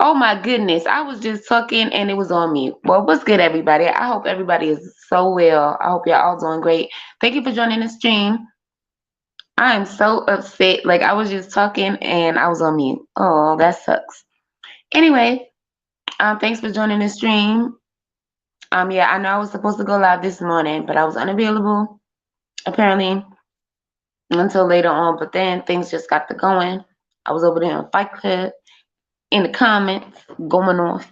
Oh my goodness, I was just talking and it was on mute. Well, what's good, everybody? I hope everybody is so well. I hope you're all doing great. Thank you for joining the stream. I am so upset. Like, I was just talking and I was on mute. Oh, that sucks. Anyway, thanks for joining the stream. Yeah, I know I was supposed to go live this morning, but I was unavailable apparently until later on. But then things just got to going. I was over there in Fight Club in the comments, going off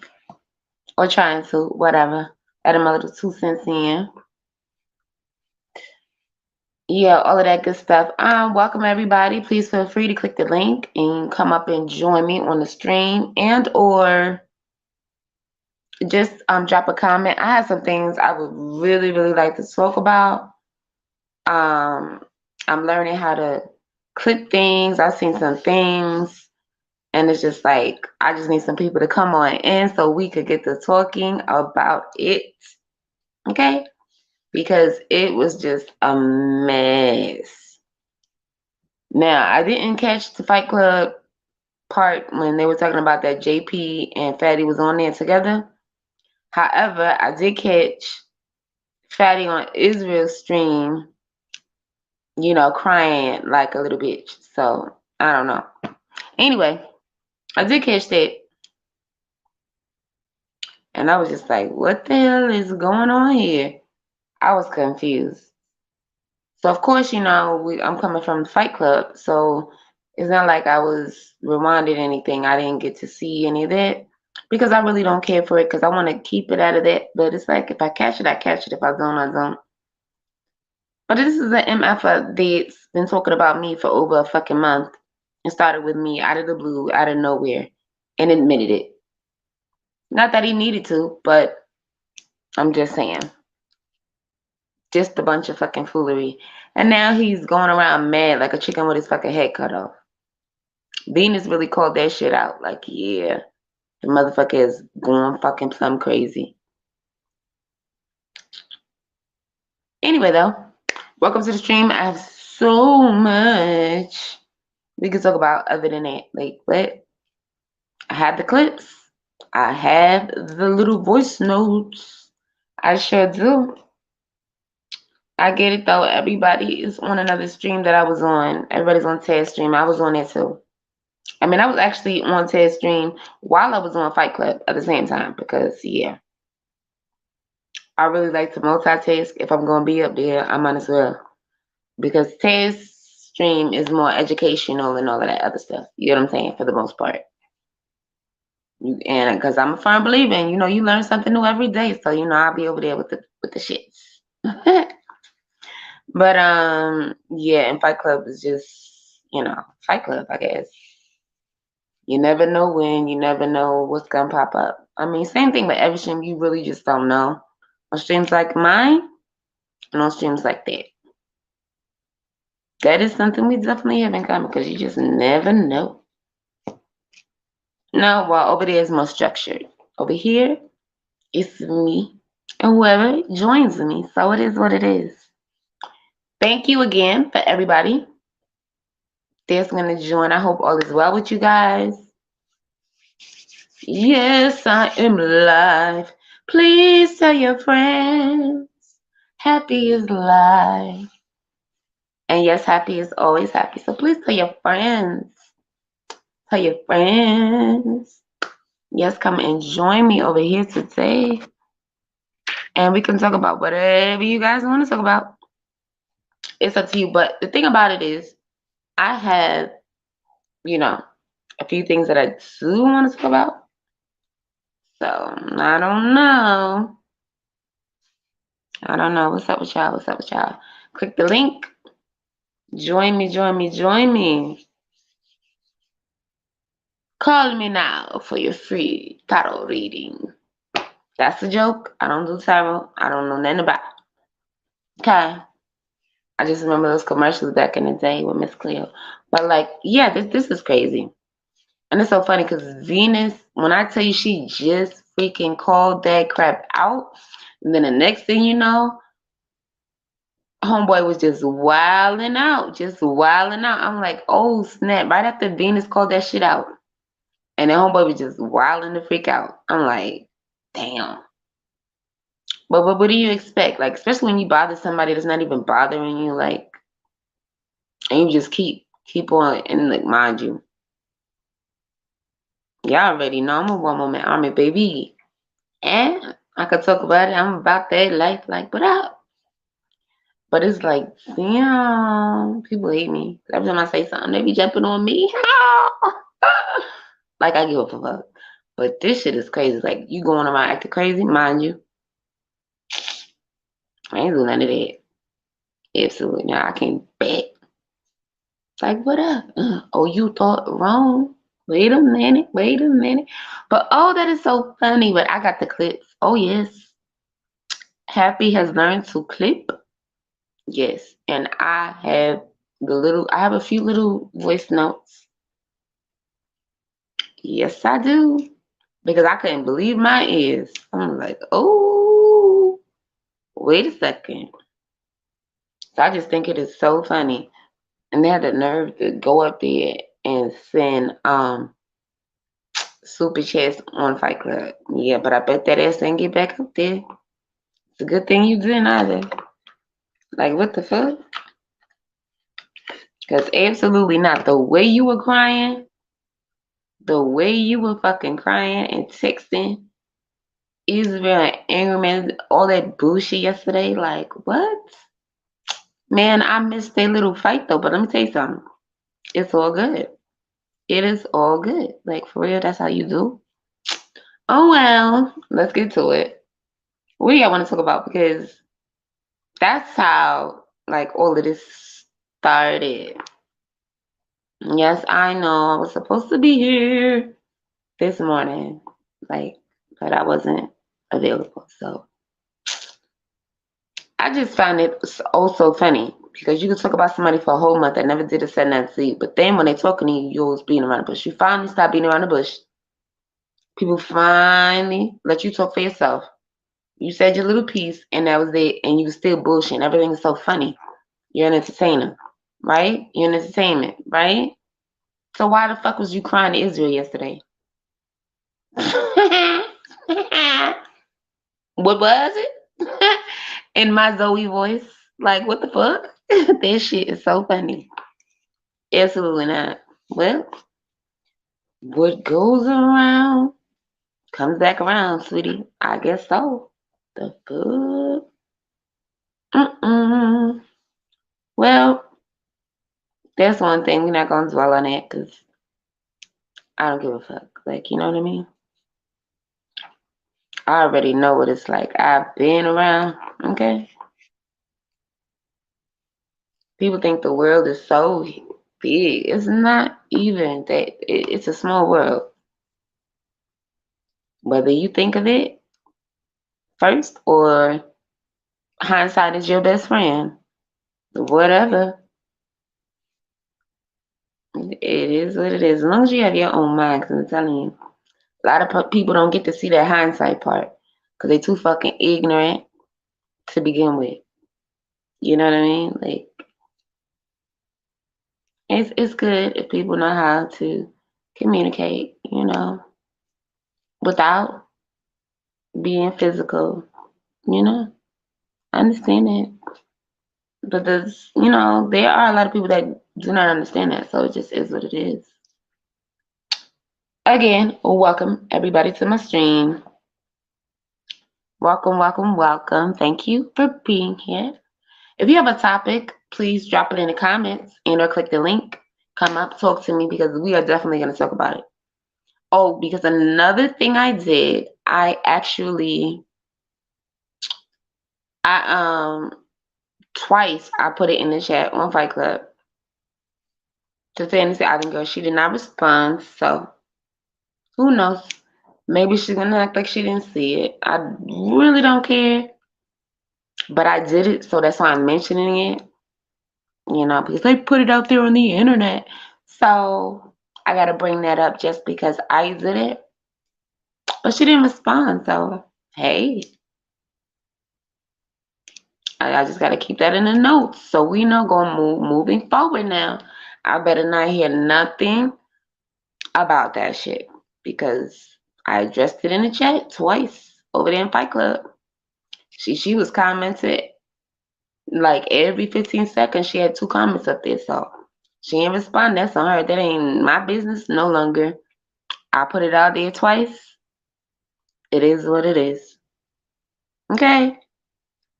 or trying to, whatever. Adding my little 2 cents in. Yeah, all of that good stuff. Welcome everybody. Please feel free to click the link and come up and join me on the stream, and or just drop a comment. I have some things I would really like to talk about. Um, I'm learning how to clip things. I've seen some things, and it's just like I just need some people to come on in so we could get to talking about it. Okay? Because it was just a mess. Now, I didn't catch the Fight Club part when they were talking about that JP and Fatty was on there together. However, I did catch Fatty on Israel's stream, crying like a little bitch. So, I don't know. Anyway, I did catch that. And I was just like, what the hell is going on here? I was confused. So, of course, I'm coming from the Fight Club. So, it's not like I was reminded anything. I didn't get to see any of that because I really don't care for it because I want to keep it out of that. But it's like if I catch it, I catch it. If I don't, I don't. But this is an MF that's been talking about me for over a fucking month and started with me out of the blue, out of nowhere, and admitted it. Not that he needed to, but I'm just saying. Just a bunch of fucking foolery. And now he's going around mad like a chicken with his fucking head cut off. Venus really called that shit out. Like, yeah, the motherfucker is going fucking plumb crazy. Anyway, though, welcome to the stream. I have so much we can talk about other than that. Like, what? I have the clips. I have the little voice notes. I sure do. I get it, though. Everybody is on another stream that I was on. Everybody's on Ted's stream. I was on it, too. I mean, I was actually on Ted's stream while I was on Fight Club at the same time because, yeah, I really like to multitask. If I'm going to be up there, I might as well. Because Ted's stream is more educational and all of that other stuff. You know what I'm saying? For the most part. And because I'm a firm believer, and you learn something new every day. So, I'll be over there with the shits. But, yeah, and Fight Club is just, Fight Club, I guess. You never know when, you never know what's gonna pop up. I mean, same thing with every stream, you really just don't know. On streams like mine, and on streams like that. That is something we definitely have in common because you just never know. No, well, over there is more structured. Over here, it's me and whoever joins me. So it is what it is. Thank you again for everybody that's going to join. I hope all is well with you guys. Yes, I am live. Please tell your friends. Happy is life. And yes, happy is always happy. So please tell your friends. Tell your friends. Yes, come and join me over here today. And we can talk about whatever you guys want to talk about. It's up to you. But the thing about it is, I have, a few things that I do want to talk about. So, I don't know. I don't know. What's up with y'all? What's up with y'all? Click the link. Join me, join me, join me. Call me now for your free tarot reading. That's a joke. I don't do tarot. I don't know nothing about it. Okay. I just remember those commercials back in the day with Miss Cleo. But like, yeah, this is crazy. And it's so funny because Venus, when I tell you she just freaking called that crap out, and then the next thing you know, homeboy was just wilding out, I'm like, oh snap! Right after Venus called that shit out, And that homeboy was just wilding the freak out. I'm like, damn. But what do you expect? Like, especially when you bother somebody that's not even bothering you, like, and you just keep on, and like, mind you, y'all already know I'm a one woman army, baby. And I could talk about it. I'm about that life, like, what up? But it's like, damn, people hate me. Every time I say something, they be jumping on me. Like I give a fuck. But this shit is crazy. Like you going around acting crazy, mind you. I ain't doing none of that. Absolutely not. I can't bet. Like what up? Oh, you thought wrong. Wait a minute. Wait a minute. But oh, that is so funny. But I got the clips. Oh yes. Happy has learned to clip. Yes. And I have a few little voice notes. Yes, I do. Because I couldn't believe my ears. I'm like, oh, wait a second. So I just think it is so funny. And they had the nerve to go up there and send super chats on Fight Club. Yeah, but I bet that ass didn't get back up there. It's a good thing you didn't either. Like, what the fuck? Because absolutely not. The way you were crying, the way you were fucking crying and texting Israel and angry man, all that bullshit yesterday, like, what? Man, I missed their little fight though, but let me tell you something. It's all good. It is all good. Like, for real, that's how you do. Oh, well, let's get to it. What do y'all want to talk about? Because that's how, like, all of this started. Yes, I know. I was supposed to be here this morning, like, but I wasn't available. So I just found it also funny because you could talk about somebody for a whole month that never did a set that seat, but then when they're talking to you, you're always beating around the bush. You finally stop beating around the bush. People finally let you talk for yourself. You said your little piece, and that was it, and you was still bullshitting. Everything is so funny. You're an entertainer, right? You're an entertainment, right? So why the fuck was you crying to Israel yesterday? What was it? In my Zoe voice. Like, what the fuck? That shit is so funny. Absolutely not. Well, what goes around comes back around, sweetie. I guess so. The fuck? Mm-mm. Well, that's one thing. We're not gonna dwell on that because I don't give a fuck. Like, you know what I mean? I already know what it's like. I've been around, okay? People think the world is so big. It's not even that. It's a small world. Whether you think of it first or hindsight is your best friend, whatever. It is what it is. As long as you have your own mind, because I'm telling you, a lot of people don't get to see that hindsight part because they're too fucking ignorant to begin with. You know what I mean? Like, it's good if people know how to communicate, you know, without being physical, you know. I understand that. But there are a lot of people that do not understand that, so it just is what it is. Again, welcome everybody to my stream. Welcome, welcome, welcome. Thank you for being here. If you have a topic, please drop it in the comments and or click the link. Come up, talk to me because we are definitely going to talk about it. Oh, because another thing I did, twice I put it in the chat on Fight Club to Fantasy Island Girl. She did not respond, so who knows? Maybe she's gonna act like she didn't see it. I really don't care, but I did it, so that's why I'm mentioning it. You know, because they put it out there on the internet, so I gotta bring that up just because I did it. But she didn't respond, so hey, I just gotta keep that in the notes so we know moving forward now. I better not hear nothing about that shit. because I addressed it in the chat twice over there in Fight Club. She was commented like every 15 seconds. She had 2 comments up there, so she ain't respond. That's on her. That ain't my business no longer. I put it out there twice. It is what it is. Okay?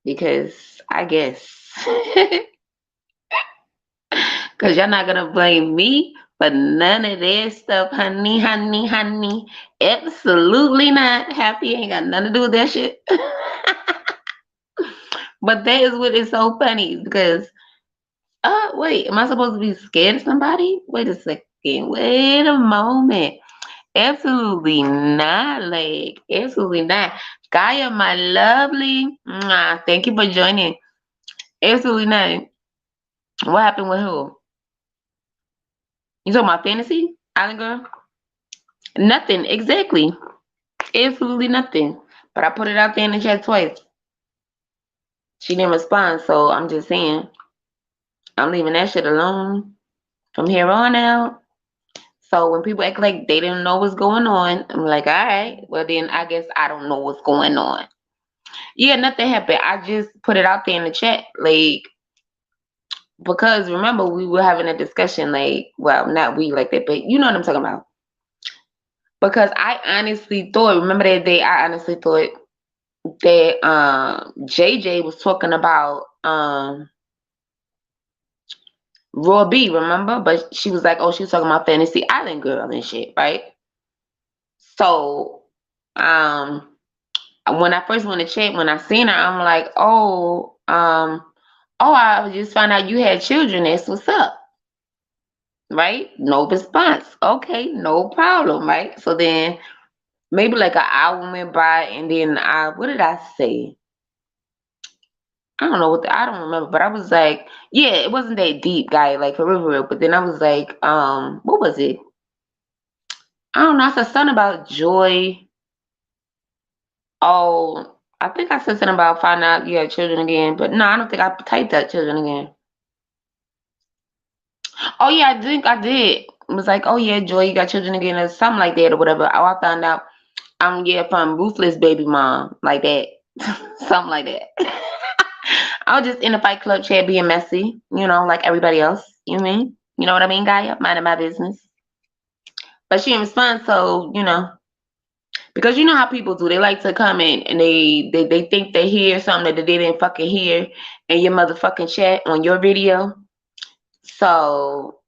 Because I guess. Because y'all not going to blame me for none of this stuff, honey, honey, honey. Absolutely not. Happy ain't got nothing to do with that shit. But that is what is so funny because, wait, am I supposed to be scared of somebody? Wait a second. Wait a moment. Absolutely not, like, absolutely not. Gaia, my lovely, mwah, thank you for joining. Absolutely not. What happened with who? You talking about fantasy island girl? Nothing, exactly. Absolutely nothing. But I put it out there in the chat twice. She didn't respond, so I'm just saying I'm leaving that shit alone from here on out. So when people act like they didn't know what's going on, I'm like, all right, well then I guess I don't know what's going on. Yeah, nothing happened. I just put it out there in the chat, like, because remember we were having a discussion, like, well, not we like that, but you know what I'm talking about. Because I honestly thought, remember that day, I honestly thought that JJ was talking about Raw B, remember? But she was like, oh, she was talking about Fantasy Island Girl and shit, right? So when I first went to check, when I seen her, I'm like, oh, I just found out you had children. That's what's up. Right? No response. Okay, no problem, right? So then maybe like an hour went by and then what did I say? I don't know I don't remember, but I was like, yeah, it wasn't that deep, guy, like for real, but then I was like, what was it? I don't know. I said something about joy. Oh, I think I said something about finding out you had children again, but no, I don't think I typed that children again. Oh yeah, I think I did. It was like, oh yeah, Joy, you got children again, or something like that, or whatever. Oh, I found out yeah, from Ruthless Baby Mom, like that, something like that. I was just in the Fight Club chat being messy, you know, like everybody else. You know what I mean? You know what I mean, Gaia? Minding my business. But she didn't respond, so you know, because you know how people do. They like to come in and they think they hear something that they didn't fucking hear in your motherfucking chat on your video. So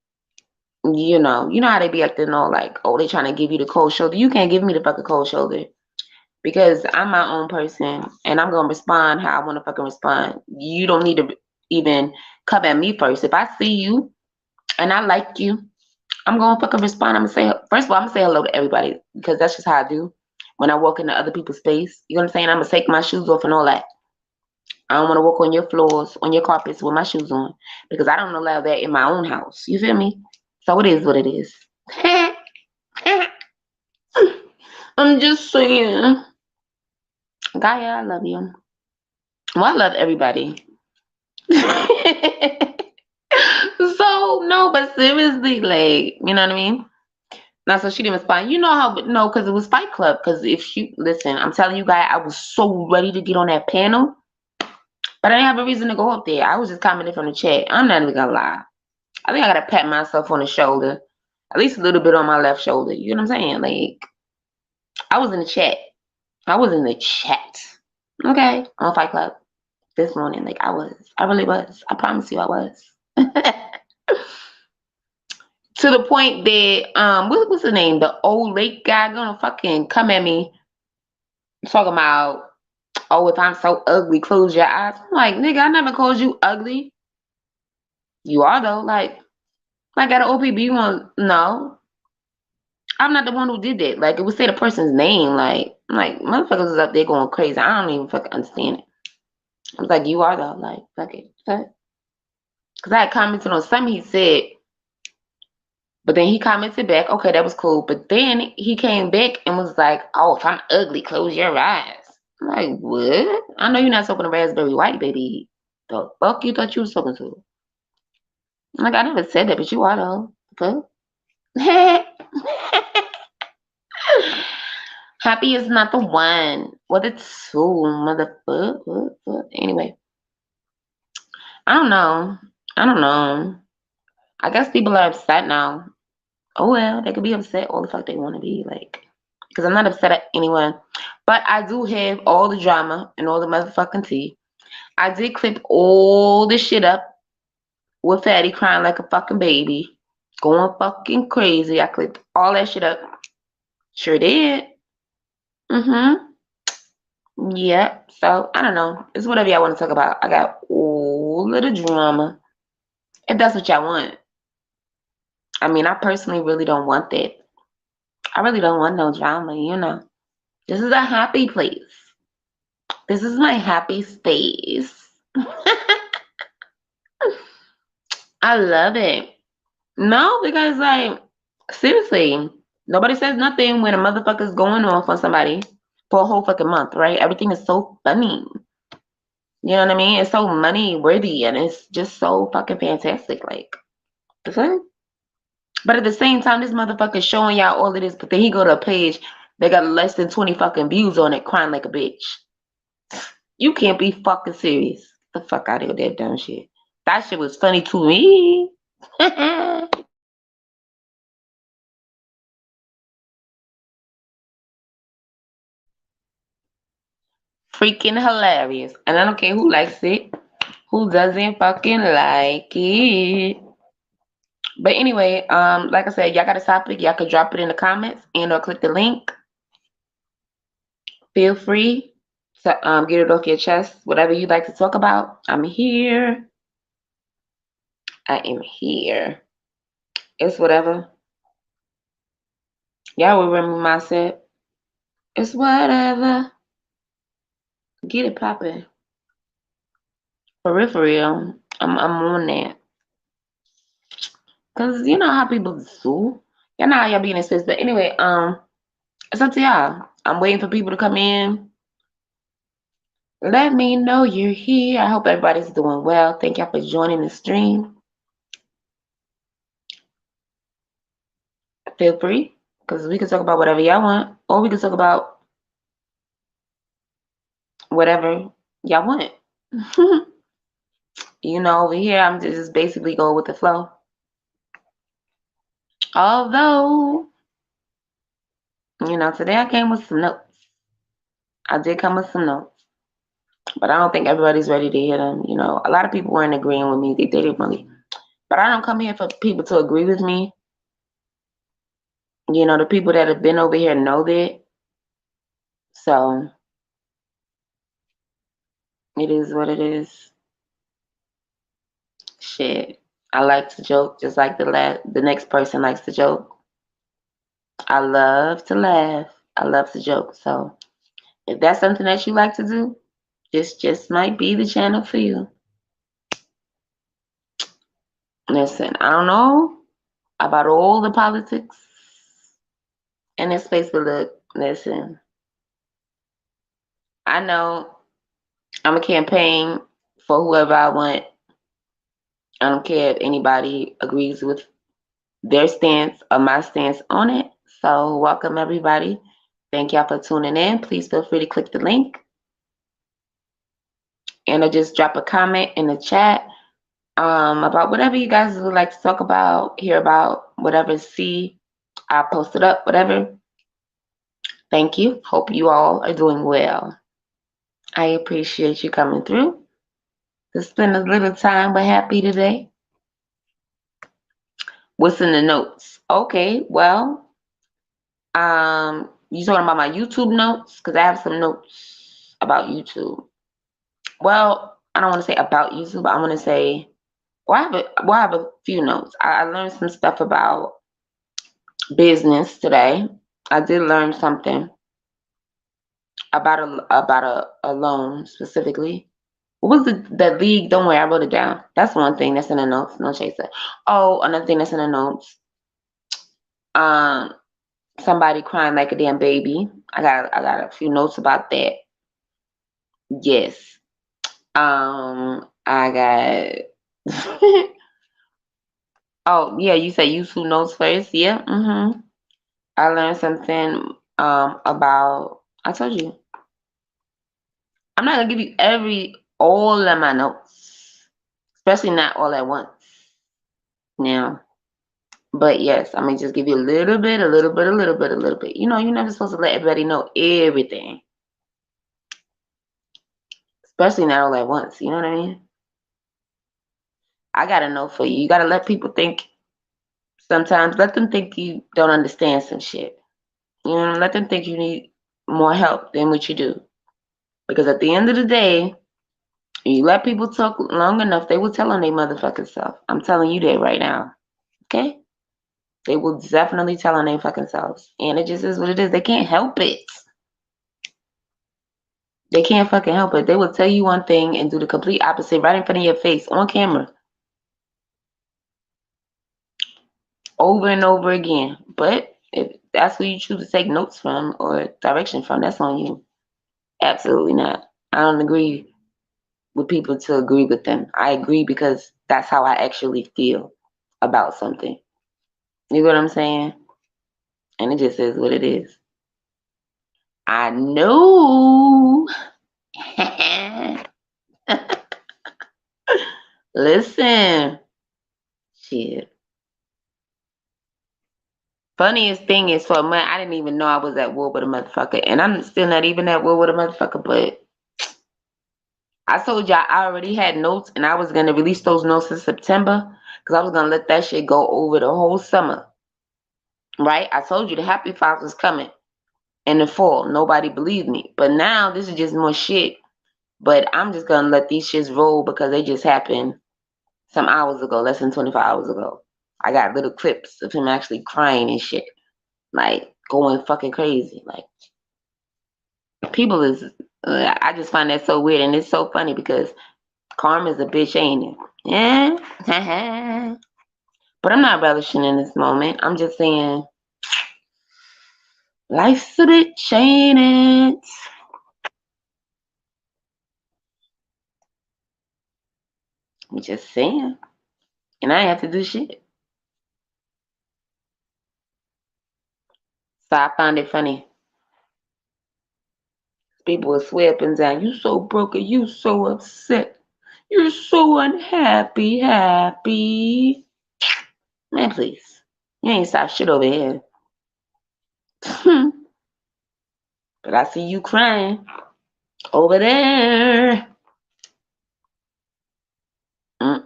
you know how they be acting all like, oh, they trying to give you the cold shoulder. You can't give me the fucking cold shoulder because I'm my own person and I'm gonna respond how I want to fucking respond. You don't need to even come at me first. If I see you and I like you, I'm gonna fucking respond. I'm gonna say, first of all, I'm gonna say hello to everybody because that's just how I do when I walk into other people's space. You know what I'm saying? I'm gonna take my shoes off and all that. I don't want to walk on your floors, on your carpets with my shoes on because I don't allow that in my own house. You feel me? So it is what it is. I'm just saying. Gaia, I love you. Well, I love everybody. So, no, but seriously, like, you know what I mean? Now, so she didn't respond. You know how, no, because it was Fight Club. Because if she, listen, I'm telling you guys, I was so ready to get on that panel, but I didn't have a reason to go up there. I was just commenting from the chat. I'm not even gonna lie. I think I gotta pat myself on the shoulder, at least a little bit on my left shoulder. You know what I'm saying? Like, I was in the chat. I was in the chat. Okay, on Fight Club this morning. Like, I was. I really was. I promise you I was. To the point that what's the name? The old lake guy gonna fucking come at me talking about, oh, if I'm so ugly, close your eyes. I'm like, nigga, I never called you ugly. You are though. Like at an OPB one, no. I'm not the one who did that. Like it would say the person's name. Like I'm like motherfuckers is up there going crazy. I don't even fucking understand it. I was like, you are though. Like fuck it. Cause I had commented on something he said. But then he commented back, okay, that was cool. But then he came back and was like, oh, if I'm ugly, close your eyes. I'm like, what? I know you're not talking to Raspberry White, baby. The fuck you thought you was talking to? I'm like, I never said that, but you are though. Fuck. Happy is not the one. Well, the two, motherfucker. Anyway, I don't know. I don't know. I guess people are upset now. Oh well, they could be upset all the fuck they want to be, like, because I'm not upset at anyone. But I do have all the drama and all the motherfucking tea. I did clip all the shit up with Fatty crying like a fucking baby, going fucking crazy. I clipped all that shit up. Sure did. Mm-hmm. Yep. So I don't know. It's whatever y'all want to talk about. I got all of the drama. If that's what y'all want. I mean, I personally really don't want that. I really don't want no drama, you know. This is a happy place. This is my happy space. I love it. No, because like seriously, nobody says nothing when a motherfucker's going off on somebody for a whole fucking month, right? Everything is so funny. You know what I mean? It's so money worthy and it's just so fucking fantastic. Like, the fuck? But at the same time, this motherfucker showing y'all all of this, but then he go to a page that got less than 20 fucking views on it, crying like a bitch. You can't be fucking serious. Get the fuck out of here with that dumb shit. That shit was funny to me. Freaking hilarious. And I don't care who likes it, who doesn't fucking like it. But anyway, like I said, y'all got a topic, y'all could drop it in the comments and or click the link. Feel free to get it off your chest. Whatever you'd like to talk about, I'm here. I am here. It's whatever. Y'all will remember my set. It's whatever. Get it poppin'. For real, for real. I'm on that. Cause you know how people do. Y'all know how y'all be in this space. But anyway, it's up to y'all. I'm waiting for people to come in. Let me know you're here. I hope everybody's doing well. Thank y'all for joining the stream. Feel free, because we can talk about whatever y'all want, or we can talk about whatever y'all want. You know, over here, I'm just basically going with the flow. Although, you know, today I came with some notes. I did come with some notes, but I don't think everybody's ready to hear them. You know, a lot of people weren't agreeing with me. They didn't really. But I don't come here for people to agree with me. You know, the people that have been over here know that. So it is what it is. Shit. I like to joke just like the next person likes to joke. I love to laugh. I love to joke. So if that's something that you like to do, this just might be the channel for you. Listen, I don't know about all the politics in this space, but look, listen. I know I'm a campaign for whoever I want. I don't care if anybody agrees with their stance or my stance on it. So welcome everybody. Thank y'all for tuning in. Please feel free to click the link and I'll just drop a comment in the chat about whatever you guys would like to talk about, hear about, whatever, see. I'll post it up, whatever. Thank you. Hope you all are doing well. I appreciate you coming through to spend a little time with Happy today. What's in the notes? Okay, well, you talking about my YouTube notes? Because I have some notes about YouTube. Well, I don't want to say about YouTube, but I want to say, I have a few notes. I learned some stuff about business today. I did learn something about a loan specifically. What was the league? Don't worry, I wrote it down. That's one thing that's in the notes. No chaser. Oh, another thing that's in the notes. Um, somebody crying like a damn baby. I got a few notes about that. Yes. I got. Oh yeah, you said YouTube notes first. Yeah. I learned something about, I told you, I'm not gonna give you all of my notes, especially not all at once. Now, but yes, I'm gonna just give you a little bit, a little bit, a little bit, a little bit. You know, you're never supposed to let everybody know everything, especially not all at once. You know what I mean? I gotta know for you. You gotta let people think. Sometimes let them think you don't understand some shit. You know, let them think you need more help than what you do. Because at the end of the day, you let people talk long enough, they will tell on their motherfucking self. I'm telling you that right now. Okay? They will definitely tell on their fucking selves. And it just is what it is. They can't help it. They can't fucking help it. They will tell you one thing and do the complete opposite right in front of your face on camera. Over and over again. But if that's who you choose to take notes from or direction from, that's on you. Absolutely not. I don't agree with people to agree with them. I agree because that's how I actually feel about something. You know what I'm saying? And it just is what it is. I know. Listen. Shit. Funniest thing is for a month, I didn't even know I was at war with a motherfucker. And I'm still not even at war with a motherfucker, but I told y'all I already had notes and I was going to release those notes in September because I was going to let that shit go over the whole summer. Right? I told you the Happy Files was coming in the fall. Nobody believed me. But now this is just more shit. But I'm just going to let these shits roll because they just happened some hours ago, less than 24 hours ago. I got little clips of him actually crying and shit. Like, going fucking crazy. Like, people is, I just find that so weird. And it's so funny because karma's a bitch, ain't it? Yeah. But I'm not relishing in this moment. I'm just saying, life's a bitch, ain't it? I'm just saying. And I ain't have to do shit. So I found it funny. People will swear up and down, you so broken, you so upset. You're so unhappy, happy. Man, please. You ain't stop shit over here. But I see you crying over there. So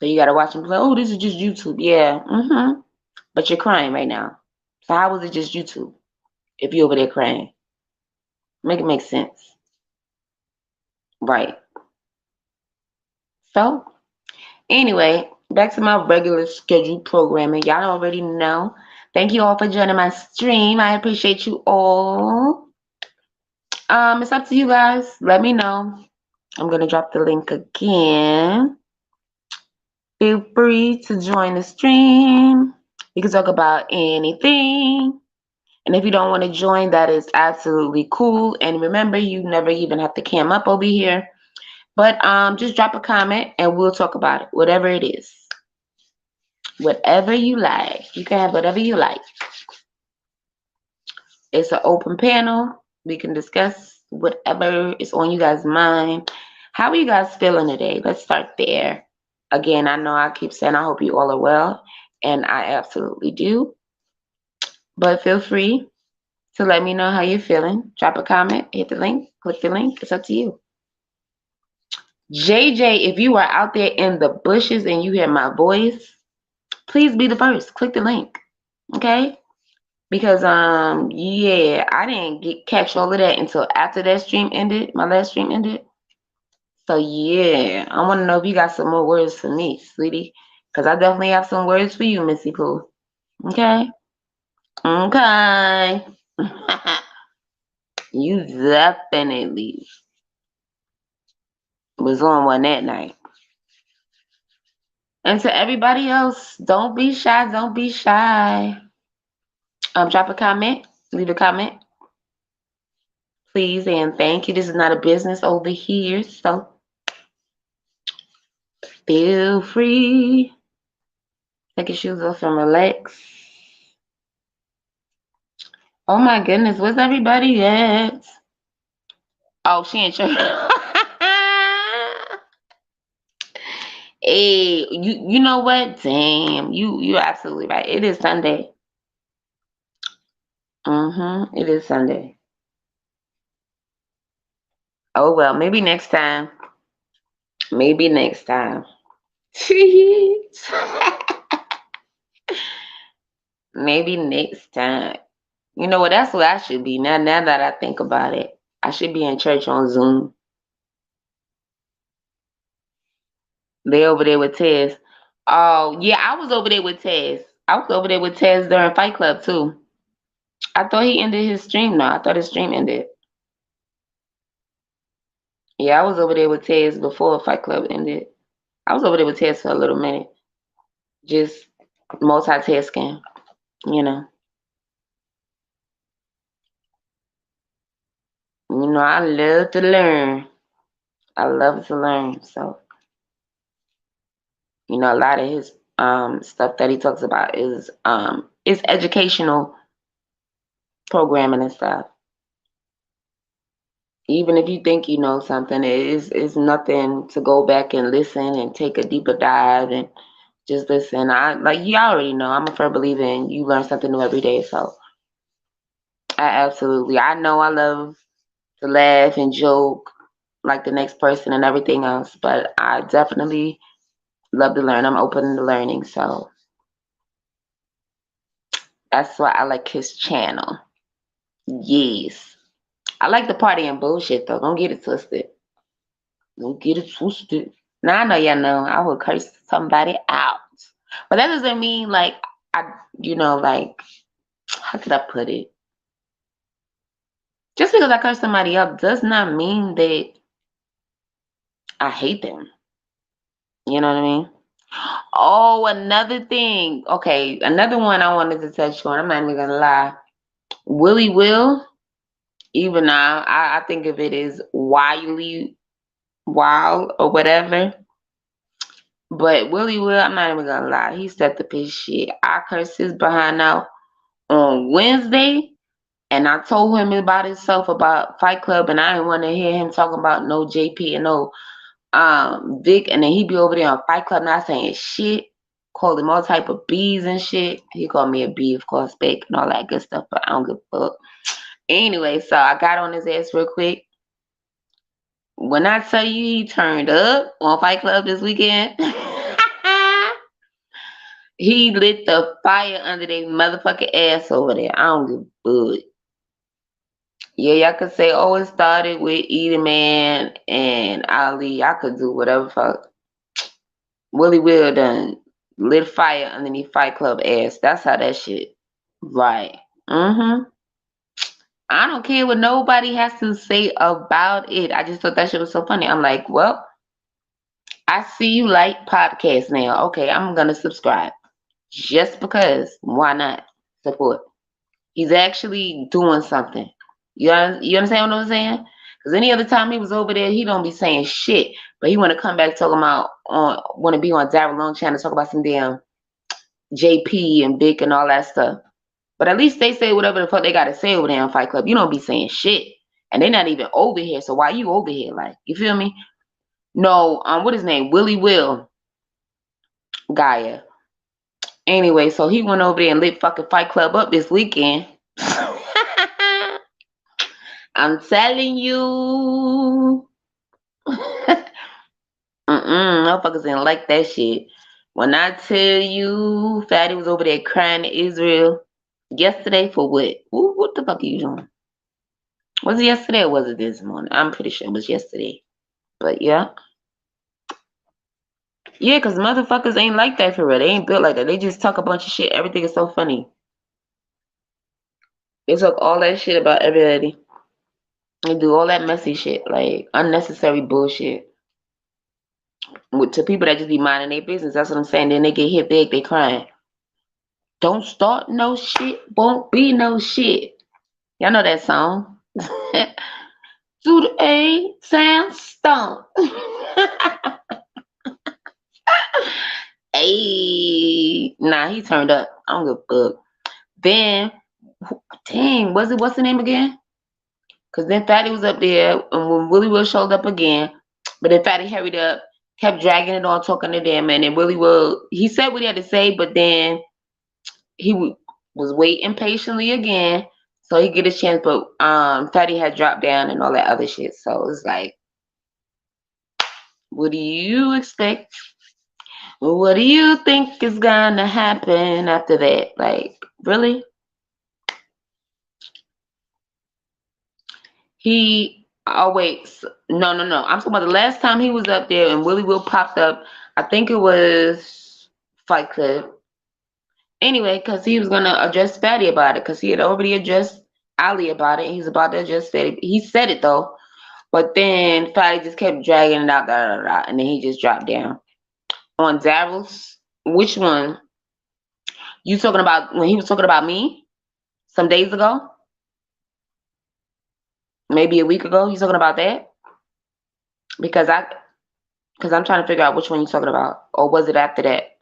you gotta watch them play. Oh, this is just YouTube. Yeah. But you're crying right now. So how was it just YouTube if you're over there crying? Make it make sense. Right. So anyway, back to my regular scheduled programming. Y'all already know. Thank you all for joining my stream. I appreciate you all. It's up to you guys. Let me know. I'm gonna drop the link again. Feel free to join the stream. We can talk about anything. And if you don't want to join, that is absolutely cool. And remember, you never even have to cam up over here. But just drop a comment and we'll talk about it. Whatever it is. Whatever you like. You can have whatever you like. It's an open panel. We can discuss whatever is on you guys' mind. How are you guys feeling today? Let's start there. Again, I know I keep saying I hope you all are well. And I absolutely do. But feel free to let me know how you're feeling. Drop a comment, hit the link, click the link. It's up to you. JJ, if you are out there in the bushes and you hear my voice, please be the first. Click the link. Okay? Because yeah, I didn't catch all of that until after that stream ended. My last stream ended. So yeah, I want to know if you got some more words for me, sweetie. Because I definitely have some words for you, Missy Pooh. Okay? Okay. You definitely was on one that night. And to everybody else, don't be shy. Don't be shy. Drop a comment. Leave a comment. Please and thank you. This is not a business over here. So feel free. Take your shoes off and relax. Oh my goodness, where's everybody at? Oh, she in church. Hey, you know what? Damn, you're absolutely right. It is Sunday. It is Sunday. Oh well, maybe next time. Maybe next time. Maybe next time. You know what? That's what I should be. Now that I think about it, I should be in church on Zoom. They over there with Tez. Oh yeah, I was over there with Tez. I was over there with Tez during Fight Club too. I thought he ended his stream. No, I thought his stream ended. Yeah, I was over there with Tez before Fight Club ended. I was over there with Tez for a little minute, just multitasking. You know, I love to learn. I love to learn. So, a lot of his stuff that he talks about is educational programming and stuff. Even if you think you know something, it's nothing to go back and listen and take a deeper dive and just listen. I like you already know. I'm a firm believer in you learn something new every day. So I know I love to laugh and joke like the next person and everything else, but I definitely love to learn. I'm open to learning, so that's why I like his channel. Yes. I like the party and bullshit though. Don't get it twisted. Don't get it twisted. Now I know y'all know I will curse somebody out. But that doesn't mean like like how could I put it? Just because I curse somebody up does not mean that I hate them. You know what I mean? Oh, another thing. Okay, another one I wanted to touch on. I'm not even gonna lie. Willie Will, even now, I think of it as wildly wild or whatever. But Willie Will, I'm not even gonna lie, he stepped up his shit. I cursed his behind out on Wednesday, and I told him about himself about Fight Club, and I didn't want to hear him talking about no JP and no Vic, and then he be over there on Fight Club not saying shit, called him all type of B's and shit. He called me a B, of course, back and all that good stuff, but I don't give a fuck. Anyway, so I got on his ass real quick. When I tell you he turned up on Fight Club this weekend, he lit the fire under their motherfucking ass over there. I don't give a fuck. Yeah, y'all could say, oh, it started with Edie Man and Ali. I could do whatever fuck. Willie Will done lit fire underneath Fight Club ass. That's how that shit. Right. I don't care what nobody has to say about it. I just thought that shit was so funny. I'm like, well, I see you like podcasts now. Okay, I'm gonna subscribe. Just because. Why not? Support. He's actually doing something. You understand what I'm saying? Because any other time he was over there, he don't be saying shit. But he want to come back talking about want to be on Darryl Long channel talk about some damn JP and Vic and all that stuff. But at least they say whatever the fuck they gotta say over there in Fight Club. You don't be saying shit, and they're not even over here. So why you over here? Like, you feel me? No, what his name? Willie Will Gaia. Anyway, so he went over there and lit fucking Fight Club up this weekend. I'm telling you. Motherfuckers didn't like that shit. When I tell you, Fatty was over there crying to Israel yesterday for what? What the fuck are you doing? Was it yesterday or was it this morning? I'm pretty sure it was yesterday. But yeah. Yeah, because motherfuckers ain't like that for real. They ain't built like that. They just talk a bunch of shit. Everything is so funny. They talk all that shit about everybody. They do all that messy shit, like unnecessary bullshit. To people that just be minding their business. That's what I'm saying. Then they get hit big, they crying. Don't start no shit, won't be no shit. Y'all know that song. Do the A sound stomp. Hey, nah, he turned up. I don't give a fuck. Then Dang, what's the name again? Because then Fatty was up there, and when Willie Will showed up again, but then Fatty hurried up, kept dragging it on, talking to them, and then Willie Will, he said what he had to say, but then he was waiting patiently again, so he get his chance, but Fatty had dropped down and all that other shit, so it's like, what do you expect? What do you think is gonna happen after that? Like, really? Oh wait, no. I'm talking about the last time he was up there and Willie Will popped up. I think it was Fight Club. Anyway, because he was gonna address Fatty about it, because he had already addressed Ali about it. He's about to address Fatty. He said it though, but then Fatty just kept dragging it out, and then he just dropped down. On Daryl's, which one? You talking about when he was talking about me some days ago? Maybe a week ago? You talking about that? Because I Because I'm trying to figure out which one you're talking about. Or was it after that?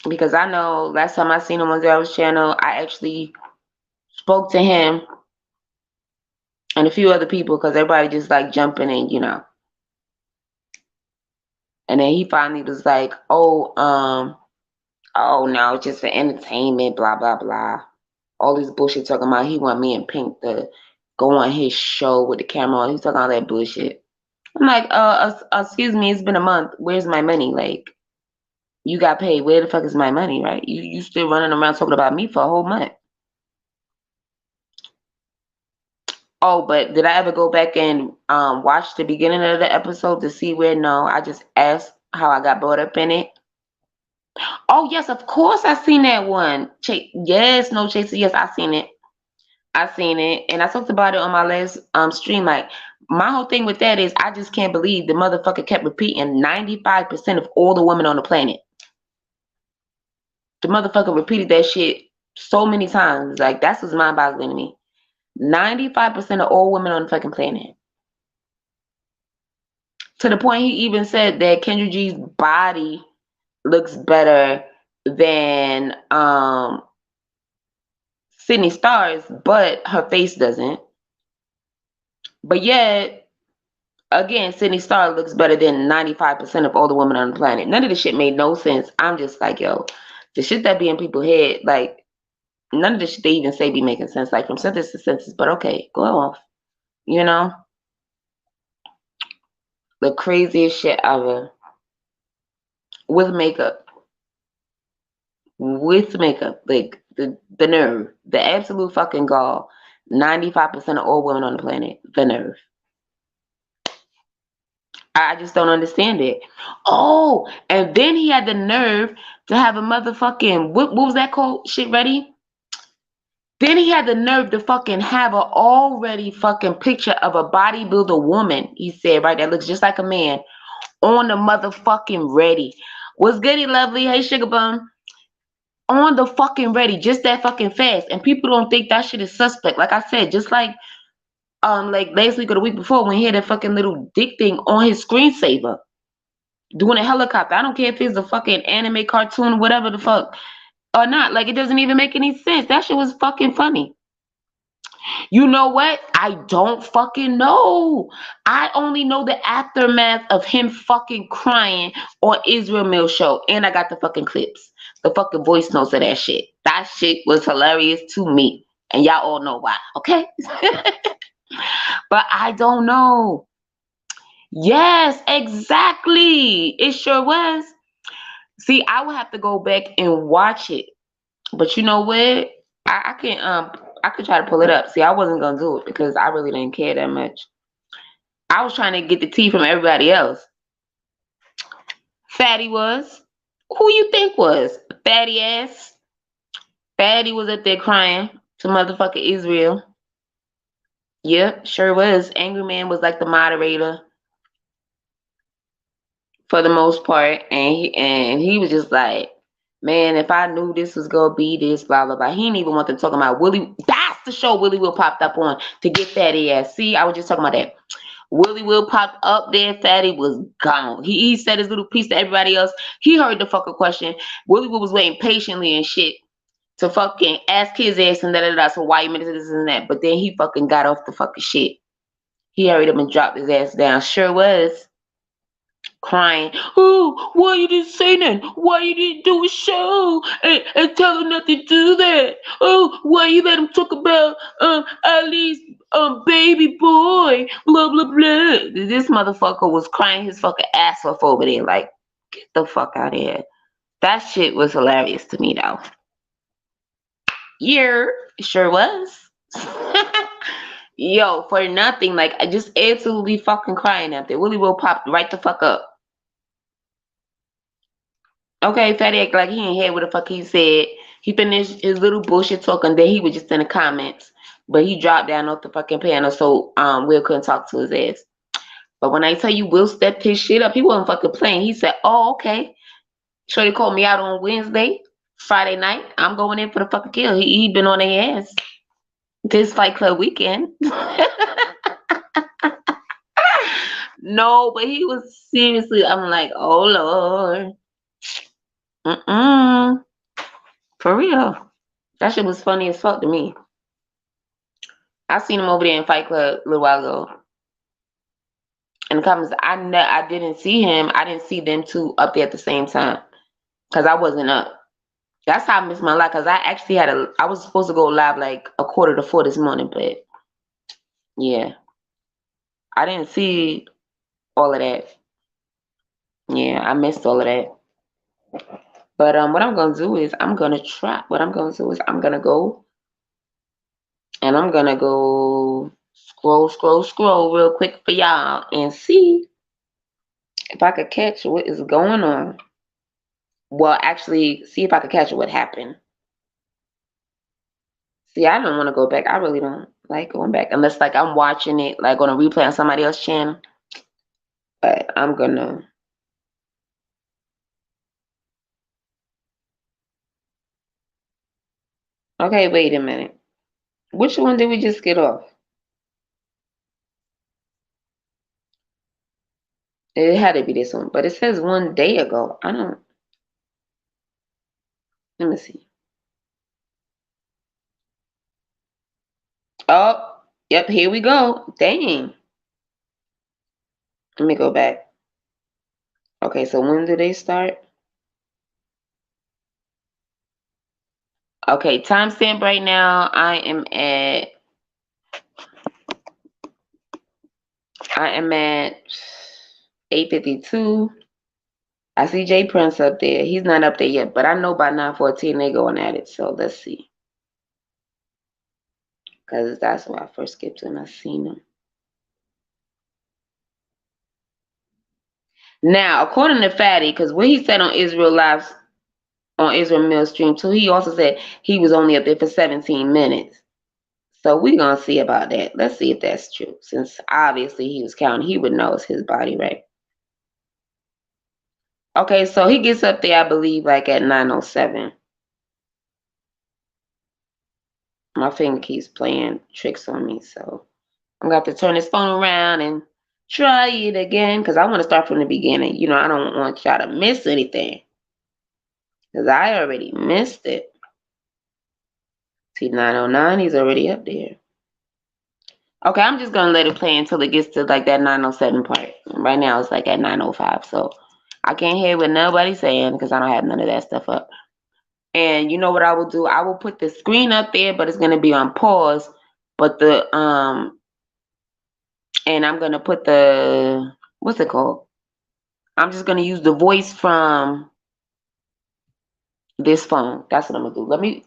Because I know last time I seen him on Zero's channel, I actually spoke to him and a few other people because everybody just like jumping in, you know. And then he finally was like, oh no, it's just for entertainment, blah, blah, blah. All this bullshit talking about he want me and Pink to go on his show with the camera on. He's talking all that bullshit. I'm like, excuse me, it's been a month. Where's my money? Like, you got paid. Where the fuck is my money, right? You still running around talking about me for a whole month. Oh, but did I ever go back and watch the beginning of the episode to see where? No, I just asked how I got brought up in it. Oh yes, of course I seen that one. Yes, no chaser. Yes, I seen it. I seen it, and I talked about it on my last stream. Like my whole thing with that is, I just can't believe the motherfucker kept repeating 95% of all the women on the planet. The motherfucker repeated that shit so many times. Like that's what's mind boggling to me. 95% of all women on the fucking planet. To the point he even said that Kendra G's body looks better than Sydney Starr's, but her face doesn't. But yet, again, Sydney Starr looks better than 95% of all the women on the planet. None of this shit made no sense. I'm just like, yo, the shit that be in people's head, like, none of the shit they even say be making sense, like from sentence to sentence, but okay, go off. You know? The craziest shit ever. With makeup. With makeup. Like, the nerve. The absolute fucking gall. 95% of all women on the planet. The nerve. I just don't understand it. Oh, and then he had the nerve to have a motherfucking, what was that called? Shit ready? Then he had the nerve to fucking have a already fucking picture of a bodybuilder woman, he said, right, that looks just like a man, on the motherfucking ready. What's goody, lovely? Hey, sugar bum. On the fucking ready, just that fucking fast. And people don't think that shit is suspect. Like I said, just like last week or the week before when he had that fucking little dick thing on his screensaver. Doing a helicopter. I don't care if it's a fucking anime cartoon, whatever the fuck. Or not. Like, it doesn't even make any sense. That shit was fucking funny. You know what? I don't fucking know. I only know the aftermath of him fucking crying on Israel Mill show. And I got the fucking clips. The fucking voice notes of that shit. That shit was hilarious to me. And y'all all know why, okay? But I don't know. Yes, exactly. It sure was. See, I would have to go back and watch it. But you know what? I can I could try to pull it up. See, I wasn't gonna do it because I really didn't care that much. I was trying to get the tea from everybody else. Fatty was. Who you think was? Fatty ass. Fatty was up there crying to motherfucker Israel. Yep, sure was. Angry Man was like the moderator for the most part, and he was just like, man, if I knew this was gonna be this, blah blah blah. He didn't even want to talk about Willie. That's the show Willie Will popped up on to get Fatty ass. See, I was just talking about that. Willie Will popped up there. Fatty was gone. He said his little piece to everybody else. He heard the fucking question. Willie Will was waiting patiently and shit. to fucking ask his ass and da. So why you made this and that? But then he fucking got off the fucking shit. He hurried up and dropped his ass down. Sure was. Crying. Oh, why you didn't say nothing? Why you didn't do a show and tell her not to do that? Oh, why you let him talk about Ali's baby boy? Blah blah blah. This motherfucker was crying his fucking ass off over there. Like, get the fuck out of here. That shit was hilarious to me though. Yeah, it sure was. Yo, for nothing, like I just absolutely fucking crying out there. Willie Will popped right the fuck up. Okay, Fatty act like he ain't hear what the fuck he said. He finished his little bullshit talking, then he was just in the comments. But he dropped down off the fucking panel, so Will couldn't talk to his ass. But when I tell you Will stepped his shit up, he wasn't fucking playing. He said, "Oh, okay." Shorty called me out on Wednesday, Friday night. I'm going in for the fucking kill. He been on their ass this Fight Club weekend. No, but he was seriously. I'm like, oh Lord, for real. That shit was funny as fuck to me. I seen him over there in Fight Club a little while ago. In the comments, I didn't see him. I didn't see them two up there at the same time because I wasn't up. That's how I missed my life because I actually I was supposed to go live like 3:45 this morning, but yeah, I didn't see all of that. Yeah, I missed all of that. But what I'm gonna do is I'm gonna try. What I'm gonna do is I'm gonna go and I'm gonna go scroll real quick for y'all and see if I could catch what is going on. Well, actually, see if I could catch what happened. See, I don't want to go back. I really don't like going back unless like I'm watching it like on a replay on somebody else's channel. But I'm gonna. Okay, wait a minute. Which one did we just get off? It had to be this one, but it says 1 day ago. I don't. Let me see. Oh, yep. Here we go. Dang. Let me go back. Okay, so when do they start? Okay, timestamp right now. I am at 8:52. I see Jay Prince up there. He's not up there yet, but I know by 9:14 they going at it. So let's see. Because that's when I first skipped and I seen him. Now, according to Fatty, because what he said on Israel Live, on Israel Mill Stream too, he also said he was only up there for 17 minutes. So we're going to see about that. Let's see if that's true. Since obviously he was counting, he would know it's his body, right? Okay, so he gets up there, I believe, like at 9:07. My finger keeps playing tricks on me, so I'm going to have to turn this phone around and try it again because I want to start from the beginning. You know, I don't want y'all to miss anything because I already missed it. See, 9:09, he's already up there. Okay, I'm just gonna let it play until it gets to like that 9:07 part. Right now it's like at 9:05, so I can't hear what nobody's saying because I don't have none of that stuff up. And you know what I will do? I will put the screen up there, but it's gonna be on pause. But and I'm gonna put the what's it called? I'm just gonna use the voice from this phone. That's what I'm gonna do. Let me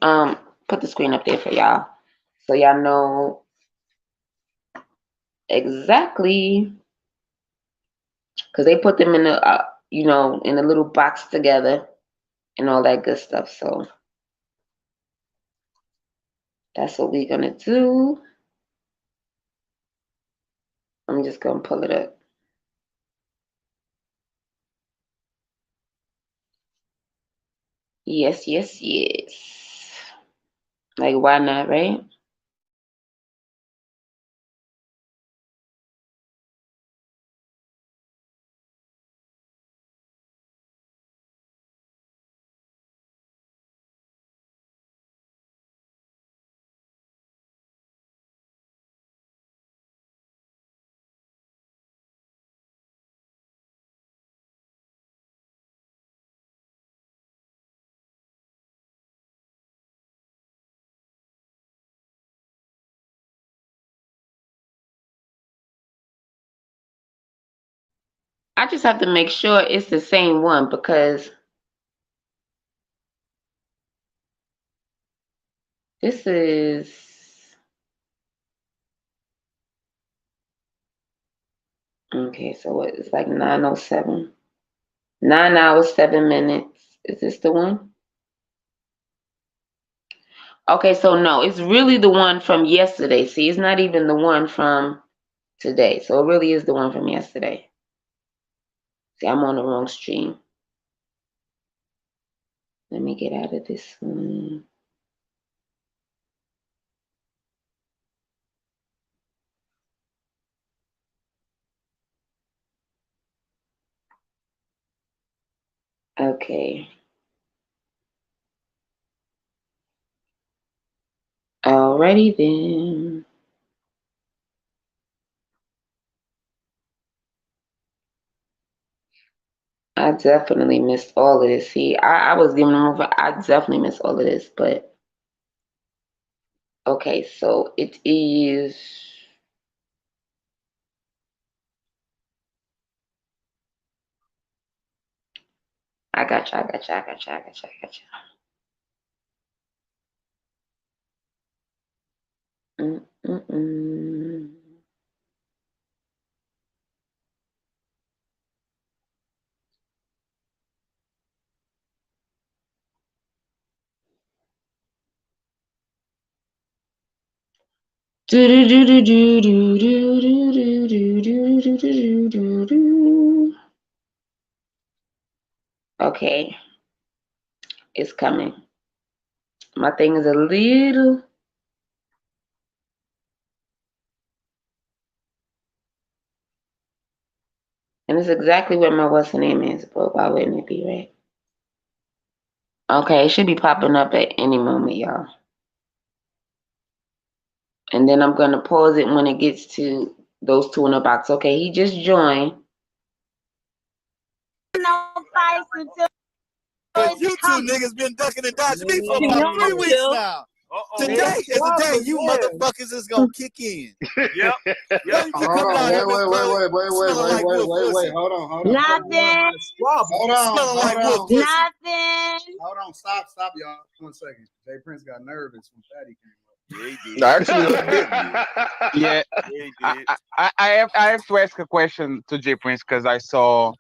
put the screen up there for y'all, so y'all know exactly. Because they put them in the in a little box together and all that good stuff. So that's what we're gonna do. I'm just gonna pull it up. Yes, yes, yes. Like, why not, right? I just have to make sure it's the same one because this is okay. So what? It's like 9:07. 9 hours, 7 minutes. Is this the one? Okay, so no, it's really the one from yesterday. See, it's not even the one from today. So it really is the one from yesterday. See, I'm on the wrong stream. Let me get out of this one. Okay. Alrighty then. I definitely missed all of this. See, I was giving them over. I definitely missed all of this, but okay, so it is. I got you. I got you. I got you. I got you. I got you. Mm-mm-mm. Okay, it's coming. My thing is a little. And it's exactly where my what's the name is, but why wouldn't it be right? Okay, it should be popping up at any moment, y'all. And then I'm gonna pause it when it gets to those two in the box. Okay, he just joined. But you two niggas been ducking and dodging me for about 3 weeks now. Today is the day you motherfuckers is gonna kick in. Yep. You come down here, Miss Belly, smelling like wood pussy. Hold on. Nothing. Hold on. Smelling like wood pussy. Nothing. Hold on. Stop, y'all. 1 second. Jay Prince got nervous when Fatty came up. Yeah, he did. No, actually, Yeah, Yeah, he did. I have to ask a question to J Prince because I saw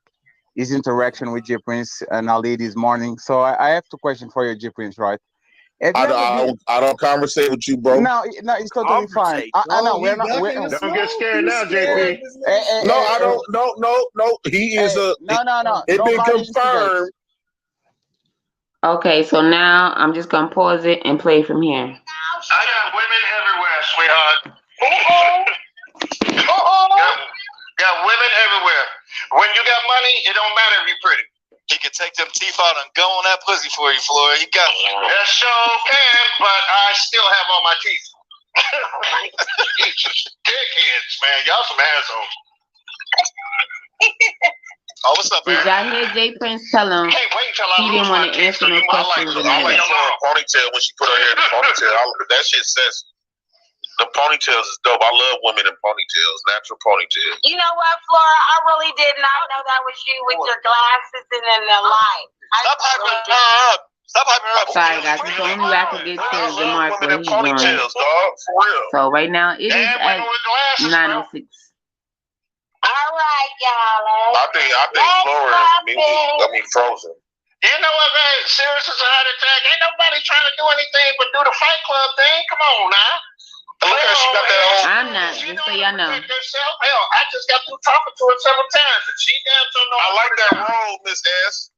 his interaction with J Prince and Ali this morning. So I have two questions for you, J Prince, right? Have you ever been... I don't conversate with you, bro. No, it's totally fine. I know we're not. Don't get scared now, JP. No, I don't. No. He is a. No. It been confirmed. Okay, so now I'm just gonna pause it and play from here. I got women everywhere, sweetheart. Got women everywhere. When you got money, it don't matter if you're pretty. He can take them teeth out and go on that pussy for you, Floyd. He got it. That sure can, but I still have all my teeth. Dickheads, man. Y'all some assholes. Oh, what's up, man? Did y'all hear Jay Prince tell him he didn't want to answer no questions? I like her ponytail when she put her hair in the ponytail. That shit says the ponytails is dope. I love women in ponytails, natural ponytails. You know what, Flora? I really did not know that was you with your glasses and then the light. Stop hyping her up. Stop hyping her up. Sorry, guys. It's the only way I could get to the mark where he's going. Dog, for real. So right now it is at 9:06. All right, y'all. I think Flora is frozen. You know what, man? Serious as a heart attack. Ain't nobody trying to do anything but do the Fight Club thing. Come on now. Look at she got that on. I'm not, just so y'all know. Hell, I just got through talking to her several times, and she damn sure knows. I like that role, Miss S.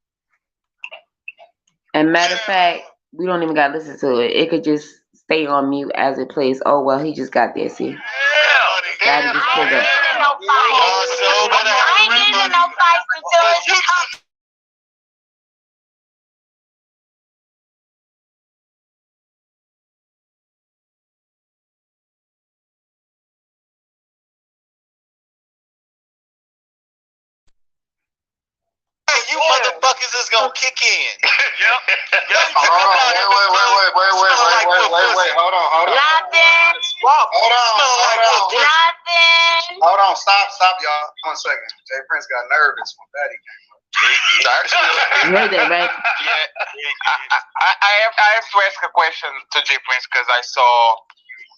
And matter of fact, we don't even got to listen to it. It could just stay on mute as it plays. Oh, well, he just got there, see? Daddy just pulled up. I ain't getting no fights until it's You motherfuckers is gonna kick in. Yep. Wait. Hold on. nothing. Hold on. Nothing. Hold on, stop, y'all. 1 second. Jay Prince got nervous when Fatty came. You heard that, right? I have to ask a question to J Prince because I saw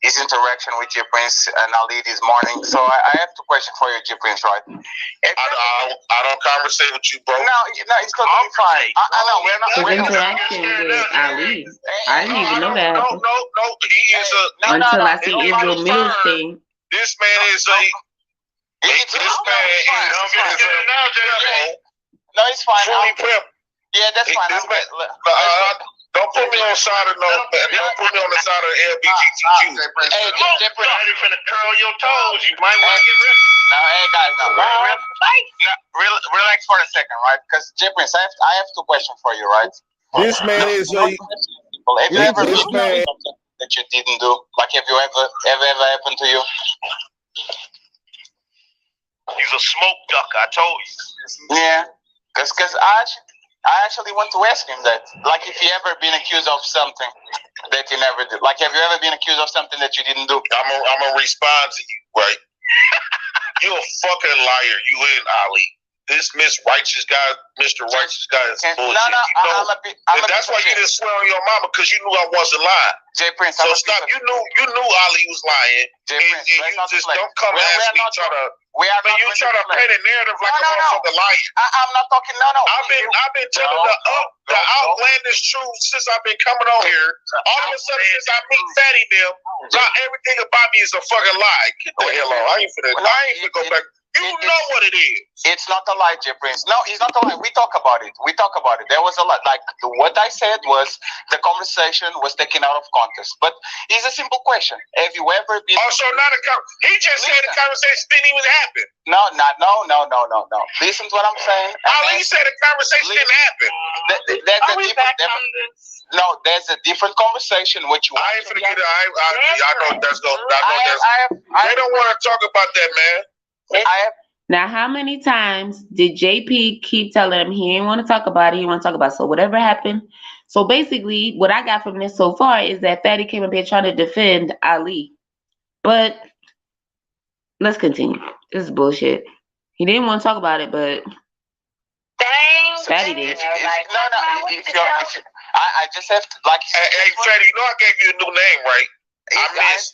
his interaction with J Prince and Ali this morning. So I have two questions for you, J Prince, right? I don't conversate with you, bro. No, it's totally fine. I know we're not. His interaction with Ali. I didn't even know that happened. No. He is a. Until I see Israel Mills thing. This man is a. No, it's fine. Fully prepped. Yeah, that's fine. Don't put me on the side of Don't put me on the side of the LBGTQ. Hey, J Prince, You finna curl your toes. You might want to get ready. No, hey guys, relax for a second, right? Because J Prince, I have two questions for you, right? This man is a. Have you ever been something that you didn't do? Like, have you ever happened to you? He's a smoke duck. I told you. Yeah, because I actually want to ask him that. Like, if he ever been accused of something that he never did. Like, have you ever been accused of something that you didn't do? I'm gonna respond to you, right? You a fucking liar. You in Ali. This Mr. Righteous guy is bullshit. And that's why you didn't swear on your mama, because you knew I wasn't lying. J Prince, so stop. You knew Ali was lying. J Prince, and you just don't come and ask me trying to. You try to paint a narrative like a motherfucker lying. I'm not talking. No. I've been telling the outlandish truth since I've been coming on here. All of a sudden, since I meet Fatty them, everything about me is a fucking lie. Get the hell on. I ain't finna go back. You know what it is. It's not a lie, J Prince. No, it's not a lie. We talk about it. There was a lot. Like, what I said was the conversation was taken out of context. But it's a simple question. Have you ever been? Oh, so not a he just said the conversation didn't even happen. No. Listen to what I'm saying. Ali said the conversation didn't happen. There's a different conversation. What you? I ain't finna get it. I know that's going. They don't want to talk about that, man. Now, how many times did JP keep telling him he didn't want to talk about it? He want to talk about it. So whatever happened. So basically, what I got from this so far is that Fatty came up here trying to defend Ali. But let's continue. This is bullshit. He didn't want to talk about it, but Fatty did. I just have to, like. Hey, Fatty, you know I gave you a new name, right? I miss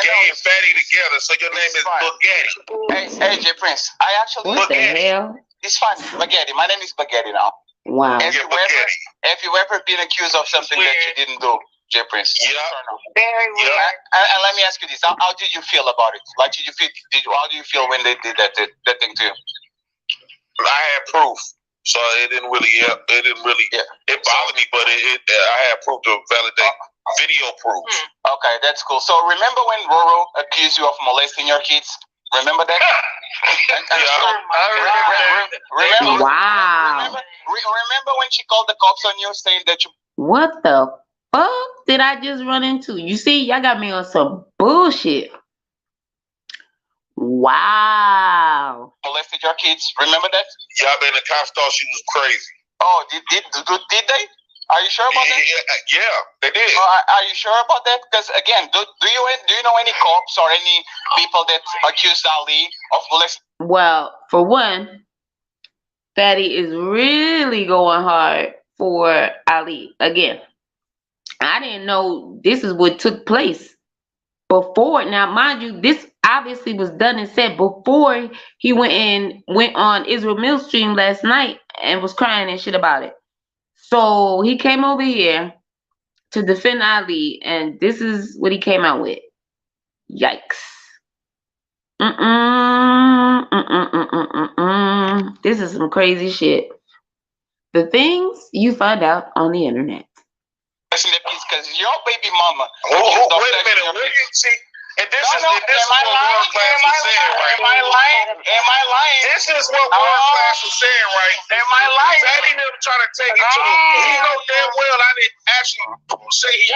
Gay and Fatty together, so your name is Spaghetti. Hey, J Prince. I actually. What the hell? It's fine, Spaghetti. My name is Spaghetti now. Wow. Have you ever been accused of something that you didn't do, J Prince? Yeah. Very weird. And let me ask you this: How did you feel about it? Like, how do you feel when they did that thing to you? I had proof, so it didn't really. It bothered me, but I had proof to validate. Video proof. Okay, that's cool. So remember when Roro accused you of molesting your kids? Remember that? Remember, wow. Remember when she called the cops on you saying that you... What the fuck did I just run into? You see, y'all got me on some bullshit. Wow. Molested your kids. Remember that? Yeah, man, the cops thought she was crazy. Oh, did they? Are you sure about that? Yeah, they did. Are you sure about that? Because again, do you know any cops or any people that accused Ali of molesting? Well, for one, Fatty is really going hard for Ali. Again, I didn't know this is what took place before. Now, mind you, this obviously was done and said before he went on Israel Mills stream last night and was crying and shit about it. So he came over here to defend Ali, and this is what he came out with. Yikes. This is some crazy shit. The things you find out on the internet. Because your baby mama. Wait a minute. Where you see? And this is what world class was saying, right? Am I lying? This is what world class was saying, right? Am I lying? Fatty them trying to take it to the. He know damn well I didn't actually say he.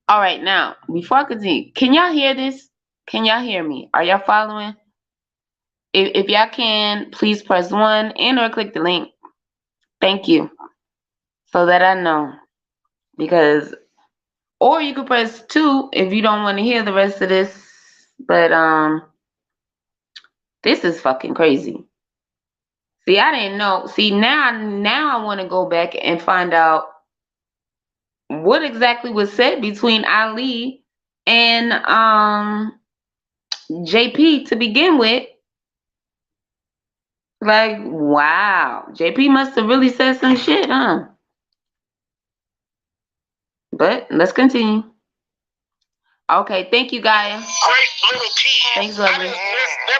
All right, now before I continue, can y'all hear this? Can y'all hear me? Are y'all following? If y'all can, please press 1 and or click the link. Thank you, so that I know, because or you could press 2 if you don't want to hear the rest of this. But this is fucking crazy. See, I didn't know. See, now I want to go back and find out what exactly was said between Ali and JP to begin with. Like, wow, JP must have really said some shit, huh? But let's continue. Okay, thank you, Gaia. Great little kid. Thanks, I lovely.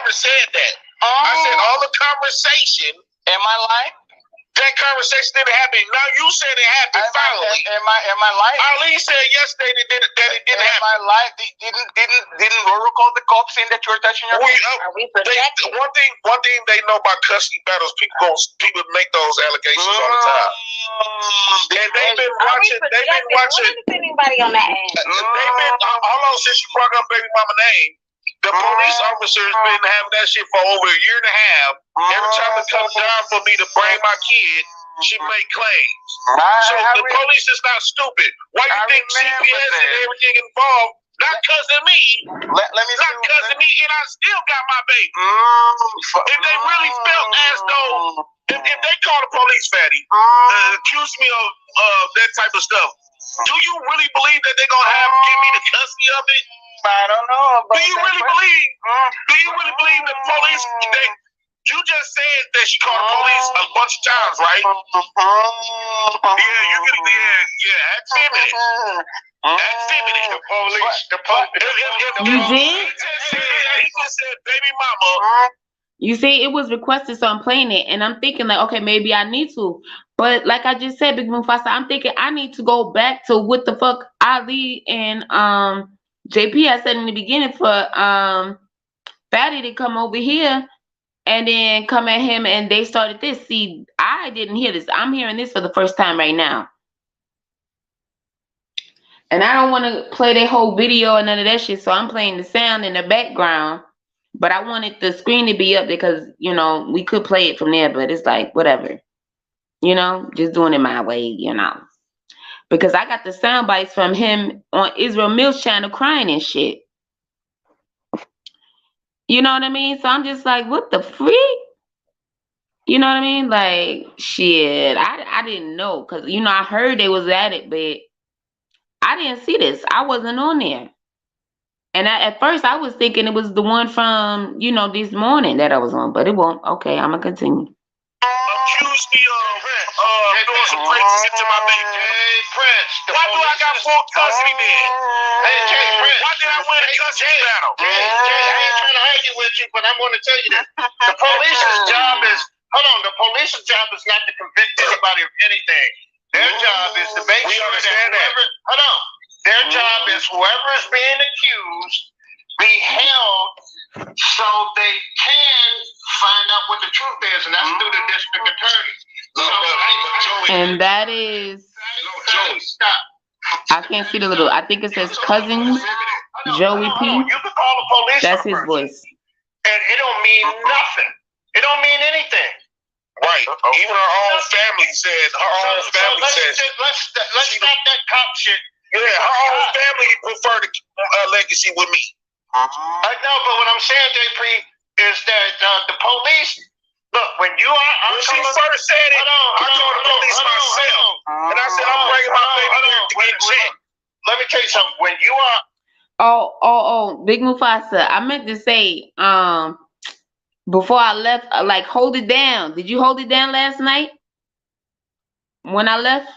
never said that. I said all the conversation. Am I lying? That conversation didn't happen. Now you said it happened finally. Am I lying? Ali said yesterday that it didn't happen. Am I lying? Didn't Roro call the cops saying that you were touching your face? One thing they know about custody battles, people make those allegations all the time. And they've been watching. Anybody on that end? Hold on, since you brought up baby mama name. The police officer's been having that shit for over a year and a half. Every time it comes down for me to bring my kid, she make claims. So the police is not stupid. Why you think CPS and everything involved? Not cousin me. Let me not cousin me, and I still got my baby. If they really felt as though, if they call the police, fatty, accuse me of that type of stuff, do you really believe that they're gonna give me the custody of it? I don't know. Do you really believe? Do you really believe the police? You just said that she called the police a bunch of times, right? Yeah, you can. Yeah, act feminine. Act feminine. The police. You did? He just said, baby mama. You see, it was requested, so I'm playing it, and I'm thinking like, okay, maybe I need to. But like I just said, Big Mufasa, I'm thinking I need to go back to what the fuck Ali and JP I said in the beginning for Fatty to come over here and then come at him and they started this. See, I didn't hear this. I'm hearing this for the first time right now. And I don't want to play their whole video and none of that shit, so I'm playing the sound in the background. But I wanted the screen to be up because, you know, we could play it from there, but it's like, whatever. You know, just doing it my way, you know. Because I got the sound bites from him on Israel Mills' channel crying and shit. You know what I mean? So I'm just like, what the freak? You know what I mean? Like, shit. I didn't know. Because, you know, I heard they was at it, but I didn't see this. I wasn't on there. And at first, I was thinking it was the one from, you know, this morning that I was on. But it won't. Okay, I'm going to continue. Accuse me of doing some crazy shit to my baby. Hey, Prince. Why do I got full custody then? Hey, Jay, Prince. Why did I win a custody battle? Jay, I ain't trying to argue with you, but I'm going to tell you this. The police's job is, the police's job is not to convict anybody of anything. Their job is to make sure that their job is whoever is being accused be held so they can find out what the truth is, and that's through the district attorney. And that is, I can't see the little, I think it says Cousins, Joey P. You can call the police. That's his voice. And it don't mean nothing. It don't mean anything. Right. Even her own family said, let's stop that cop shit. Yeah, her own family prefer the legacy with me. I know, but what I'm saying, JP, is that the police, look, when you are... When she first said it, I called the police myself. And I said, I'm bringing my baby to get checked. Let me tell you something. When you are... Oh, Big Mufasa, I meant to say, before I left, like, hold it down. Did you hold it down last night? When I left?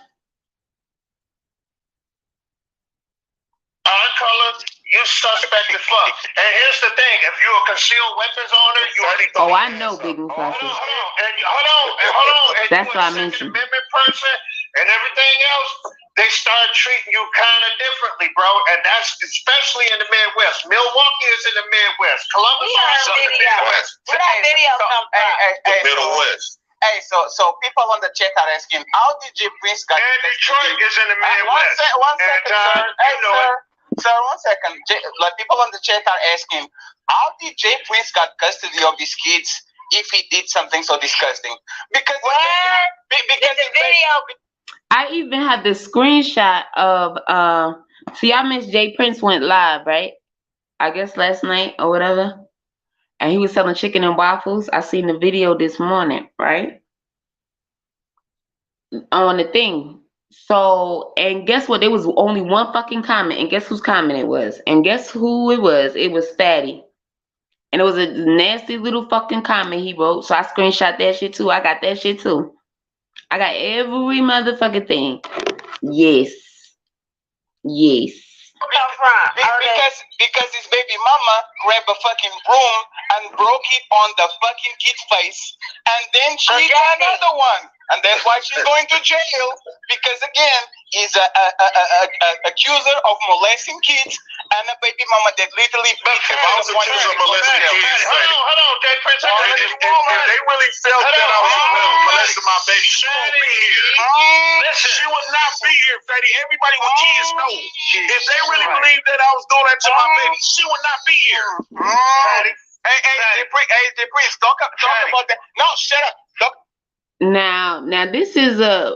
Color, you suspect as fuck. And here's the thing: if you're a concealed weapons owner, you already. Oh, I know, Big Mufasa. Hold on. And that's you what I a mentioned. Second Amendment person and everything else, they start treating you kind of differently, bro. And that's especially in the Midwest. Milwaukee is in the Midwest. Columbus is in the Midwest. Where that video come from? The Middle West. Hey, so people on the chat are asking, how did J Prince get? And Detroit is in the Midwest. One second, sir. Hey, sir, 1 second. Like people on the chat are asking, how did J Prince got custody of these kids if he did something so disgusting? Because the video. I even had the screenshot of See, I miss Jay Prince went live, right? I guess last night or whatever. And he was selling chicken and waffles. I seen the video this morning, right? On the thing. So, and guess what? There was only one fucking comment. And guess whose comment it was? And guess who it was? It was Fatty. And it was a nasty little fucking comment he wrote. So I screenshot that shit too. I got that shit too. I got every motherfucking thing. Yes. Yes. Because his baby mama grabbed a fucking broom and broke it on the fucking kid's face, and then she got another one, and that's why she's going to jail. Because again, he's a accuser of molesting kids and a baby mama that literally beat him. I was accused of molesting kids. Hold on, Jay Prince. If they really felt that I was molesting my baby, she won't be here. Listen, she would not be here, Fatty. Everybody with kids know. If they really believe that I was doing that to my baby, she would not be here. Fatty. Hey, Prince, talk about that. No, shut up. Now this is a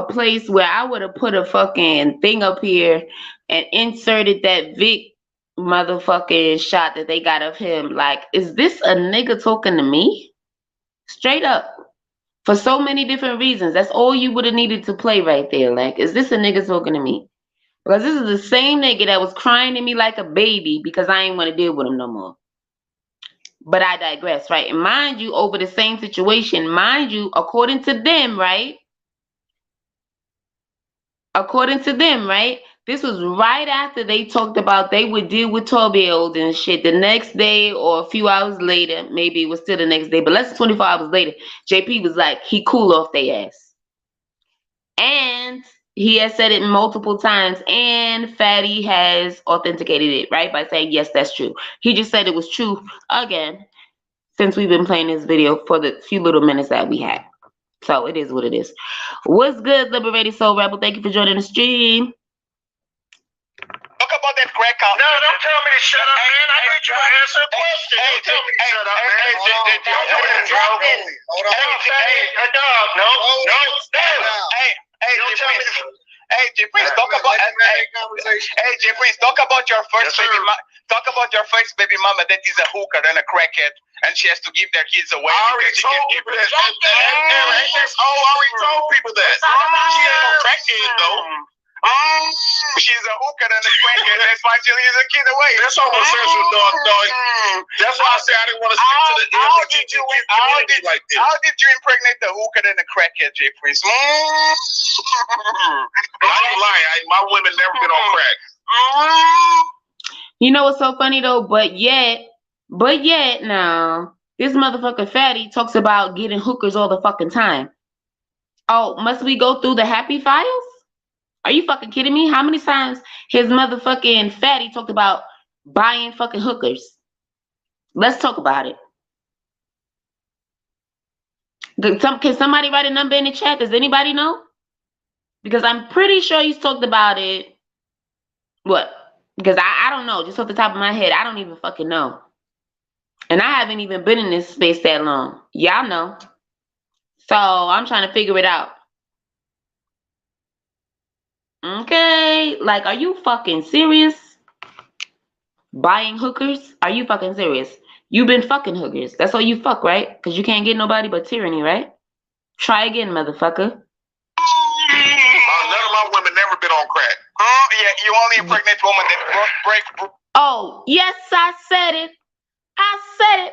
place where I would have put a fucking thing up here and inserted that Vic motherfucking shot that they got of him. Like, is this a nigga talking to me? Straight up. For so many different reasons. That's all you would have needed to play right there. Like, is this a nigga talking to me? Because this is the same nigga that was crying to me like a baby because I ain't want to deal with him no more. But I digress, right? And mind you, over the same situation, mind you, according to them, right? According to them, right? This was right after they talked about they would deal with 12-year-olds and shit. The next day or a few hours later, maybe it was still the next day, but less than 24 hours later, JP was like, he cool off their ass. And he has said it multiple times, and Fatty has authenticated it, right? By saying, yes, that's true. He just said it was true again, since we've been playing this video for the few little minutes that we had. So it is what it is. What's good, Liberated Soul Rebel? Thank you for joining the stream. Talk about that crack out. No, don't tell me to shut up, man. I need you to answer a question. Don't tell me to shut up, man. Hold on. Hey, Jay Prince, talk about your first baby mama. Talk about your first baby mama that is a hooker and a crackhead, and she has to give their kids away. I already told people that. I already told people that. She ain't no crackhead though. She's a hooker and a crackhead. That's why she leaves her kid away. That's homosexual, dog. That's why I say I didn't want to stick to the LGBT community like this. How did you impregnate the hooker and the crackhead, Jay Prince? I ain't lying. My women never been on crack. You know what's so funny though? But yet now, this motherfucker Fatty talks about getting hookers all the fucking time. Oh, must we go through the happy files? Are you fucking kidding me? How many times his motherfucking Fatty talked about buying fucking hookers? Let's talk about it. Can somebody write a number in the chat? Does anybody know? Because I'm pretty sure he's talked about it. What? Because I don't know. Just off the top of my head, I don't even fucking know. And I haven't even been in this space that long. Y'all know. So I'm trying to figure it out. Okay. Like, are you fucking serious? Buying hookers? Are you fucking serious? You've been fucking hookers. That's all you fuck, right? Because you can't get nobody but tyranny, right? Try again, motherfucker. None of my women never been on crack. Yeah, you only impregnate woman that break. Oh, yes, I said it. I said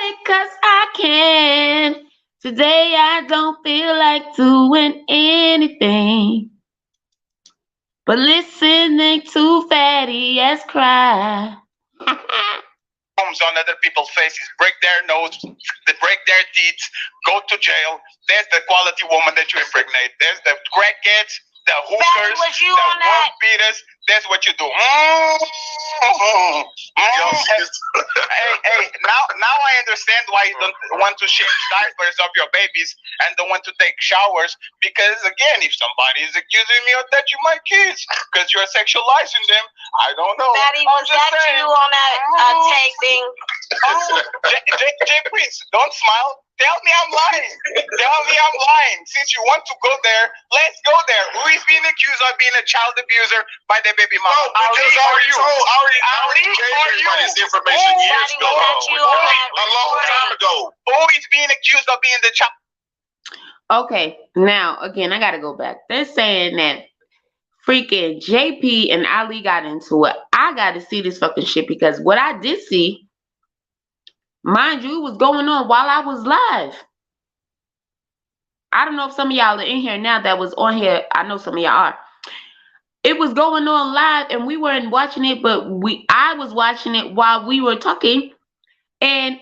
it because I can. Today I don't feel like doing anything but listening to Fatty ass cry. Homes on other people's faces, break their nose, they break their teeth, go to jail. There's the quality woman that you impregnate. There's the crackheads, the hookers, the work beaters. That's what you do. Hey, now I understand why you don't want to change diapers of your babies and don't want to take showers. Because again, if somebody is accusing me of touching my kids because you're sexualizing them, I don't know. Daddy, was that you on that taping? Jay Prince, don't smile. Tell me I'm lying. Tell me I'm lying. Since you want to go there, let's go there. Who is being accused of being a child abuser by the baby mama? No, because I already gave everybody this information years ago. A long time ago. Who is being accused of being the child? Okay, now again, I gotta go back. They're saying that freaking JP and Ali got into it. I gotta see this fucking shit because what I did see, mind you, it was going on while I was live. I don't know if some of y'all are in here now that was on here. I know some of y'all are. It was going on live and we weren't watching it, but I was watching it while we were talking. And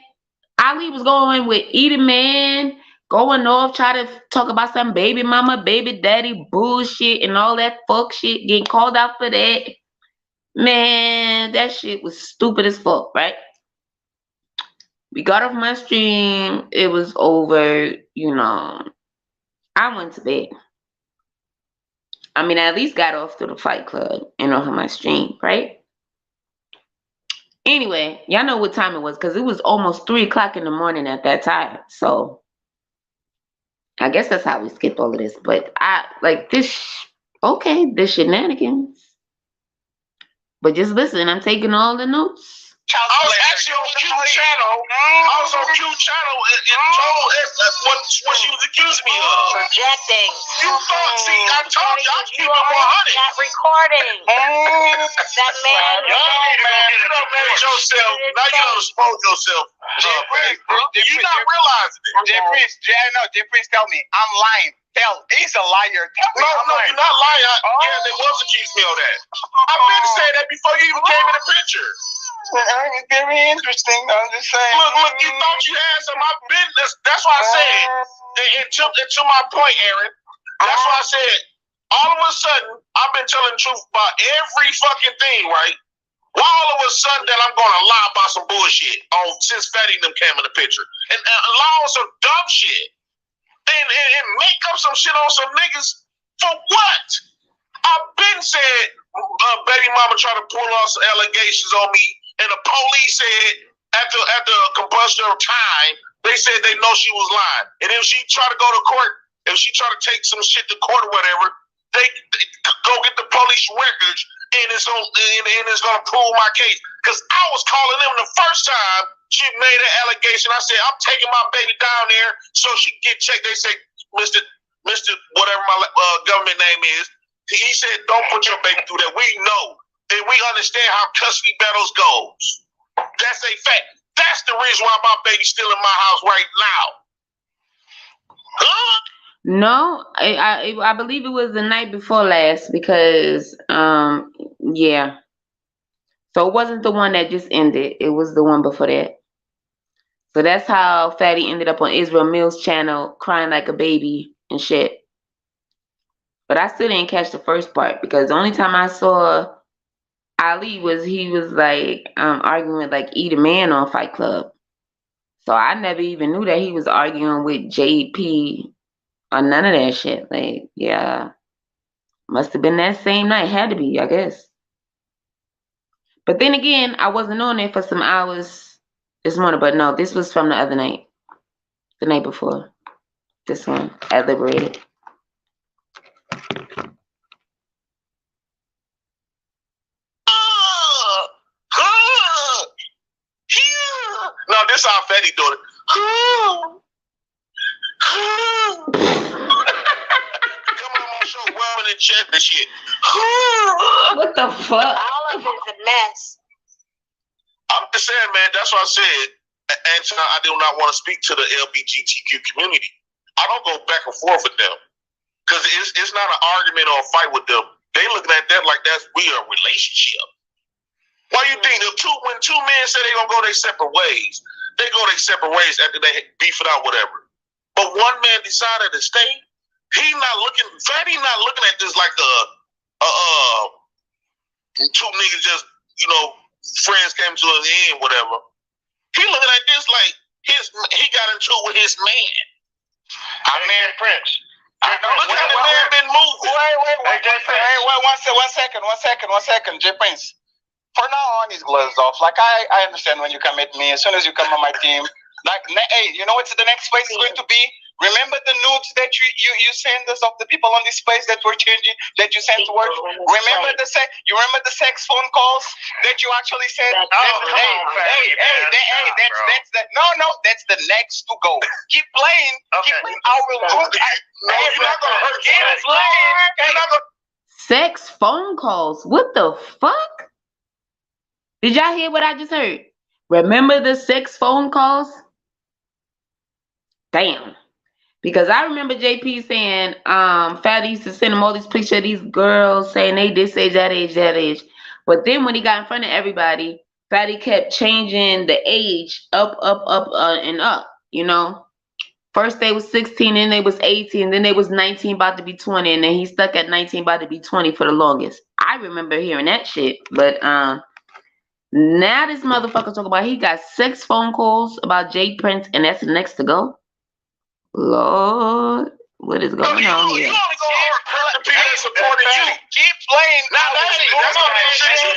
Ali was going with Eat Man, going off, trying to talk about some baby mama, baby daddy bullshit and all that fuck shit, getting called out for that. Man, that shit was stupid as fuck, right? We got off my stream. It was over, you know. I went to bed. I mean, I at least got off to the Fight Club and off of my stream, right? Anyway, y'all know what time it was because it was almost 3 o'clock in the morning at that time. So, I guess that's how we skipped all of this. But I, like, this, okay, this shenanigans. But just listen, I'm taking all the notes. I was actually on Q channel. I was on Q channel and told what she was accusing me of. Projecting. You thought, see, I told you, I'm keeping 100. Not recording. That man. You done made yourself, now you done exposed yourself. You're not realizing it. J Prince, tell me, I'm lying. He's a liar. No, you're not lying. Yeah, they was accused me of that. I've been saying that before you even came in the picture. It's very interesting. I'm just saying. Look, you thought you had some. I've been. That's why I said. And to my point, Aaron. That's why I said. All of a sudden, I've been telling the truth about every fucking thing, right? Why all of a sudden that I'm gonna lie about some bullshit since Fatty and them came in the picture and lie on some dumb shit and make up some shit on some niggas for what? I've been said baby mama tried to pull off some allegations on me. And the police said at the combustion of time, they said they know she was lying. And if she tried to go to court, if she tried to take some shit to court or whatever, they go get the police records and it's gonna prove my case. Cause I was calling them the first time she made an allegation. I said, I'm taking my baby down there so she can get checked. They say, Mr. whatever my government name is, he said, don't put your baby through that. We know. And we understand how custody battles goes. That's a fact. That's the reason why my baby's still in my house right now. Huh? No, I believe it was the night before last because yeah. So it wasn't the one that just ended. It was the one before that. So that's how Fatty ended up on Israel Mills' channel crying like a baby and shit. But I still didn't catch the first part because the only time I saw Ali was like arguing with like Eat Man on Fight Club. So I never even knew that he was arguing with JP or none of that shit. Like, yeah. Must have been that same night. Had to be, I guess. But then again, I wasn't on there for some hours this morning. But no, this was from the other night. The night before. This one at Liberated. No, this how Fatty doing it. Come on my show, wearing and chest and shit. What the fuck? All of it is a mess. I'm just saying, man, that's what I said. And I do not want to speak to the LGBTQ community. I don't go back and forth with them. Because it's not an argument or a fight with them. They looking at that like we are a relationship. Why you think when two men say they gonna go their separate ways, they go their separate ways after they beef it out, whatever. But one man decided to stay. Fatty not looking at this like two niggas just, friends came to an end, whatever. He looking at this like he got into it with his man. I mean, Prince. Look how the man been moving. One second, J Prince. For now on, his gloves off. Like I understand when you come at me. As soon as you come on my team, Like, hey, you know what's the next place is going to be? Remember the nudes that you send us of the people on this place that were changing, that you sent to work? Remember the sex phone calls that you actually said? That's the next to go. Keep playing. Keep playing. I will do it. You're not gonna hurt. Keep playing. Sex phone calls. What the fuck? Did y'all hear what I just heard? Remember the sex phone calls? Damn. Because I remember JP saying, Fatty used to send him all these pictures of these girls saying they this age, that age, that age. But then when he got in front of everybody, Fatty kept changing the age up, and up, you know. First they was 16, then they was 18, then they was 19, about to be 20, and then he stuck at 19, about to be 20 for the longest. I remember hearing that shit. But now this motherfucker talking about he got 6 phone calls about J Prince, and that's the next to go. Lord, what is going on here? You only gonna hurt the people that supported you. Keep playing. Now that's you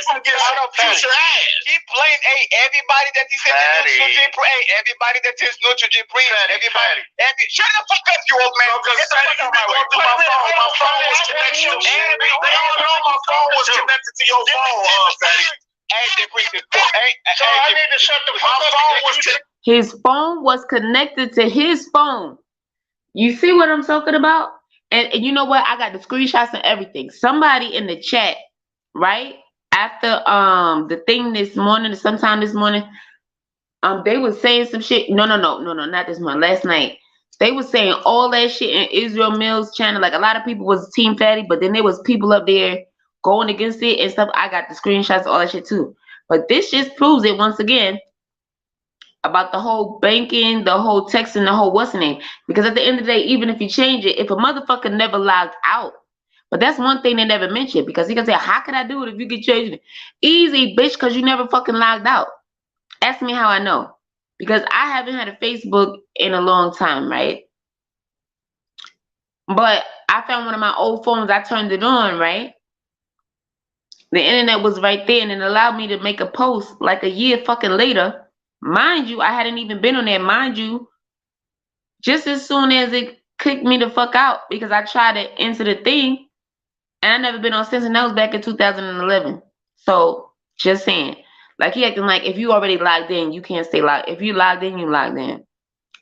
from getting some future ass. Keep playing. Hey, everybody that is everybody that is new to J Prince, everybody. Shut the fuck up, you old man. Because you been going through my phone. My phone was connected. They all know my phone was connected to your phone, Fatty. So I need to shut the fuck up. His phone was connected to his phone. You see what I'm talking about? And you know what? I got the screenshots and everything. Somebody in the chat, right? After the thing this morning, sometime this morning, they was saying some shit. No, not this morning. Last night. They was saying all that shit in Israel Mills channel. Like a lot of people was Team Fatty, but then there was people up there going against it and stuff. I got the screenshots, all that shit too. But this just proves it once again about the whole banking, the whole texting, the whole what's the name. Because at the end of the day, even if you change it, if a motherfucker never logged out, but that's one thing they never mentioned, because he can say, how can I do it if you can change it? Easy, bitch, because you never fucking logged out. Ask me how I know. Because I haven't had a Facebook in a long time, right? But I found one of my old phones, I turned it on, right? The internet was right there, and it allowed me to make a post like a year fucking later. Mind you, I hadn't even been on there. Mind you, just as soon as it kicked me the fuck out, because I tried to enter the thing, and I never been on since, and that was back in 2011. So, just saying. Like, he acting like if you already logged in, you can't stay logged. If you logged in, you logged in.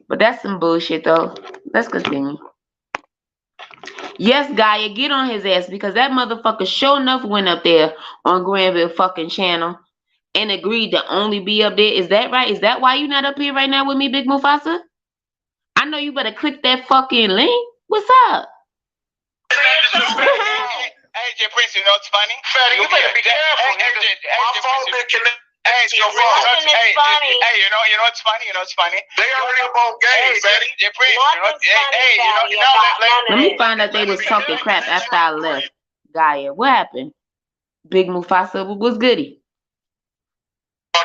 But that's some bullshit, though. Let's continue. Yes, Gaia, get on his ass, because that motherfucker sure enough went up there on Granville fucking channel and agreed to only be up there. Is that right? Is that why you not up here right now with me, Big Mufasa? I know you better click that fucking link. What's up? Hey, J Prince, you know what's funny? Fatty, you better be careful. My phone been connected. Hey, you know what's funny? You know what's funny? They already up on game, Fatty. J Prince, let me find out they was talking crap after I left. Gaia, what happened? Big Mufasa, what's goody?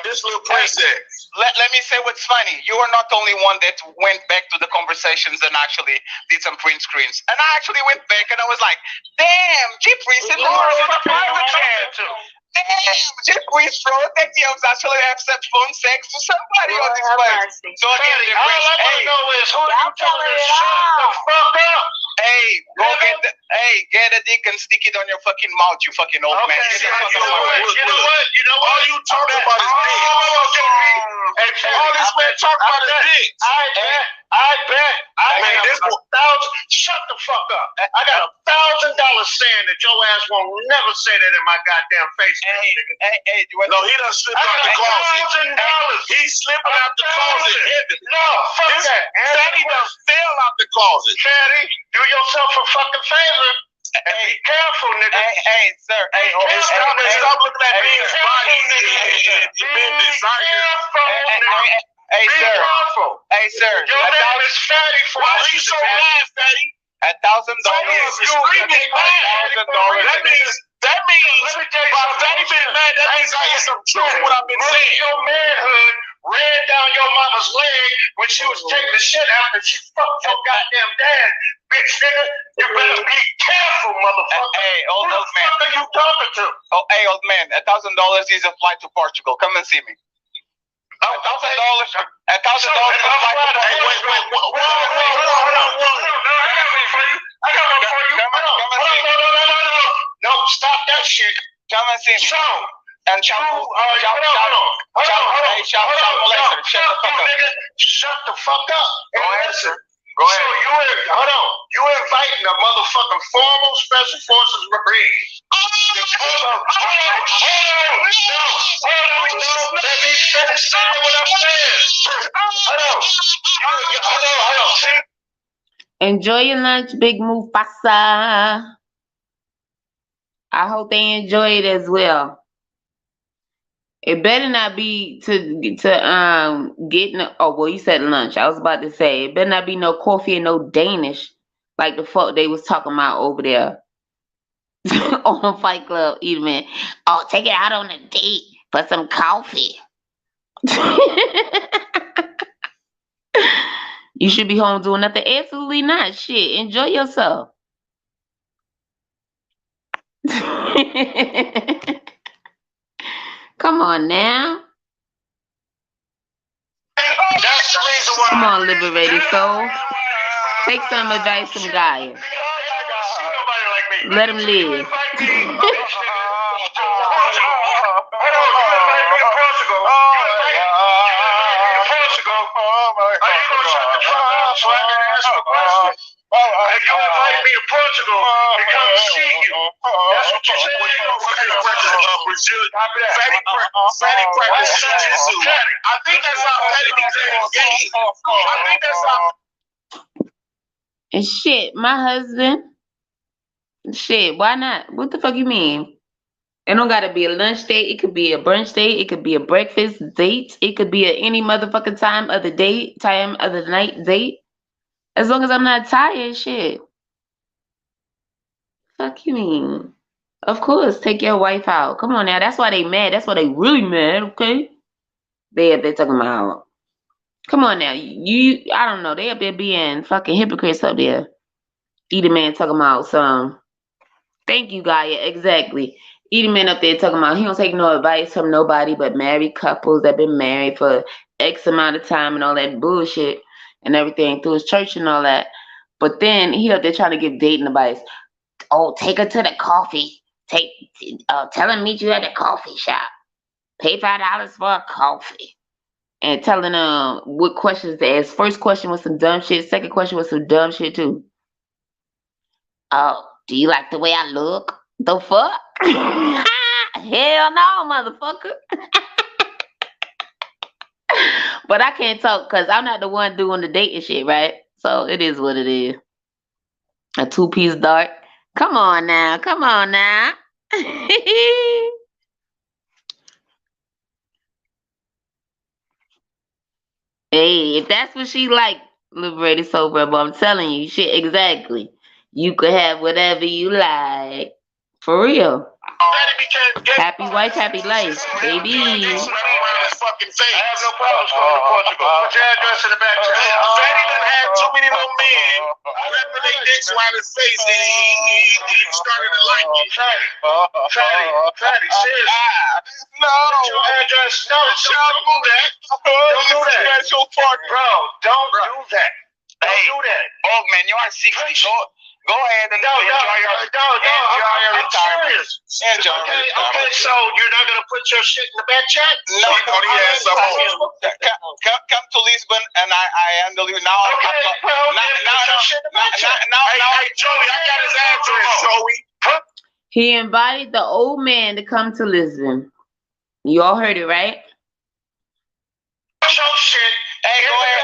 This little princess. Let me say what's funny. You are not only one that went back to the conversations and actually did some print screens. And I actually went back and I was like, damn, J Prince is a private chat too. Damn, J Prince wrote that he was actually have such phone sex to somebody on this place. So again, J Prince, all I want to know is who you telling to shut the fuck up? Get a dick and stick it on your fucking mouth, you fucking old man. You know what? All you talking about is dick. All this man talking about is dick. I bet. Shut the fuck up. I got $1,000 saying that your ass won't never say that in my goddamn face. No, he done slipped out the closet. He's slipping out the closet. No, fuck that. Fatty done fell out the closet. Fatty, do yourself a fucking favor. And be careful, nigga. Sir. Stop looking at men's bodies. You've been desired. Hey, sir. Your name is Fatty for why are you so mad, Fatty? $1,000. That means by Fatty being mad, that means I hear some truth what I've been saying. Your manhood ran down your mama's leg when she was taking the shit after she fucked your goddamn dad. Bitch, nigga, you better be careful, motherfucker. Hey, old man. Who the fuck are you talking to? Oh, hey, old man, $1,000 is a flight to Portugal. Come and see me. $1,000. $1,000. Hey, wait. Hold on. I got one for you. No, stop that shit. Come and see me. So, and shout Shut the fuck up. Go ahead, sir. Go ahead. So you inviting a motherfucking formal Special Forces Marine. Hold on. Let me finish saying what I'm saying. Hold on. See? Enjoy your lunch, Big Mufasa. I hope they enjoy it as well. It better not be to get no. Oh well, you said lunch. I was about to say it better not be no coffee and no Danish like the fuck they was talking about over there on Fight Club. Either man, oh take it out on a date for some coffee. You should be home doing nothing. Absolutely not. Shit, enjoy yourself. Come on now. That's the reason why. Come on, liberated soul. Take some advice from Gaia. Let him live. You invited me to Portugal to come see you. That's what you said. Fatty practice jujitsu. I think that's how Fatty became gay. I think that's how. And shit, my husband. Shit, why not? What the fuck you mean? It don't gotta be a lunch date. It could be a brunch date. It could be a breakfast date. It could be at any motherfucking time of the day, time of the night date. As long as I'm not tired, shit. Fuck you mean? Of course, take your wife out. Come on now. That's why they mad. That's why they really mad, okay? They're talking about. Come on now. I don't know. They up there being fucking hypocrites up there. Either man talking about some. Thank you, Gaia. Exactly. Either man up there talking about he don't take no advice from nobody but married couples that been married for X amount of time and all that bullshit and everything through his church and all that. But then he up there trying to give dating advice. Oh, take her to the coffee. Tell her meet you at the coffee shop. Pay $5 for a coffee. And telling what questions to ask. First question was some dumb shit. Second question was some dumb shit too. Oh, do you like the way I look? The fuck? Hell no, motherfucker. But I can't talk because I'm not the one doing the dating shit, right? So it is what it is. A two-piece dart. Come on now. Come on now. Hey, if that's what she like, liberated sober, but I'm telling you, shit, exactly. You could have whatever you like. For real. Happy wife, happy life, baby. I have no problems going to Portugal. Put your address in the back. Fatty done had too many little men wrapping their dicks around his face, and he started to like it. Fatty, seriously. No. Put your address. No, don't do that. Don't do that. Bro, don't do that. Hey, old man, you are 60. Go ahead and enjoy your retirement. Okay, so you're not gonna put your shit in the back chat? No, come to Lisbon and I handle you now. Okay, Hey, Joey, I got his address, Joey. He invited the old man to come to Lisbon. You all heard it, right? Show shit. Hey, go ahead.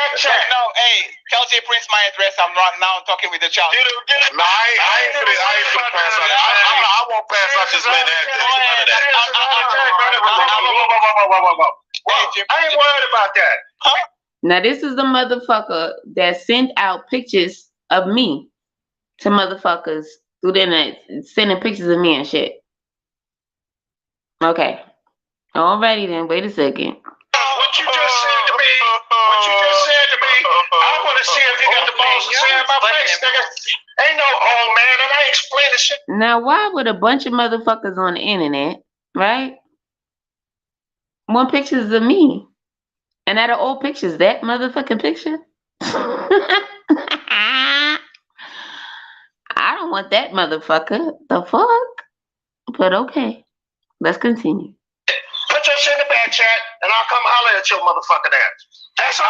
No, hey, Kelsey Prince, my address. I'm right now talking with the child. No, I ain't finna pass out. I won't pass out this man address. I ain't worried about that. Now this is the motherfucker that sent out pictures of me to motherfuckers through the internet, sending pictures of me and shit. Okay. Alrighty then, wait a second. What you just said to me, I want to see if you got the balls to say in my face, nigga. Ain't no old man, and I explain the shit. Now, why would a bunch of motherfuckers on the internet, right, want pictures of me And out of all pictures, that motherfucking picture. I don't want that motherfucker. The fuck? But okay, let's continue. Put your shit in the back chat, and I'll come holler at your motherfucking ass. That's all.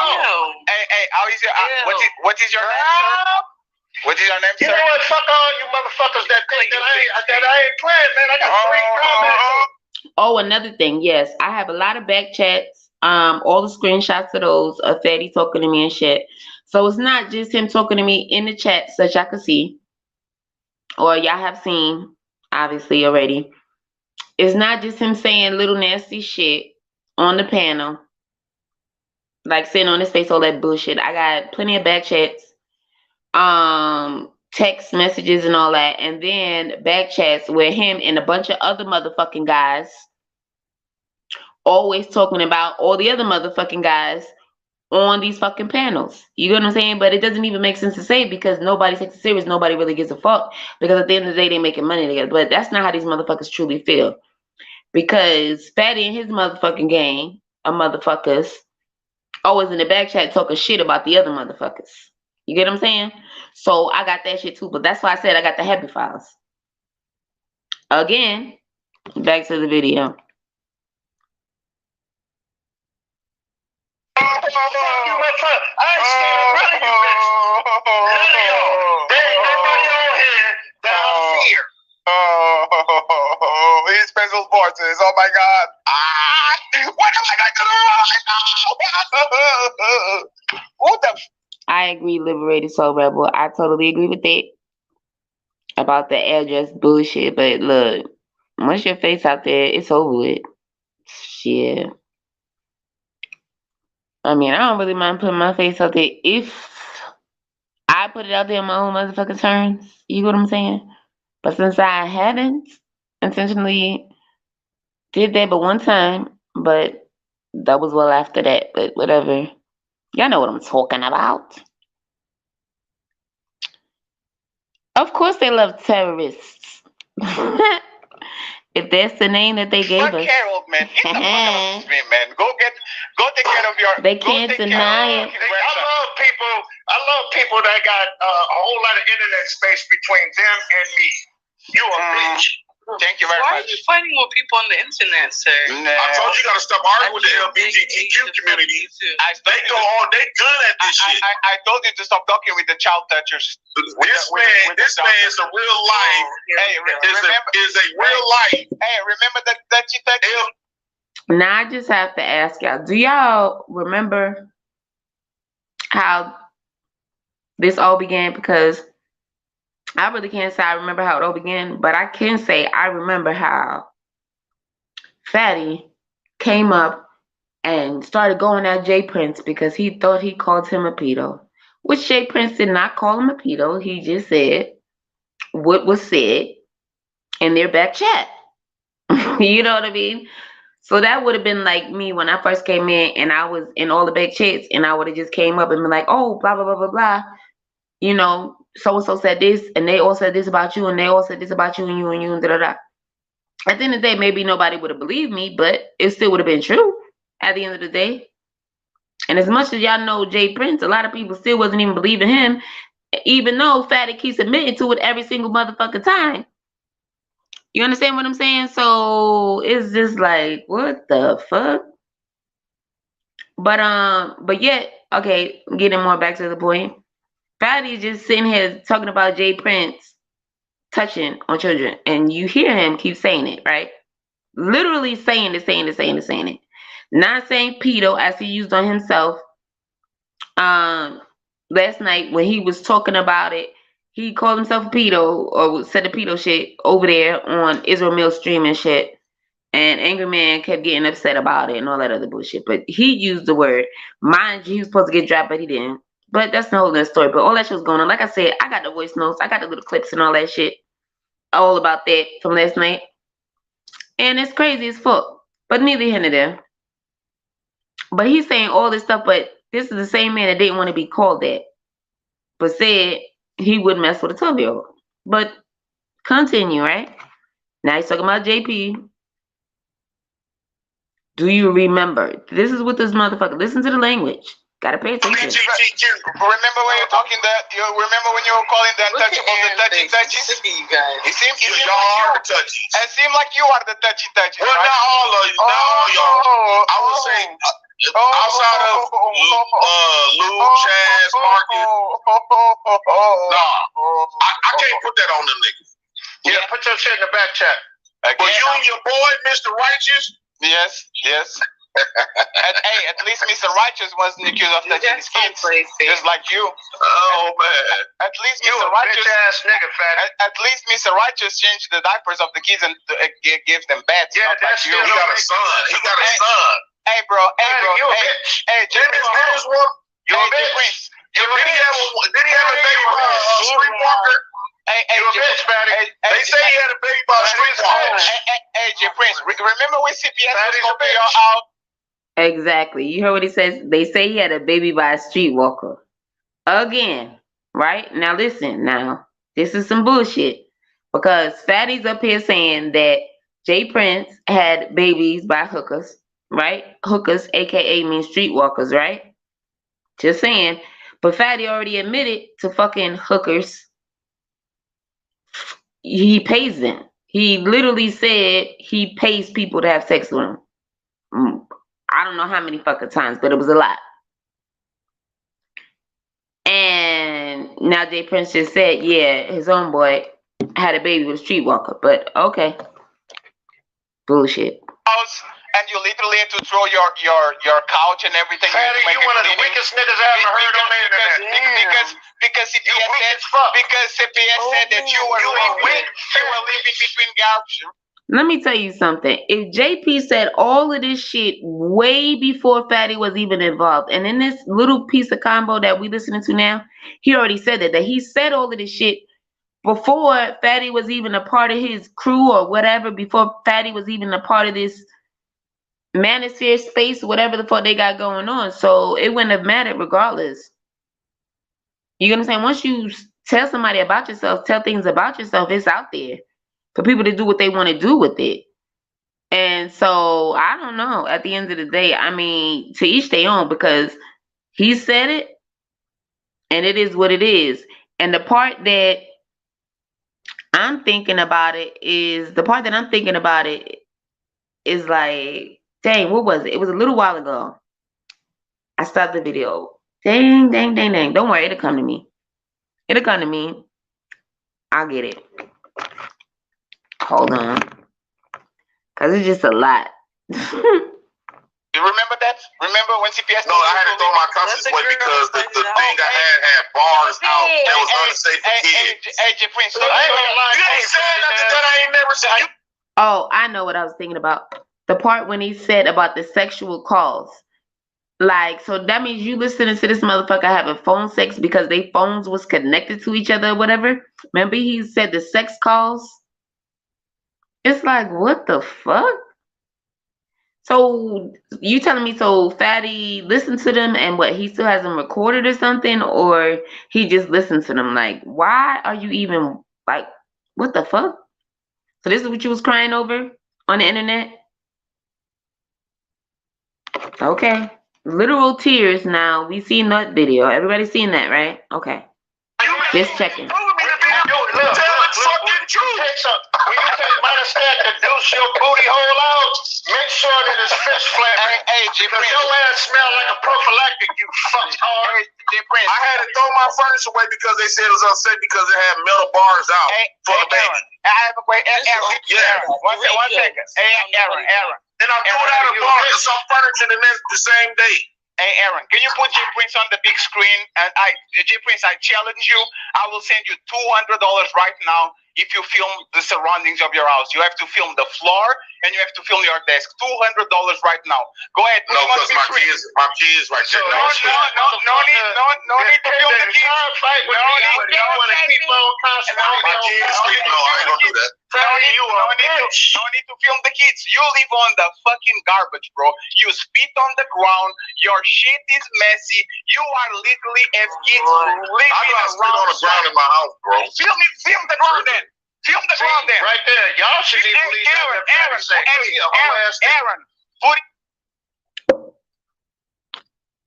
Hey, how is your what is your name, sir? What is your name, You sir? know what? Fuck all you motherfuckers that think that I ain't playing, man. I got 3 comments. Oh, another thing, yes, I have a lot of back chats. All the screenshots of those of Fatty talking to me and shit. So it's not just him talking to me in the chat, such I could see, or y'all have seen, obviously already. It's not just him saying little nasty shit on the panel, like sitting on his face, all that bullshit. I got plenty of back chats, text messages and all that, and then back chats with him and a bunch of other motherfucking guys always talking about all the other motherfucking guys on these fucking panels. You get what I'm saying? But it doesn't even make sense to say because nobody takes it serious. Nobody really gives a fuck because at the end of the day, they making money together. But that's not how these motherfuckers truly feel. Because Fatty and his motherfucking gang of motherfuckers always in the back chat talking shit about the other motherfuckers. You get what I'm saying? So I got that shit too. But that's why I said I got the happy files. Again, back to the video. I ain't scared of none of you bitches. None of y'all. There ain't nobody on here that I fear. He spends those voices. Oh my God. What am I going to do? What the? I agree, Liberated Soul Rebel. I totally agree with that about the address bullshit. But look, once your face out there, it's over with. Shit. I mean, I don't really mind putting my face out there if I put it out there on my own motherfucking terms. You know what I'm saying? But since I haven't intentionally did that but one time, but that was well after that. But whatever. Y'all know what I'm talking about. Of course they love terrorists. If that's the name that they gave us. Fuck Carol, man. Get the fuck out of the stream, man. Go take care of your. They can't deny it. I love people that got a whole lot of internet space between them and me. You a bitch. Thank you very Why much. are you fighting with people on the internet, sir? I told you, you gotta stop arguing with the LGBTQ community. They go on, they good at this shit. I told you to stop talking with the child touchers. This man is a real life. Hey, is a real life. Hey, remember that you texted? Now I just have to ask y'all, do y'all remember how this all began? Because I really can't say I remember how it all began, but I can say I remember how Fatty came up and started going at Jay Prince because he thought he called him a pedo, which Jay Prince did not call him a pedo. He just said what was said in their back chat. You know what I mean? So that would have been like me when I first came in and I was in all the back chats and I would have just came up and been like, oh, blah, blah, blah, blah, blah. You know, so-and-so said this and they all said this about you and they all said this about you and you and you and da-da-da. At the end of the day, maybe nobody would have believed me, but it still would have been true at the end of the day. And as much as y'all know Jay Prince, a lot of people still wasn't even believing him, even though Fatty keeps admitting to it every single motherfucking time. You understand what I'm saying? So it's just like, what the fuck? But yet, okay, getting more back to the point. Fatty's just sitting here talking about Jay Prince touching on children, and you hear him keep saying it, right? Literally saying it. Not saying pedo as he used on himself. Last night when he was talking about it, he called himself a pedo or said the pedo shit over there on Israel Mills stream and shit. And Angry Man kept getting upset about it and all that other bullshit. But he used the word. Mind you, he was supposed to get dropped, but he didn't. But that's the whole other story. But all that shit was going on. Like I said, I got the voice notes. I got the little clips and all that shit. All about that from last night. And it's crazy as fuck. But neither here nor there. But he's saying all this stuff, but this is the same man that didn't want to be called that. But said he wouldn't mess with a 12-year-old. But continue, right? Now he's talking about JP. Do you remember? This is what this motherfucker. Listen to the language. Gotta pay attention. Remember when you're talking that? You remember when you were calling the untouchables the touchy touchies? It seemed like you are the touchy touchies. Well, not all of you. Not all y'all. I would say outside of Lou, Chaz, Marcus. Nah, I can't put that on them niggas. Yeah, put your shit in the back chat. But you and your boy, Mr. Righteous. Yes. At least Mr. Righteous wasn't accused of touching his kids, just like you. Oh man. At least You Mr. a Righteous. bitch ass nigga, fatty. At least Mr. Righteous changed the diapers of the kids and gave them baths. Yeah, not that's like you. He got a son. He got a son. Hey, bro. You a bitch. Hey, Didn't his parents want? You a bitch. Did he have a baby by a streetwalker? Hey, You a bitch, fatty. They say he had a baby by a streetwalker. Hey, J Prince. Remember when CPS was scoping y'all out? Exactly. You heard what he says? They say he had a baby by a streetwalker. Again, right? Now listen, this is some bullshit. Because Fatty's up here saying that J Prince had babies by hookers, right? Hookers, aka means streetwalkers, right? Just saying. But Fatty already admitted to fucking hookers. He pays them. He literally said he pays people to have sex with him. I don't know how many fucking times, but it was a lot. And now Jay Prince just said, yeah, his own boy had a baby with a streetwalker. But okay. Bullshit. And you literally had to throw your couch and everything. Fatty, you one of the weakest niggas I ever heard on the internet. Because CPS said that you were living between garbage. Let me tell you something. If JP said all of this shit way before Fatty was even involved, and in this little piece of combo that we listening to now, he already said that he said all of this shit before Fatty was even a part of his crew or whatever, before Fatty was even a part of this manosphere space, whatever the fuck they got going on. So it wouldn't have mattered regardless. You know what I'm saying? Once you tell somebody about yourself, tell things about yourself, it's out there for people to do what they want to do with it. And so I don't know. At the end of the day, I mean, to each their own, because he said it and it is what it is. And the part that I'm thinking about it is like, dang, what was it? It was a little while ago. I stopped the video. Dang. Don't worry, it'll come to me. I'll get it. Hold on. Because it's just a lot. You remember that? Remember when CPS? No, I had to throw my conscience away because the thing I had bars out that was unsafe for kids. Hey, J Prince. You ain't said nothing that I ain't never said. Oh, I know what I was thinking about. The part when he said about the sexual calls. Like, so that means you listening to this motherfucker having phone sex because they phones was connected to each other or whatever. Remember he said the sex calls? It's like, what the fuck? So you telling me so Fatty listened to them and what, he still has them recorded or something, or he just listened to them? Like, why are you even, like, what the fuck? So this is what you was crying over on the internet? Okay. Literal tears now. We seen that video. Everybody seen that, right? Okay. Just checking. Tell the fucking truth. When you take minus that to deuce your booty hole out, make sure that it's fish flavored. Hey, J Because Prince. your ass smell like a prophylactic, you fucktard. J Prince. I had to throw my furniture away because they said it was unsafe because it had metal bars out for the baby. I have a question. Aaron. Yeah. One second. Hey, Aaron. Then I threw it out of the bar and some furniture the same day. Hey, Aaron, can you put J Prince on the big screen? And J Prince, I challenge you. I will send you $200 right now if you film the surroundings of your house. You have to film the floor and you have to film your desk. $200 right now. Go ahead. No, because my kids right there. No need to film the kids. My kids sleep. No, I ain't gonna do that. No need to film the kids. You live on the fucking garbage, bro. You spit on the ground. Your shit is messy. You are literally as kids living around on the ground in my house, bro. Film the ground then. Film the ground then. Right there. Y'all should even believe Aaron, put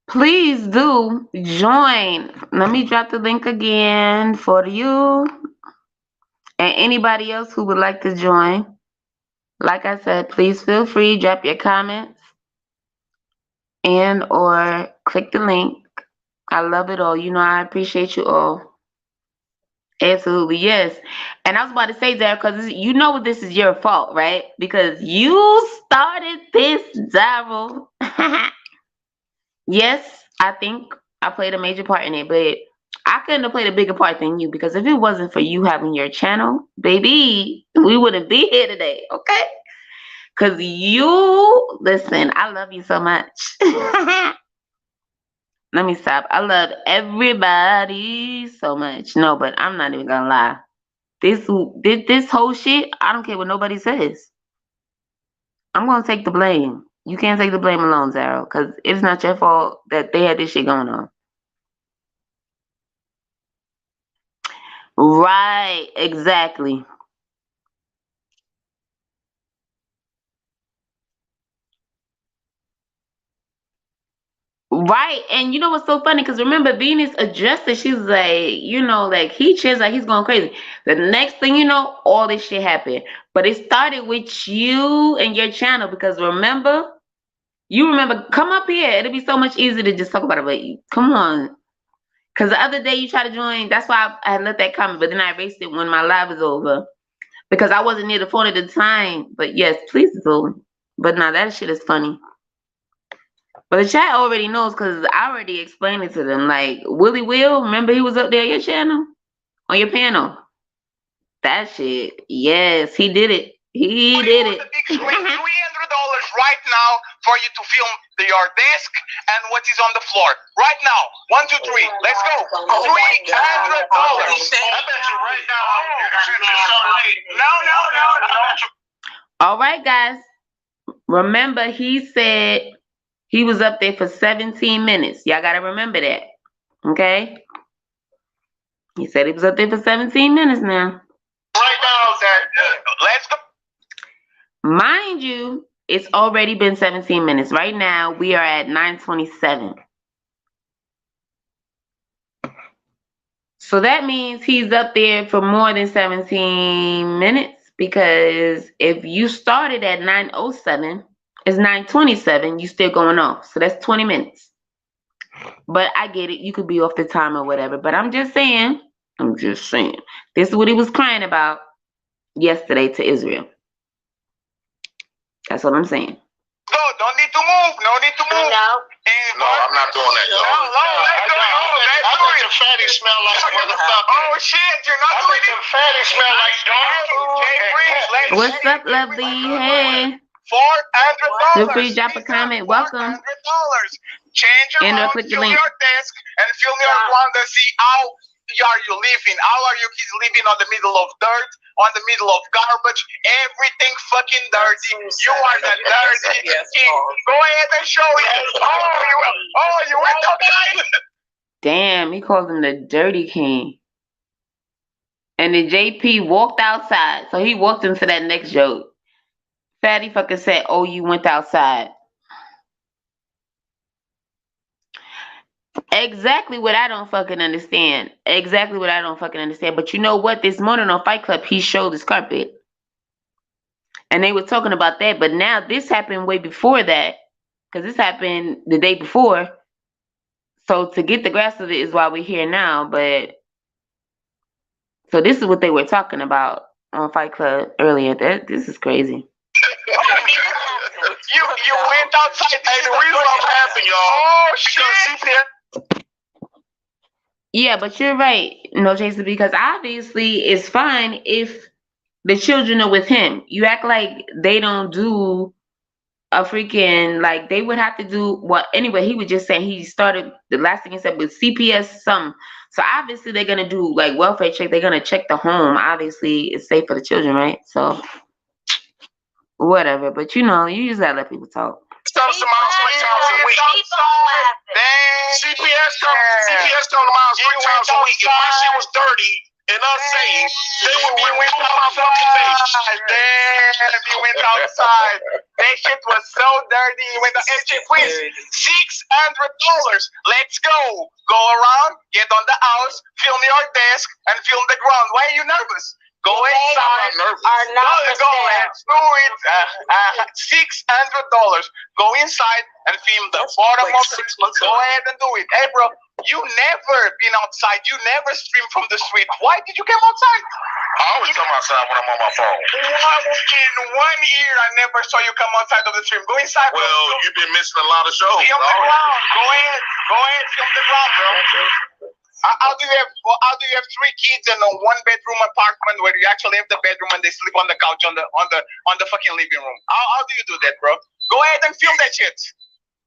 Please do join. Let me drop the link again for you and anybody else who would like to join. Like I said, please feel free, drop your comments and or click the link. I love it all. You know, I appreciate you all. Absolutely, yes. And I was about to say that because you know this is your fault, right? Because you started this, Daryl. Yes, I think I played a major part in it, but I couldn't have played a bigger part than you because if it wasn't for you having your channel, baby, we wouldn't be here today, okay? Because you, listen, I love you so much. Let me stop. I love everybody so much. No, but I'm not even gonna lie. This whole shit, I don't care what nobody says. I'm gonna take the blame. You can't take the blame alone, Zara, because it's not your fault that they had this shit going on. Right, exactly. Right, and you know what's so funny? Because remember, Venus adjusted. She's like, you know, like he cheers like he's going crazy. The next thing you know, all this shit happened. But it started with you and your channel because remember, come up here. It'll be so much easier to just talk about it. But come on, because the other day you tried to join. That's why I had let that comment, but then I erased it when my live is over because I wasn't near the phone at the time. But yes, please do. But now that shit is funny. But the chat already knows because I already explained it to them. Like Willie Will, remember he was up there on your channel, on your panel. That shit, yes, he did it. He did it. $300 right now for you to film your desk and what is on the floor. Right now. 1, 2, 3. Let's go. $300. I bet you right now. No. All right, guys. Remember, he said he was up there for 17 minutes. Y'all got to remember that. Okay? He said he was up there for 17 minutes now. Right now, let's go. Mind you, it's already been 17 minutes. Right now, we are at 9:27. So that means he's up there for more than 17 minutes because if you started at 9:07, it's 9:27, you still going off. So that's 20 minutes. But I get it. You could be off the time or whatever. But I'm just saying. This is what he was crying about yesterday to Israel. That's what I'm saying. No, don't need to move. No need to move. No, I'm not doing that. I think the fatty smell like a motherfucker. Oh shit, you're not doing it. The fatty smell like dog food. What's up, lovely? Hey. $400. Feel free to drop a comment. Welcome. $400. Change your And phone, click the film link. your desk, and film your one to see how are you living. How are your kids living on the middle of dirt, on the middle of garbage, everything fucking dirty. You are the dirty king. Go ahead and show it. You went outside. Damn, he called him the dirty king. And then JP walked outside. So he walked into that next joke. Fatty fucking said, oh, you went outside. Exactly what I don't fucking understand. But you know what? This morning on Fight Club, he showed his carpet. And they were talking about that. But now this happened way before that. Because this happened the day before. So to get the grasp of it is why we're here now. But so this is what they were talking about on Fight Club earlier. This is crazy. You went outside. Hey, the reason I'm laughing, y'all. Oh shit. Yeah, but you're right, no, Jason, because obviously it's fine if the children are with him. You act like they don't do a freaking, like they would have to do, well, anyway, he was just saying he started, the last thing he said was CPS some. So obviously they're going to do like welfare check. They're going to check the home. Obviously it's safe for the children, right? So whatever, but you know, you just got to let people talk. Tell the moms 3 times a week. CPS tell the moms 3 times a week. If my shit was dirty and unsafe, they would be went on my fucking face. Damn, he went outside. That shit was so dirty. He went, hey, Prince, $600. Let's go. Go around, get on the house, film your desk, and film the ground. Why are you nervous? Go inside. Go, let's do it. $600. Go inside and film the bottom of 6 months. Go ahead and do it. Hey, bro, you never been outside. You never stream from the street. Why did you come outside? I always come outside when I'm on my phone. In 1 year, I never saw you come outside of the stream. Go inside. Well, you've been missing a lot of shows. Film the ground. Go ahead, film the ground, bro. How do you have 3 kids in a 1-bedroom apartment where you actually have the bedroom and they sleep on the couch on the fucking living room? How do you do that, bro? Go ahead and film that shit.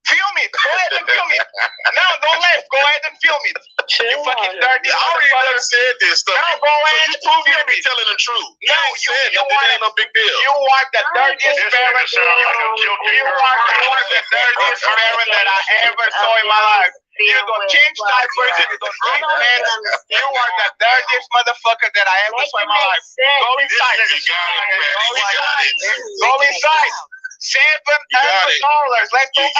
Film it. Go ahead and film it. No, don't laugh. Go ahead and film it. You fucking dirty. I already never said this stuff. No, go ahead and film you it. telling the truth. No, you ain't no big deal. You are the dirtiest parent. You are the dirtiest parent that I ever saw in my life. You don't change diapers. You don't drink meds. You are the dirtiest motherfucker that I ever saw in my life. Go inside. Go inside. $700. Let's go $700.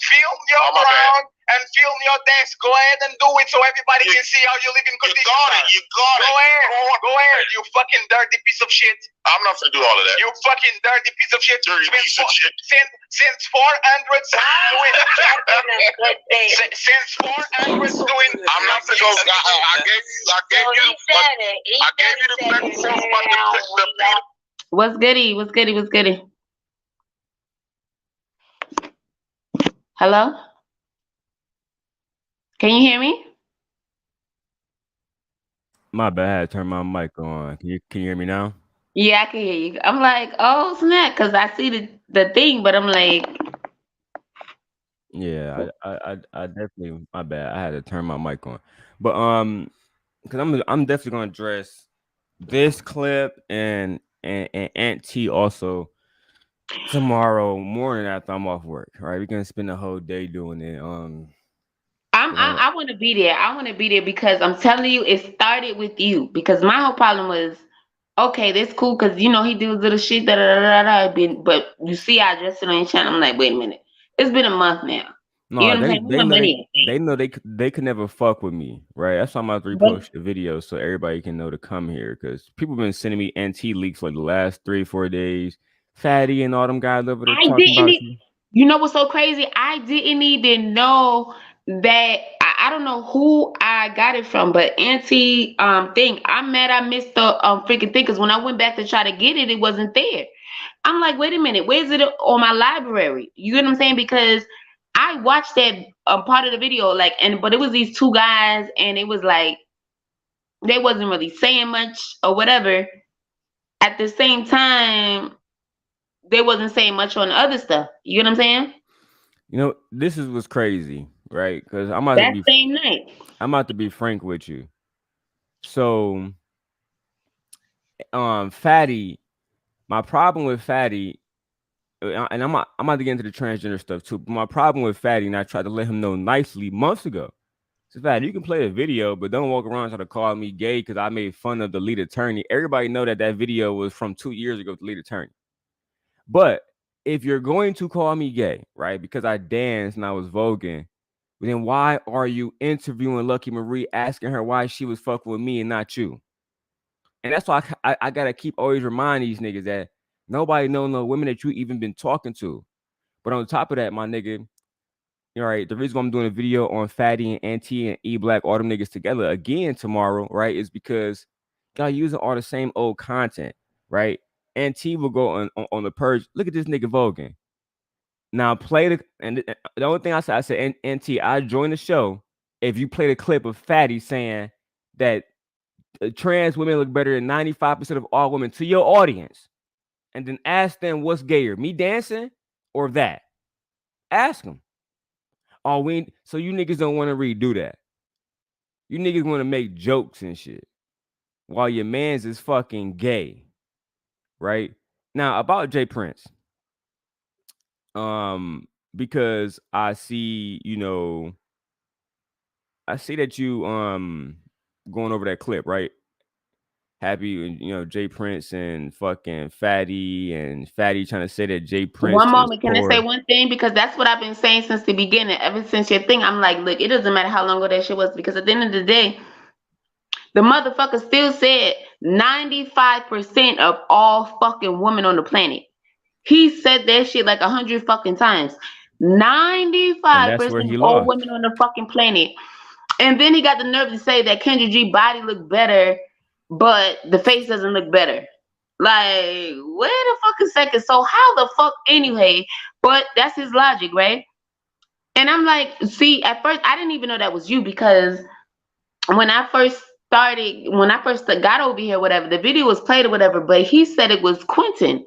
Film your ground and film your desk. Go ahead and do it so everybody can see how you live in conditions. You got it. Go ahead. You fucking dirty piece of shit. I'm not gonna do all of that. You fucking dirty piece of shit. Dirty piece of shit. Since 400 doing. Since 400 doing. I'm not gonna go. I gave you the platform about the What's goody? What's goody? What's goody? Hello? Can you hear me? My bad. I had to turn my mic on. Can you hear me now? Yeah, I can hear you. I'm like, oh snap, because I see the thing, but I'm like, yeah, I definitely, my bad. I had to turn my mic on, but because I'm definitely gonna address this clip and Aunt T also tomorrow morning after I'm off work. All right, we're gonna spend the whole day doing it. I want to be there. I want to be there because I'm telling you, it started with you. Because my whole problem was, okay, that's cool because he do little shit but you see, I addressed it on your channel. I'm like, wait a minute, it's been a month now. No, you know they know they could never fuck with me, right? That's why I'm about to repost the video so everybody can know to come here because people been sending me NT leaks for the last 3-4 days. Fatty and all them guys over there talking about you. You know what's so crazy? I didn't even know that. I don't know who I got it from, but Auntie thing. I'm mad I missed the freaking thing because when I went back to try to get it, it wasn't there. I'm like, wait a minute, where's it on my library? You get what I'm saying? Because I watched that part of the video, but it was these 2 guys, and it was like they wasn't really saying much or whatever. At the same time, they wasn't saying much on the other stuff. You get what I'm saying? This is what's crazy, right? Because I'm about to be frank with you. So, Fatty, my problem with Fatty, and I'm about to get into the transgender stuff too. But my problem with Fatty, and I tried to let him know nicely months ago. So Fatty, you can play a video, but don't walk around trying to call me gay because I made fun of the lead attorney. Everybody know that video was from 2 years ago with the lead attorney. But if you're going to call me gay, right, because I danced and I was voguing, then why are you interviewing Lucky Marie, asking her why she was fucking with me and not you? And that's why I gotta keep always reminding these niggas that nobody know no women that you even been talking to. But on top of that, my nigga, all right, the reason why I'm doing a video on Fatty and Auntie and E-Black, all them niggas together again tomorrow, right, is because y'all using all the same old content, right? Auntie will go on the purge. Look at this nigga voguing. Now play the only thing I said, Auntie, I joined the show if you play the clip of Fatty saying that trans women look better than 95% of all women to your audience, and then ask them what's gayer, me dancing or that. Ask them. So you niggas don't want to redo that. You niggas want to make jokes and shit while your man's is fucking gay. Right now about J Prince, because I see, I see that you going over that clip, right? Happy, Jay Prince and fucking Fatty and Fatty trying to say that Jay Prince One is moment, can I say poor. one thing? Because that's what I've been saying since the beginning. Ever since your thing, I'm like, look, it doesn't matter how long ago that shit was, because at the end of the day, the motherfucker still said 95% of all fucking women on the planet. He said that shit like 100 fucking times. And that's 95% where he of all lost. women on the fucking planet. And then he got the nerve to say that Kendra G body look better, but the face doesn't look better. Like, where the fuck is second? So how the fuck anyway? But that's his logic, right? And I'm like, see, at first I didn't even know that was you, because when I first got over here, whatever, the video was played or whatever, but he said it was Quentin.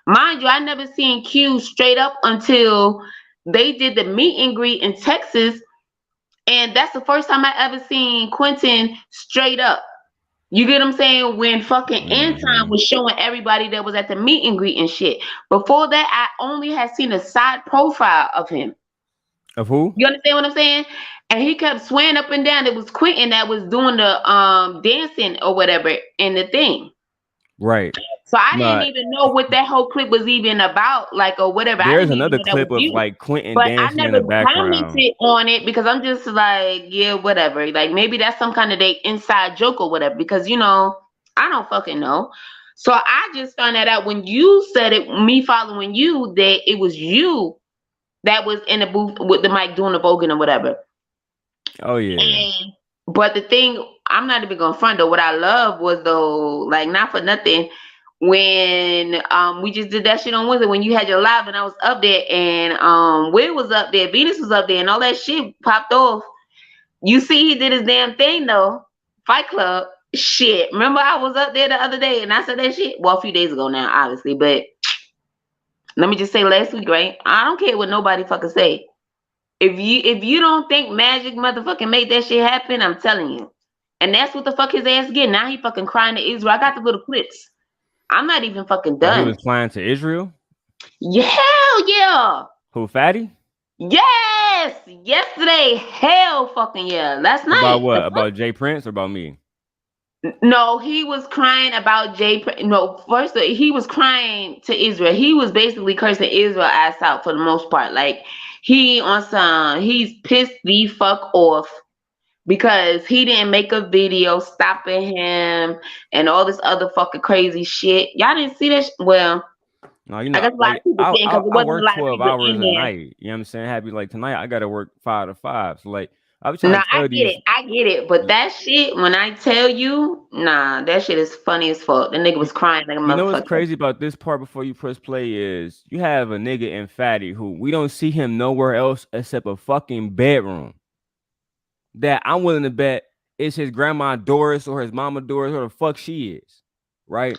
Mind you, I never seen Q straight up until they did the meet and greet in Texas. And that's the first time I ever seen Quentin straight up. You get what I'm saying? When fucking Anton was showing everybody that was at the meet and greet and shit. Before that, I only had seen a side profile of him. Of who? You understand what I'm saying? And he kept swearing up and down it was Quentin that was doing the dancing or whatever in the thing. Right. So I didn't No, even know what that whole clip was even about, like, or whatever. I there's didn't even another know that was clip of you. like Quentin But I dancing in never the background. commented on it because I'm just like, yeah, whatever. Like, maybe that's some kind of they inside joke or whatever, because I don't fucking know. So I just found that out when you said it, me following you, that it was you that was in the booth with the mic doing the voguing or whatever. Oh yeah. And, but the thing, I'm not even gonna front though. What I love was though, like, not for nothing, when we just did that shit on Wednesday when you had your live and I was up there, and Will was up there, Venus was up there, and all that shit popped off. You see, he did his damn thing though. Fight Club shit. Remember, I was up there the other day and I said that shit. Well, a few days ago now, obviously, but let me just say last week, right? I don't care what nobody fucking say. If you don't think Magic motherfucking made that shit happen, I'm telling you. And that's what the fuck his ass getting. Now he fucking crying to Israel. I got the little clips. I'm not even fucking Oh, he done. was flying to Israel? Yeah, hell yeah. Who, Fatty? Yes. Yesterday, hell fucking yeah. Last night. About what? About Jay Prince or about me? No, he was crying about No, first he was crying to Israel. He was basically cursing Israel ass out for the most part. Like, he's pissed the fuck off because he didn't make a video stopping him and all this other fucking crazy shit. Y'all didn't see that? Well, No, I guess a lot of people didn't, because it I wasn't work a lot of 12 people hours in a there. night. You know what I'm saying? Happy like tonight, I gotta work 5 to 5. So like, I was Nah, trying to tell I get it. But that shit, when I tell you, nah, that shit is funny as fuck. The nigga was crying like a You know what's motherfucker. crazy about this part before you press play is you have a nigga in Fatty who we don't see him nowhere else except a fucking bedroom. That I'm willing to bet is his grandma Doris or his mama Doris or the fuck she is, right?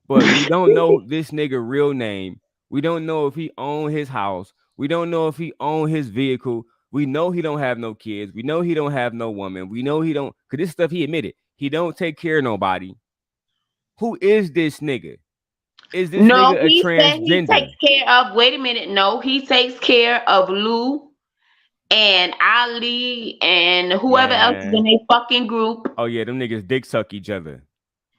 But we don't know this nigga real name. We don't know if he owned his house. We don't know if he owned his vehicle. We know he don't have no kids. We know he don't have no woman. We know he don't, because this stuff he admitted. He don't take care of nobody. Who is this nigga? Is this No, nigga a he said he transgender? takes care of, wait a minute. No, he takes care of Lou and Ali and whoever else is in Man. their fucking group. Oh yeah, them niggas dick suck each other.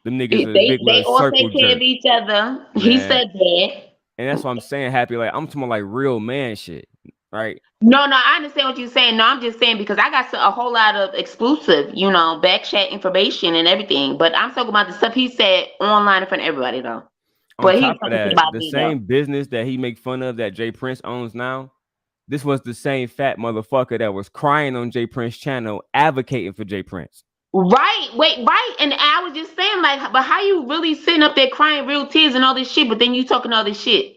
Them niggas a They big little all circle take care jerk. of each other. He Man. said that. And that's what I'm saying, Happy. Like, I'm talking about like real man shit, right? No, I understand what you're saying. No, I'm just saying because I got a whole lot of exclusive, back chat information and everything. But I'm talking about the stuff he said online in front of everybody, though. On But he's top of talking that, about the me, same business that he make fun of that Jay Prince owns now, this was the same fat motherfucker that was crying on Jay Prince's channel advocating for Jay Prince. Right, right. And I was just saying, like, but how you really sitting up there crying real tears and all this shit, but then you talking all this shit?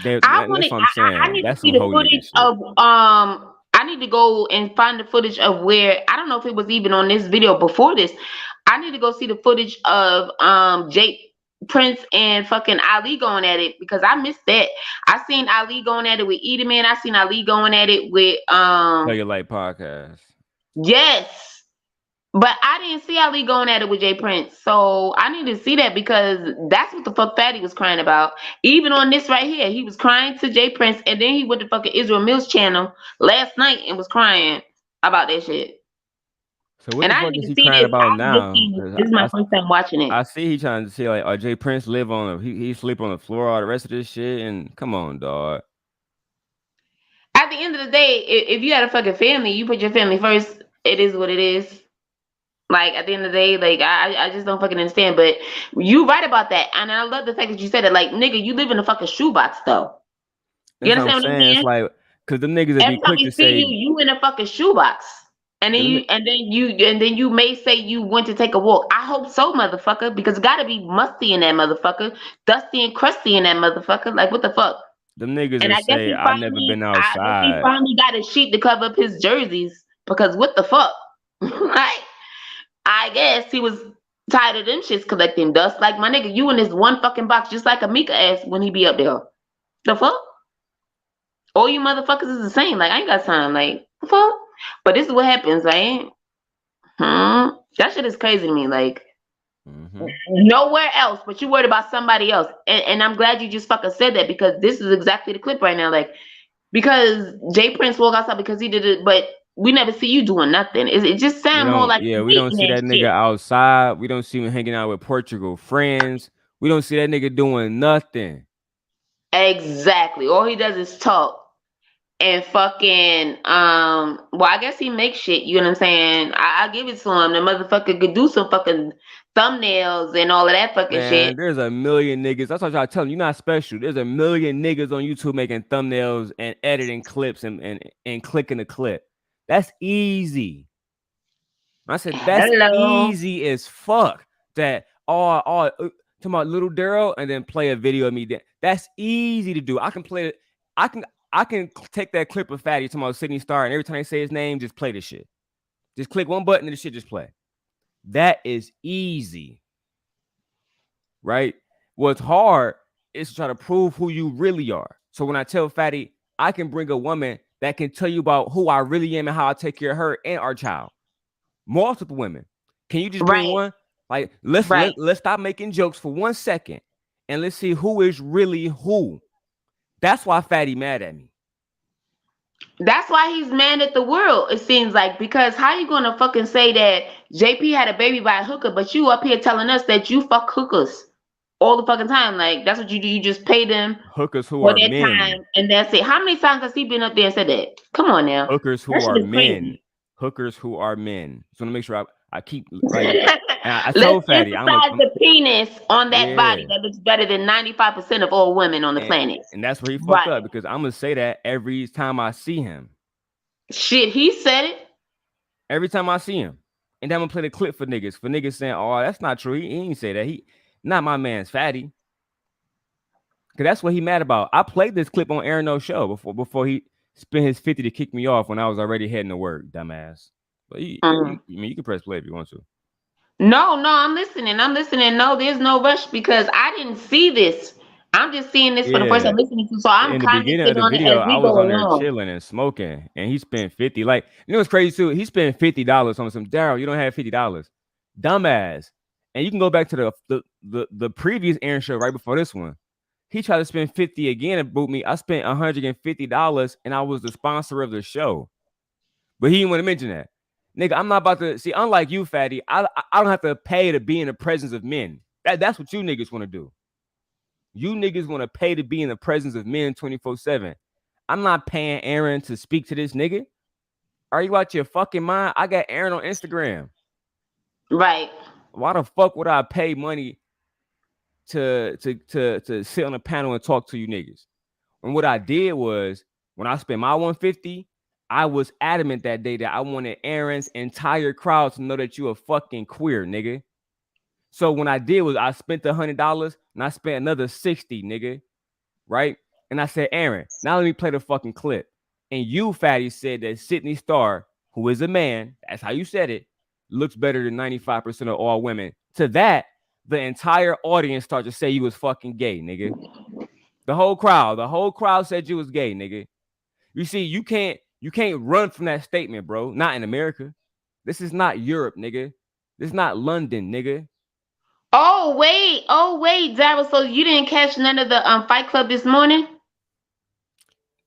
That's what I'm saying. I need That's to see some the hoe nigga footage shit. of I need to go and find the footage of where, I don't know if it was even on this video before this. I need to go see the footage of Jay Prince and fucking Ali going at it, because I missed that. I seen Ali going at it with Edelman. I seen Ali going at it with Tell Your Light podcast. Yes. But I didn't see Ali going at it with Jay Prince. So I need to see that, because that's what the fuck Fatty was crying about. Even on this right here, he was crying to Jay Prince, and then he went to fucking Israel Mills channel last night and was crying about that shit. So what the fuck is he crying about now? This is my first time watching it. I see he trying to say like, oh, Jay Prince live on he sleep on the floor all the rest of this shit, and come on, dog. At the end of the day, if you had a fucking family, you put your family first. It is what it is. Like at the end of the day, like I just don't fucking understand. But you right about that, and I love the fact that you said it. Like nigga, you live in a fucking shoebox though. You That's what I'm understand what I'm saying? saying? It's like, cause them niggas would Every be time quick you to see say you in a fucking shoebox, and then you may say you went to take a walk. I hope so, motherfucker, because it gotta be musty in that motherfucker, dusty and crusty in that motherfucker. Like what the fuck? them niggas And would I guess say I never been outside. he finally got a sheet to cover up his jerseys because what the fuck? Like I guess he was tired of them shits collecting dust. Like my nigga, you in this one fucking box just like Amika ass when he be up there. The fuck? All you motherfuckers is the same. Like I ain't got time. Like the fuck? But this is what happens, right? That shit is crazy to me. Like nowhere else, but you worried about somebody else. And I'm glad you just fucking said that because this is exactly the clip right now. Like because Jay Prince walked outside because he did it, but we never see you doing nothing. It just sounds more like we don't see that nigga outside. We don't see him hanging out with Portugal friends. We don't see that nigga doing nothing. Exactly. All he does is talk and fucking well, I guess he makes shit, you know what I'm saying? I give it to him. The motherfucker could do some fucking thumbnails and all of that fucking shit. There's a million niggas. That's what I tell you. You're not special. There's a million niggas on YouTube making thumbnails and editing clips and clicking the clip. That's easy. I said that's easy as fuck. That talking about Little Daryl and then play a video of me. That's easy to do. I can play it. I can take that clip of Fatty talking about Sydney Star, and every time I say his name, just play the shit. Just click one button and the shit just play. That is easy. Right? What's hard is to try to prove who you really are. So when I tell Fatty, I can bring a woman that can tell you about who I really am and how I take care of her and our child. Multiple women. Can you just bring one? Like let's stop making jokes for 1 second and let's see who is really who. That's why Fatty mad at me. That's why he's mad at the world, it seems like, because how you gonna fucking say that JP had a baby by a hooker, but you up here telling us that you fuck hookers all the fucking time? Like that's what you do. You just pay them hookers who are men, time, and that's it. How many times has he been up there and said that? Come on now, hookers who are men. Hookers who are men. So I want to make sure I keep like I told Fatty, I'm the penis on that body that looks better than 95% of all women on the planet. And that's where he fucked up because I'm gonna say that every time I see him. Shit, he said it. Every time I see him. And then I'm gonna play the clip for niggas saying, oh, that's not true. He ain't say that. He not my man's Fatty. Cause that's what he mad about. I played this clip on Aaron O's show before he spent his 50 to kick me off when I was already heading to work, dumbass. But you can press play if you want to. No, I'm listening. No, there's no rush because I didn't see this. I'm just seeing this for the first time listening to. So I'm in the beginning of the video, I was on there chilling and smoking, and he spent 50. Like, you know what's crazy too? He spent $50 on some Daryl. You don't have $50, dumbass. And you can go back to the previous Aaron show right before this one. He tried to spend 50 again and boot me. I spent $150 and I was the sponsor of the show. But he didn't want to mention that. Nigga, I'm not about to see, unlike you, Fatty, I don't have to pay to be in the presence of men. That's what you niggas want to do. You niggas want to pay to be in the presence of men 24/7. I'm not paying Aaron to speak to this nigga. Are you out your fucking mind? I got Aaron on Instagram. Right. Why the fuck would I pay money to sit on a panel and talk to you niggas? And what I did was when I spent my $150, I was adamant that day that I wanted Aaron's entire crowd to know that you a fucking queer, nigga. So what I did was I spent the $100 and I spent another $60, nigga. Right? And I said, Aaron, now let me play the fucking clip. And you, Fatty, said that Sydney Star, who is a man, that's how you said it, looks better than 95% of all women. To that, the entire audience started to say you was fucking gay, nigga. The whole crowd said you was gay, nigga. You see, you can't run from that statement, bro. Not in America. This is not Europe, nigga. This is not London, nigga. Oh wait, Daryl. So you didn't catch none of the Fight Club this morning?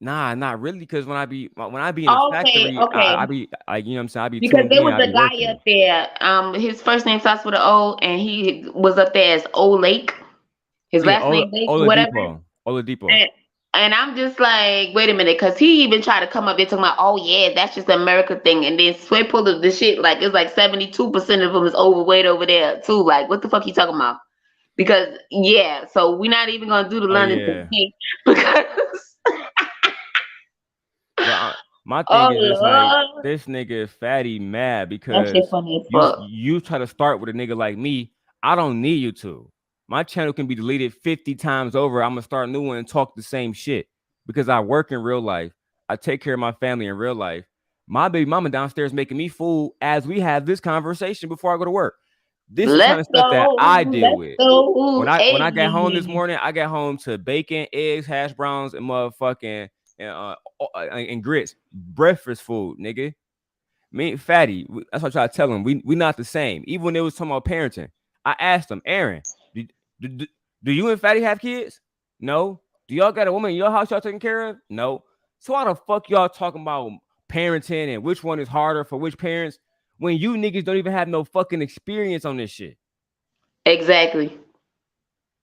Nah, not really. Because when I be in the factory, Okay. I be like, you know what I'm saying. I be Because tuned there in. was I a be guy working. up there. His first name starts with an O, and he was up there as O Lake. His Yeah, last name Lake, whatever. Oladipo. And I'm just like, wait a minute, because he even tried to come up there talking about, oh yeah, that's just an America thing. And then Sway pulled up the shit like it's like 72% of them is overweight over there too. Like, what the fuck you talking about? Because yeah, so we're not even gonna do the Oh London yeah. thing because But my oh thing is, it's like Lord, this nigga Fatty mad that shit because funny as you fuck. you try to start with a nigga like me. I don't need you to. My channel can be deleted 50 times over. I'm gonna start a new one and talk the same shit because I work in real life. I take care of my family in real life. My baby mama downstairs making me food as we have this conversation before I go to work. This is the kind Let's of stuff that I deal let's with. go. When I got home this Hey. morning, I got home to bacon, eggs, hash browns, and motherfucking and grits. Breakfast food, nigga. Me, Fatty. That's what I try to tell him. We not the same. Even when they was talking about parenting, I asked him, Aaron, do, do, do you and Fatty have kids? No. Do y'all got a woman in your house y'all taking care of? No. So why the fuck y'all talking about parenting and which one is harder for which parents when you niggas don't even have no fucking experience on this shit? Exactly.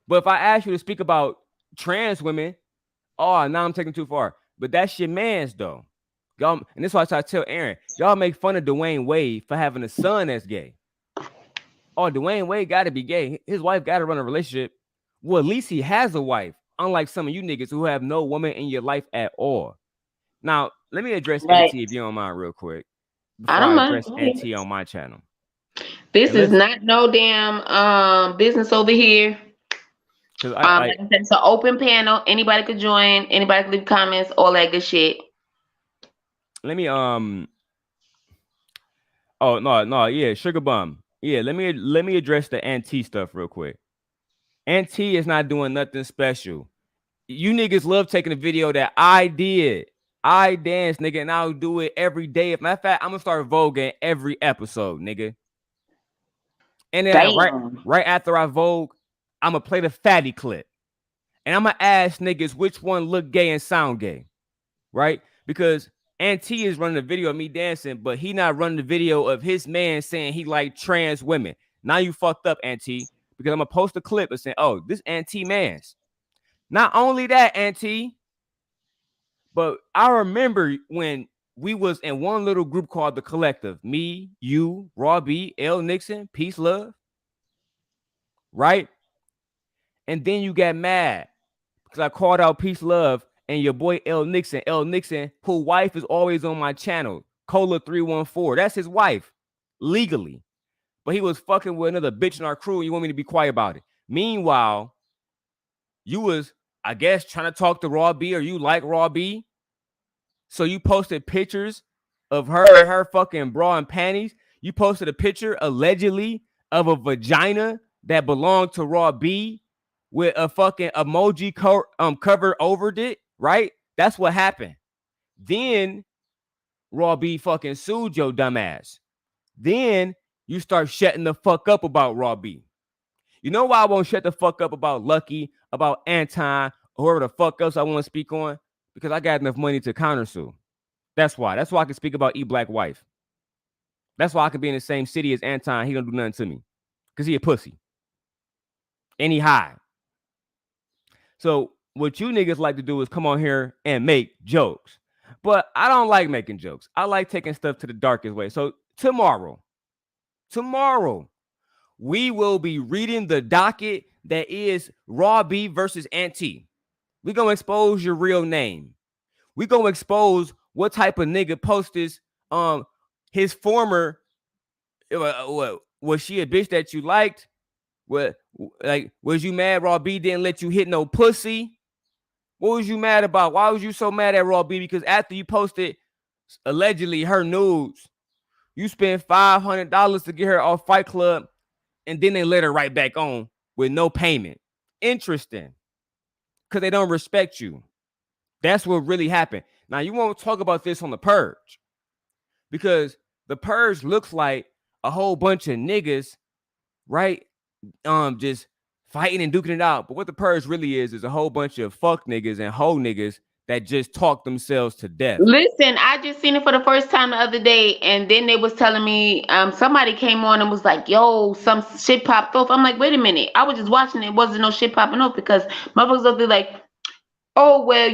But if I ask you to speak about trans women, oh, now I'm taking too far. But that's your man's though. Y'all, and this is why I try to tell Aaron, y'all make fun of Dwayne Wade for having a son that's gay. Oh, Dwayne Wade got to be gay. His wife got to run a relationship. Well, at least he has a wife, unlike some of you niggas who have no woman in your life at all. Now, let me address Right. NT if you don't mind real quick I before don't I mind. address NT on my channel. This And is let's, not no damn business over here. because Like I said, it's an open panel. Anybody could join. Anybody could leave comments. All that good shit. let me oh no, yeah, Sugar Bum. Yeah, let me address the NT stuff real quick. NT is not doing nothing special. You niggas love taking a video that I did. I dance, nigga, and I'll do it every day. If matter of fact, I'm gonna start voguing every episode, nigga. And then right after I vogue, I'm gonna play the Fatty clip. And I'm gonna ask niggas which one look gay and sound gay, right? Because Auntie is running a video of me dancing, but he not running the video of his man saying he like trans women. Now you fucked up, Auntie, because I'm gonna post a clip and say, oh, this Auntie man's. Not only that, Auntie, but I remember when we was in one little group called The Collective. Me, you, Raw B, L Nixon, Peace Love. Right? And then you got mad because I called out Peace Love and your boy L Nixon. L Nixon, whose wife is always on my channel. Cola 314. That's his wife. Legally. But he was fucking with another bitch in our crew and you want me to be quiet about it. Meanwhile, you was, I guess, trying to talk to Raw B or you like Raw B. So you posted pictures of her and her fucking bra and panties. You posted a picture allegedly of a vagina that belonged to Raw B with a fucking emoji covered over it, right? That's what happened. Then Raw B fucking sued your dumb ass. Then you start shutting the fuck up about Raw B. You know why I won't shut the fuck up about Lucky, about Anton, or whoever the fuck else I want to speak on? Because I got enough money to countersue. That's why. That's why I can speak about E Black Wife. That's why I can be in the same city as Anton. He don't do nothing to me. Because he a pussy. And he high. So what you niggas like to do is come on here and make jokes. But I don't like making jokes. I like taking stuff to the darkest way. So tomorrow, we will be reading the docket that is Raw B versus Auntie. We're going to expose your real name. We're going to expose what type of nigga posted his former, was she a bitch that you liked? What, like, was you mad Raw B didn't let you hit no pussy? What was you mad about? Why was you so mad at Raw B? Because after you posted allegedly her nudes, you spent $500 to get her off Fight Club, and then they let her right back on with no payment. Interesting. Because they don't respect you. That's what really happened. Now, you won't talk about this on The Purge. Because The Purge looks like a whole bunch of niggas, right? Just fighting and duking it out. But what The Purge really is a whole bunch of fuck niggas and hoe niggas that just talk themselves to death. Listen, I just seen it for the first time the other day, and then they was telling me somebody came on and was like, yo, some shit popped off. I'm like, wait a minute. I was just watching it. Wasn't no shit popping off because motherfuckers up there like, oh, well,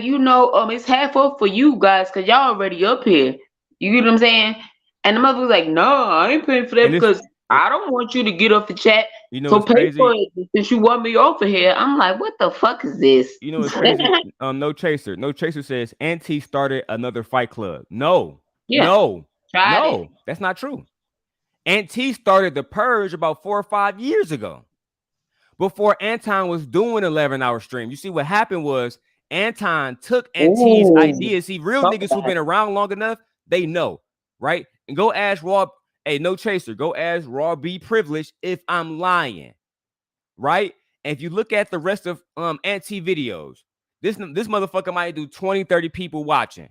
it's half off for you guys because y'all already up here. You get what I'm saying? And the mother was like, no, I ain't paying for that because I don't want you to get off the chat. You know so what's pay crazy? for it since you want me off of here. I'm like, what the fuck is this? You know what's crazy? No Chaser. No Chaser says Auntie started another fight club. No. Yeah. No. Tried it. That's not true. Auntie started the Purge about 4 or 5 years ago. Before Anton was doing 11-hour stream. You see what happened was Anton took Auntie's ideas. See, real niggas who've been around long enough, they know, right? And go ask Raw, hey, No Chaser, go ask Raw B Privilege if I'm lying, right? And if you look at the rest of Auntie videos, this motherfucker might do 20, 30 people watching,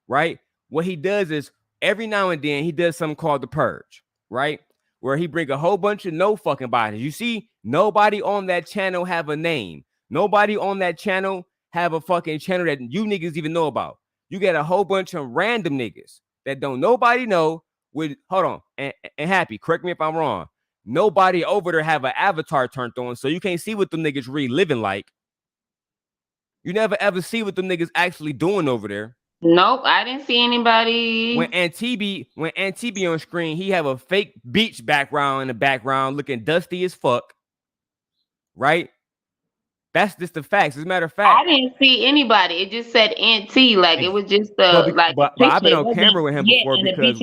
right? What he does is every now and then he does something called the Purge, right? Where he bring a whole bunch of no fucking bodies. You see, nobody on that channel have a name. Nobody on that channel have a fucking channel that you niggas even know about. You get a whole bunch of random niggas that don't nobody know. With hold on and Happy, correct me if I'm wrong. Nobody over there have an avatar turned on, so you can't see what them niggas really living like. You never ever see what them niggas actually doing over there. Nope, I didn't see anybody. When Auntie be on screen, he have a fake beach background in the background looking dusty as fuck. Right? That's just the facts. As a matter of fact, I didn't see anybody. It just said Auntie. Like it was just like but I've been on camera with him before because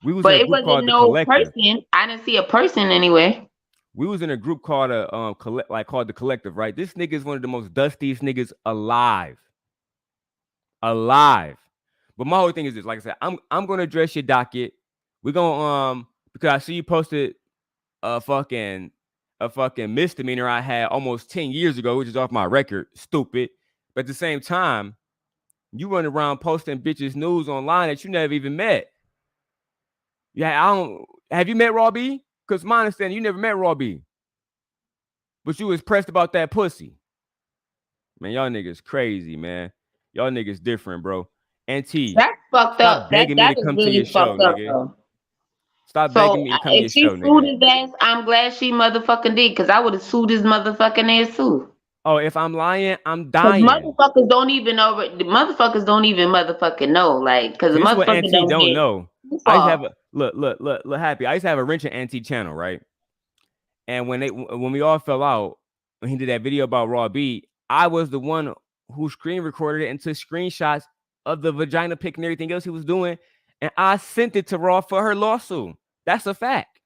we was but in a it group wasn't called no The Collective. person. I didn't see a person anyway. We was in a group called called The Collective, right? This nigga is one of the most dustiest niggas alive. But my whole thing is this, like I said, I'm gonna address your docket. We're gonna because I see you posted a fucking misdemeanor I had almost 10 years ago, which is off my record, stupid. But at the same time, you run around posting bitches news online that you never even met. Yeah, have you met Raw B? Because my understanding, you never met Raw B. But you was pressed about that pussy. Man, y'all niggas crazy, man. Y'all niggas different, bro. Auntie, that's fucked up. Begging me to come to your show, nigga. Stop begging me to come to your show, nigga. If she sued his ass, I'm glad she motherfucking did, because I would have sued his motherfucking ass too. Oh, if I'm lying, I'm dying. Motherfuckers don't even know. The motherfuckers don't even motherfucking know. Like, because the motherfuckers don't know. I used to have a look Happy. I used to have a wrench and Auntie channel, right? And when we all fell out, when he did that video about Raw B, I was the one who screen recorded it and took screenshots of the vagina pic and everything else he was doing, and I sent it to Raw for her lawsuit. That's a fact.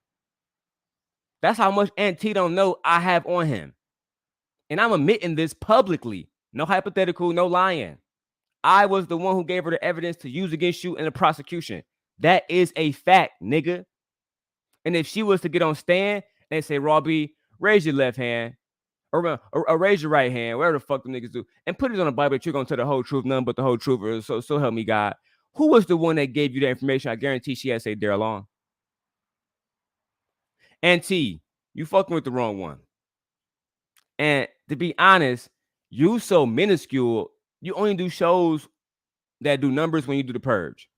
That's how much Auntie don't know I have on him. And I'm admitting this publicly. No hypothetical, no lying. I was the one who gave her the evidence to use against you in the prosecution. That is a fact, nigga. And if she was to get on stand and say, Robbie, raise your left hand or raise your right hand, whatever the fuck them niggas do, and put it on the Bible that you're going to tell the whole truth, nothing but the whole truth, or so help me God. Who was the one that gave you that information? I guarantee she had to say Daryl Long. Auntie, you fucking with the wrong one. And to be honest, you so minuscule, you only do shows that do numbers when you do the Purge.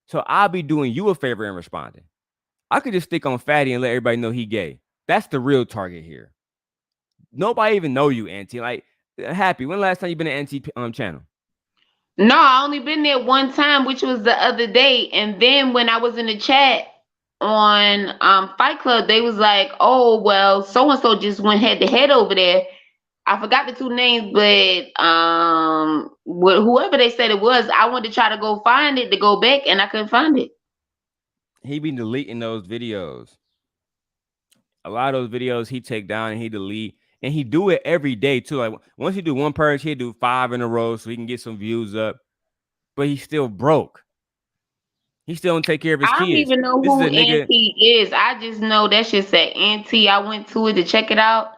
So I'll be doing you a favor and responding. I could just stick on Fatty and let everybody know he gay. That's the real target here. Nobody even know you, Auntie. Like, Happy, when the last time you been at Auntie channel? No, I only been there one time, which was the other day. And then when I was in the chat on Fight Club, they was like, oh, well, so-and-so just went head to head over there. I forgot the two names, but whoever they said it was, I wanted to try to go find it, to go back, and I couldn't find it. He be deleting those videos. A lot of those videos he take down and he delete. And he do it every day, too. Like, once he do one Purge, he'll do 5 in a row so he can get some views up. But he's still broke. He still don't take care of his kids. I don't even know who Auntie is. I just know that shit said Auntie. I went to it to check it out.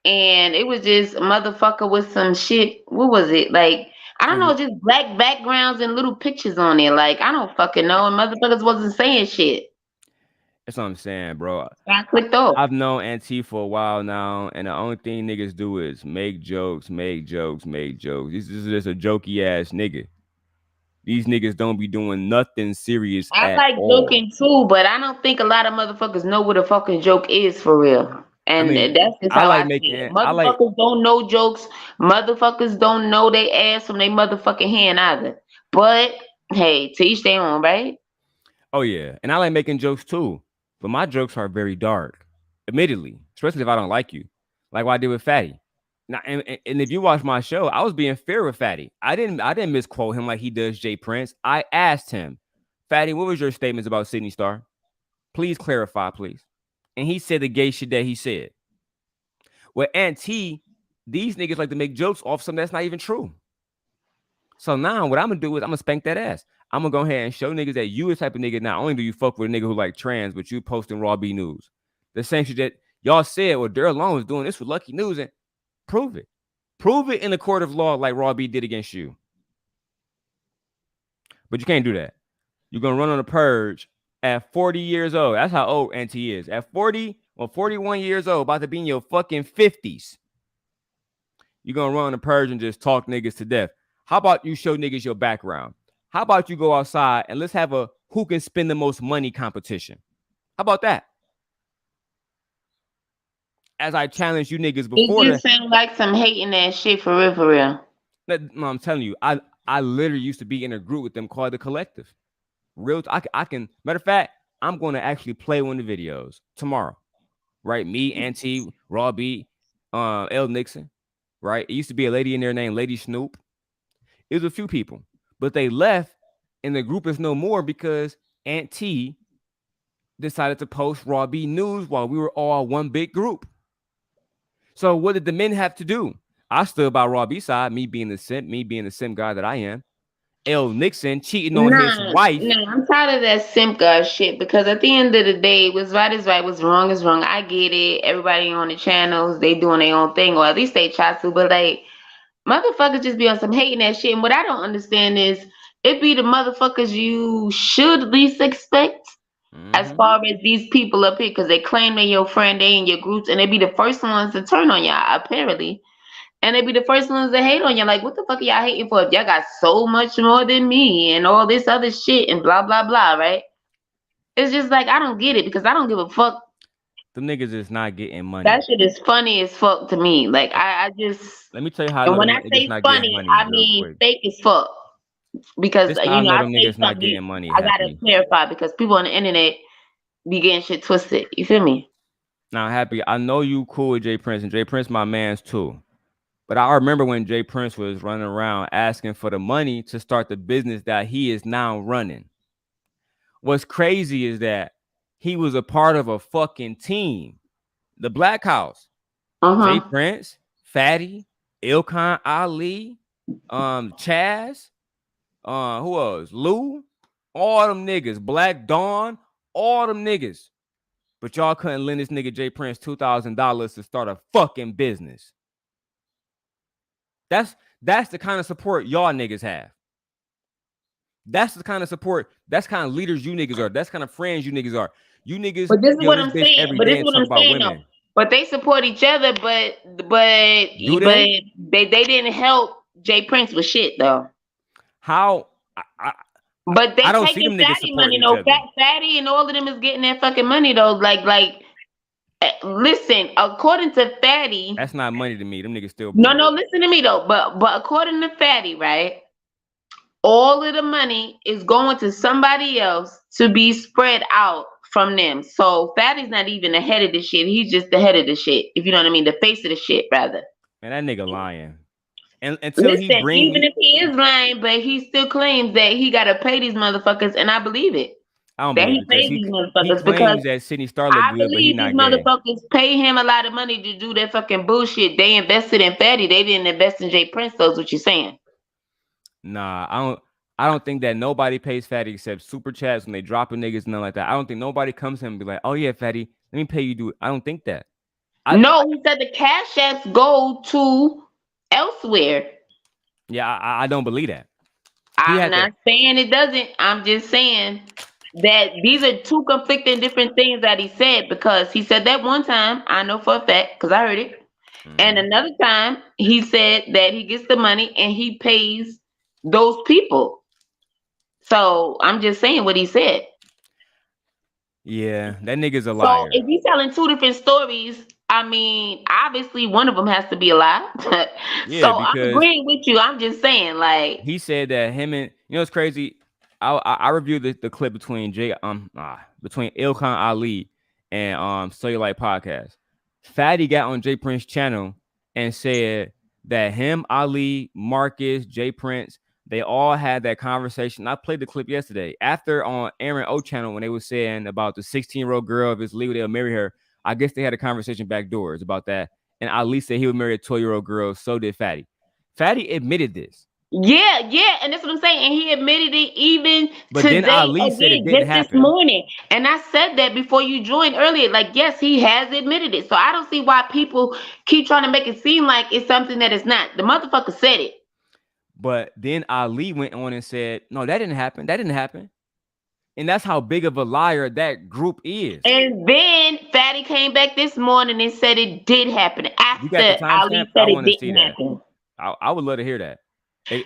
And it was just a motherfucker with some shit. What was it? Like, I don't know, just black backgrounds and little pictures on it. Like, I don't fucking know. And motherfuckers wasn't saying shit. That's what I'm saying, bro. I clicked off. I've known Auntie for a while now, and the only thing niggas do is make jokes, make jokes, make jokes. This is just a jokey ass nigga. These niggas don't be doing nothing serious I at like all. joking too, but I don't think a lot of motherfuckers know what a fucking joke is for real. And I mean, that's just I how like I see it. making. I like. Motherfuckers don't know jokes. Motherfuckers don't know they ass from their motherfucking hand either. But hey, to each their own, right? Oh yeah, and I like making jokes too, but my jokes are very dark, admittedly, especially if I don't like you, like what I did with Fatty. Now, and if you watch my show, I was being fair with Fatty. I didn't misquote him like he does Jay Prince. I asked him, Fatty, what was your statements about Sydney Star? Please clarify, please. And he said the gay shit that he said. With Auntie, these niggas like to make jokes off something that's not even true. So now what I'm gonna do is I'm gonna spank that ass. I'm gonna go ahead and show niggas that you a type of nigga. Not only do you fuck with a nigga who like trans, but you posting Raw B News. The same shit that y'all said, well, Daryl Long was doing this with Lucky News, and prove it. Prove it in the court of law like Raw B did against you. But you can't do that. You're gonna run on a purge at 40 years old. That's how old Auntie is. At 40 or 41 years old, about to be in your fucking 50s. You're gonna run on a purge and just talk niggas to death. How about you show niggas your background? How about you go outside and let's have a who can spend the most money competition? How about that? As I challenged you niggas before, It just sound like some hating ass shit for real, for real. No, I'm telling you, I literally used to be in a group with them called The Collective. Real, I can. Matter of fact, I'm going to actually play one of the videos tomorrow. Right, me, Auntie, Raw B, L Nixon. Right, it used to be a lady in there named Lady Snoop. It was a few people, but they left, and the group is no more because Auntie decided to post Raw B News while we were all one big group. So what did the men have to do? I stood by Raw B side, me being the simp guy that I am. L Nixon cheating on his wife. Nah, I'm tired of that simp guy shit because at the end of the day, what's right is right, what's wrong is wrong. I get it. Everybody on the channels, they doing their own thing, or at least they try to, but like motherfuckers just be on some hating that shit. And what I don't understand is it be the motherfuckers you should least expect as far as these people up here, because they claim they're your friend, they in your groups, and they be the first ones to turn on y'all, apparently. And they be the first ones to hate on you. Like, what the fuck are y'all hating for? If y'all got so much more than me and all this other shit and blah, blah, blah, right? It's just like, I don't get it because I don't give a fuck. The niggas is not getting money. That shit is funny as fuck to me. Like, I just... Let me tell you how. And when I say funny, I mean fake as fuck. Because, you know, I say not getting money. I gotta clarify because people on the internet be getting shit twisted. You feel me? Now, Happy, I know you cool with Jay Prince, and Jay Prince my mans too. But I remember when Jay Prince was running around asking for the money to start the business that he is now running. What's crazy is that he was a part of a fucking team. The Black House. Jay Prince, Fatty, Ilkan Ali, Chaz, who else? Lou, all them niggas, Black Dawn, all them niggas. But y'all couldn't lend this nigga Jay Prince $2,000 to start a fucking business. That's the kind of support y'all niggas have. That's the kind of support, that's kind of leaders you niggas are. That's kind of friends you niggas are. You niggas. But this is what I'm saying. But this is what I'm saying though. But they support each other, but they didn't help Jay Prince with shit though. How? But they I don't taking see them niggas Fatty money though. Fatty and all of them is getting that fucking money though. Like. Listen, according to Fatty, that's not money to me. Them niggas still. No, listen to me though. But according to Fatty, right? All of the money is going to somebody else to be spread out from them. So Fatty's not even the head of the shit. He's just the head of the shit. If you know what I mean, the face of the shit, rather. Man, that nigga lying. And until he brings, even if he is lying, but he still claims that he gotta pay these motherfuckers, and I believe it. I don't believe he these motherfuckers because that Sydney Star look good, but he not these motherfuckers pay him a lot of money to do that fucking bullshit. They invested in Fatty. They didn't invest in Jay Prince. That's what you're saying. Nah, I don't think that nobody pays Fatty except super chats when they dropping niggas and nothing like that. I don't think nobody comes to him and be like, "Oh yeah, Fatty, let me pay you." Do it. I don't think that. No, he said the cash apps go to elsewhere. Yeah, I don't believe that. I'm not saying it doesn't. I'm just saying that these are two conflicting different things that he said, because he said that one time, I know for a fact because I heard it, and another time he said that he gets the money and he pays those people. So I'm just saying what he said. Yeah, that nigga's a So liar. if he's telling two different stories, I mean, obviously one of them has to be a lie. Yeah, So I'm because agreeing with you. I'm just saying, like, he said that him and it's crazy. I reviewed the clip between between Ilkhan Ali and Cellulite Podcast. Fatty got on Jay Prince channel and said that him, Ali, Marcus, Jay Prince, they all had that conversation. I played the clip yesterday after on Aaron O channel when they were saying about the 16-year-old girl, if it's legal, they'll marry her. I guess they had a conversation backdoors about that. And Ali said he would marry a 12-year-old girl. So did Fatty. Fatty admitted this. yeah, and that's what I'm saying. And he admitted it even But today then Ali said it again, didn't just this happen. morning. And I said that before you joined earlier. Like, yes, he has admitted it. So I don't see why people keep trying to make it seem like it's something that it's not. The motherfucker said it. But then Ali went on and said, no, that didn't happen. That didn't happen. And that's how big of a liar that group is. And then Fatty came back this morning and said it did happen after Ali said it didn't happen. I would love to hear that.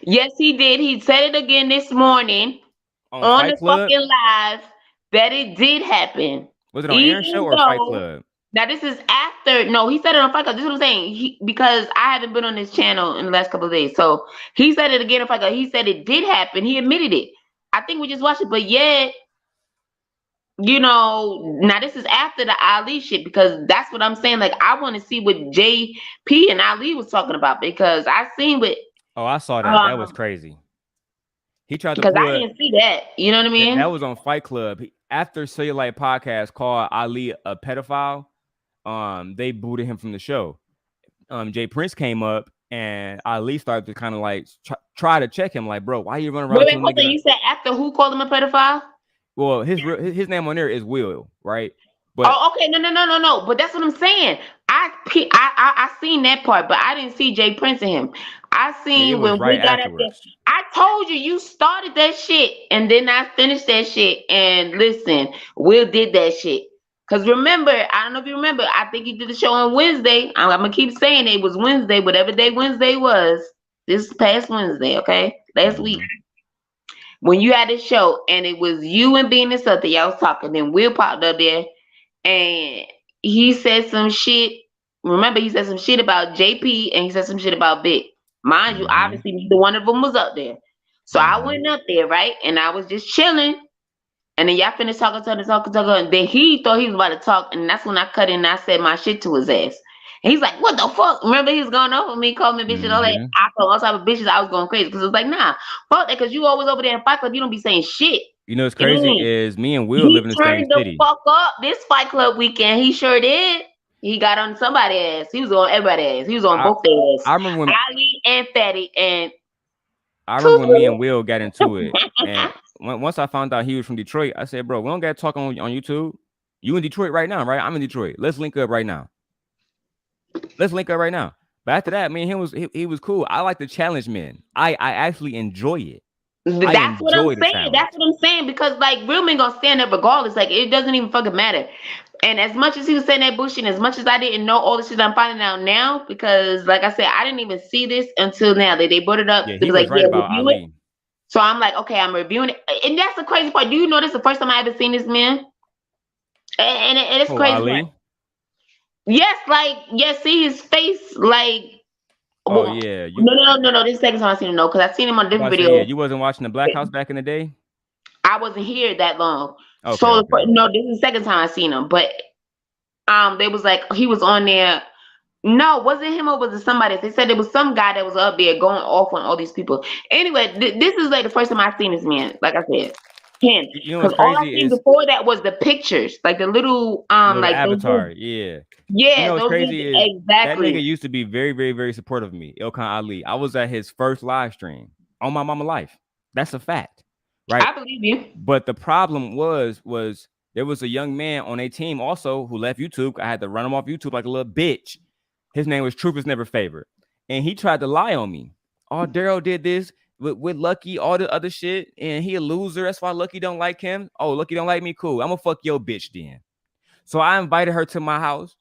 Yes, he did. He said it again this morning on the fucking live that it did happen. Was it on Aaron Show or Fight Club? Now this is after. No, he said it on Fight Club. This is what I'm saying. Because I haven't been on this channel in the last couple of days, so he said it again on Fight Club. He said it did happen. He admitted it. I think we just watched it, but yet, now this is after the Ali shit, because that's what I'm saying. Like, I want to see what JP and Ali was talking about, because I seen what. Oh, I saw that. That was crazy. He tried to because I didn't see that. You know what I mean? That was on Fight Club. After Cellulite Podcast called Ali a pedophile, they booted him from the show. Jay Prince came up and Ali started to kind of like try to check him, like, bro, why you running around? Wait, hold on. You said after who called him a pedophile? Well, his name on there is Will, right? But okay, no. But that's what I'm saying. I seen that part, but I didn't see Jay Prince and him. I seen when we got up there. I told you started that shit, and then I finished that shit. And listen, Will did that shit. Cause remember, I don't know if you remember. I think he did the show on Wednesday. I'm gonna keep saying it was Wednesday, whatever day Wednesday was. This past Wednesday, okay, last week. When you had the show, and it was you and Bean and something, y'all was talking. Then Will popped up there. And he said some shit. Remember, he said some shit about JP and he said some shit about Big. Mind you, obviously neither one of them was up there. So I went up there, right? And I was just chilling. And then y'all finished talking. And then he thought he was about to talk. And that's when I cut in and I said my shit to his ass. And he's like, what the fuck? Remember, he was going over me, calling me bitch and all that. I thought all type of bitches, I was going crazy. Because it was like, nah, fuck that. Because you always over there in Fight Club, you don't be saying shit. You know what's crazy is me and Will live in the same city. He turned the fuck up this Fight Club weekend. He sure did. He got on somebody's ass. He was on everybody's ass. He was on both their ass. I remember when Ali and Fatty and. I remember when me and Will got into it. And once I found out he was from Detroit, I said, bro, we don't got to talk on YouTube. You in Detroit right now, right? I'm in Detroit. Let's link up right now. But after that, me and him he was cool. I like to challenge men. I actually enjoy it. That's what I'm saying. That's what I'm saying. Because like real men gonna stand up regardless. Like it doesn't even fucking matter. And as much as he was saying that bullshit, and as much as I didn't know all the shit I'm finding out now, because like I said, I didn't even see this until now. They brought it up. Yeah, he was right about Ali. So I'm like, okay, I'm reviewing it. And that's the crazy part. Do you know this is the first time I ever seen this man? And it's crazy. Ali? Yes, see his face, like. Oh yeah. No. This is the second time I seen him. No, because I seen him on a different video. Yeah, you wasn't watching the Black House back in the day. I wasn't here that long. Okay, so no, this is the second time I seen him. But they was like he was on there. No, was it him or was it somebody else? They said there was some guy that was up there going off on all these people. Anyway, this is like the first time I seen this man. Like I said, him. Because all I seen before that was the pictures, like the little like avatar. Yeah. Yeah, you know what's crazy is exactly. That nigga used to be very, very, very supportive of me, Ilkhan Ali. I was at his first live stream on my mama life. That's a fact, right? I believe you. But the problem was there was a young man on a team also who left YouTube. I had to run him off YouTube like a little bitch. His name was Truth Is Never Favored, and he tried to lie on me. Oh, Daryl did this. with Lucky, all the other shit, and he a loser. That's why Lucky don't like him. Oh, Lucky don't like me. Cool. I'm gonna fuck your bitch then. So I invited her to my house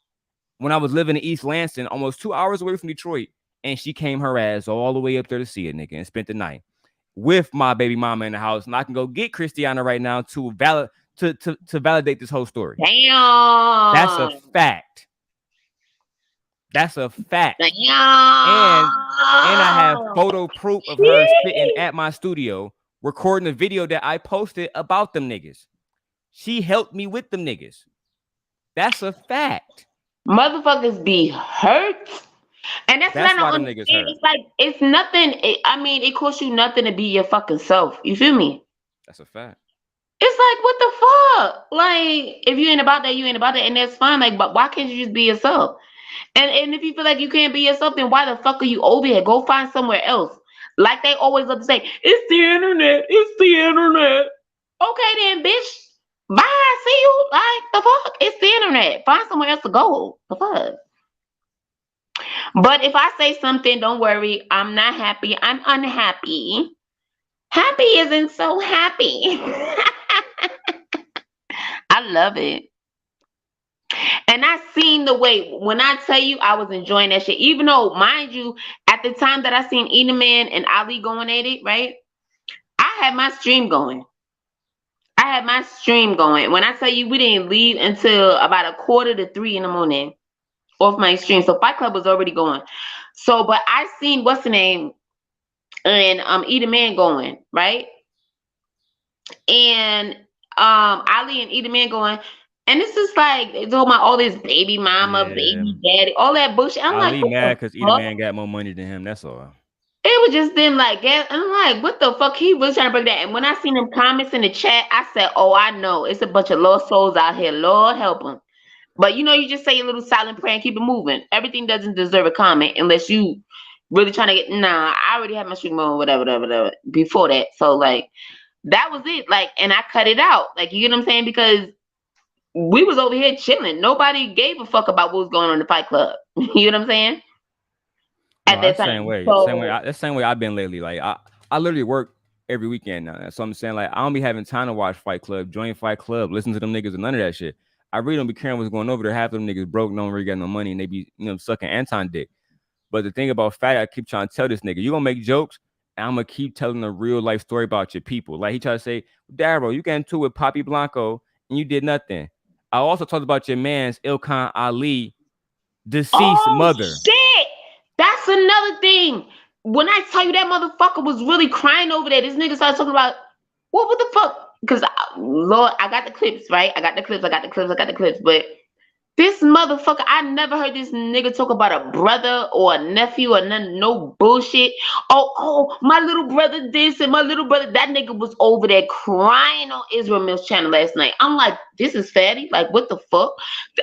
when I was living in East Lansing, almost 2 hours away from Detroit, and she came her ass all the way up there to see it, nigga, and spent the night with my baby mama in the house. And I can go get Christiana right now to validate this whole story. Damn. That's a fact. That's a fact. Damn. And I have photo proof of her sitting at my studio recording a video that I posted about them niggas. She helped me with them niggas. That's a fact. Motherfuckers be hurt. And that's why not them niggas hurt. It's like, it's nothing. It costs you nothing to be your fucking self. You feel me? That's a fact. It's like, what the fuck? Like, if you ain't about that, you ain't about that. And that's fine. Like, but why can't you just be yourself? And if you feel like you can't be yourself, then why the fuck are you over here? Go find somewhere else. Like they always love to say, it's the internet. It's the internet. Okay then, bitch. Bye. See you. Like, the fuck? It's the internet. Find somewhere else to go. The fuck? But if I say something, don't worry. I'm not happy. I'm unhappy. Happy isn't so happy. I love it. And I seen the way, when I tell you I was enjoying that shit, even though, mind you, at the time that I seen Eda Man and Ali going at it, right? I had my stream going. When I tell you we didn't leave until about 2:45 in the morning off my stream. So Fight Club was already going. So, but I seen what's the name and Eda Man going, right? And Ali and Eda Man going. And it's just like they talking about all this baby mama, baby daddy, all that bullshit. I'm Ali like, mad because Eda Man got more money than him. That's all. It was just them like, I'm like, what the fuck? He was trying to break that. And when I seen them comments in the chat, I said, oh, I know. It's a bunch of lost souls out here. Lord help them. But you know, you just say a little silent prayer and keep it moving. Everything doesn't deserve a comment unless you really trying to get. Nah, I already had my stream on, whatever before that. So like, that was it. Like, and I cut it out. Like, you get what I'm saying? Because we was over here chilling. Nobody gave a fuck about what was going on in the Fight Club. You know what I'm saying? At that time. Same way I've been lately. Like I literally work every weekend now. So I'm saying, like, I don't be having time to watch Fight Club, join Fight Club, listen to them niggas and none of that shit. I really don't be caring what's going over there. Half of them niggas broke, don't really got no money, and they be, sucking Anton dick. But the thing about Fatty, I keep trying to tell this nigga, you gonna make jokes, and I'm gonna keep telling a real life story about your people. Like he tried to say, Darryl, you got into it with Poppy Blanco and you did nothing. I also talked about your man's Ilkan Ali deceased mother. Shit! That's another thing. When I tell you that motherfucker was really crying over there, this nigga started talking about what the fuck? Because Lord, I got the clips, right? I got the clips. But this motherfucker, I never heard this nigga talk about a brother or a nephew or no bullshit. Oh, my little brother this and my little brother. That nigga was over there crying on Israel Mills channel last night. I'm like, this is fatty. Like, what the fuck?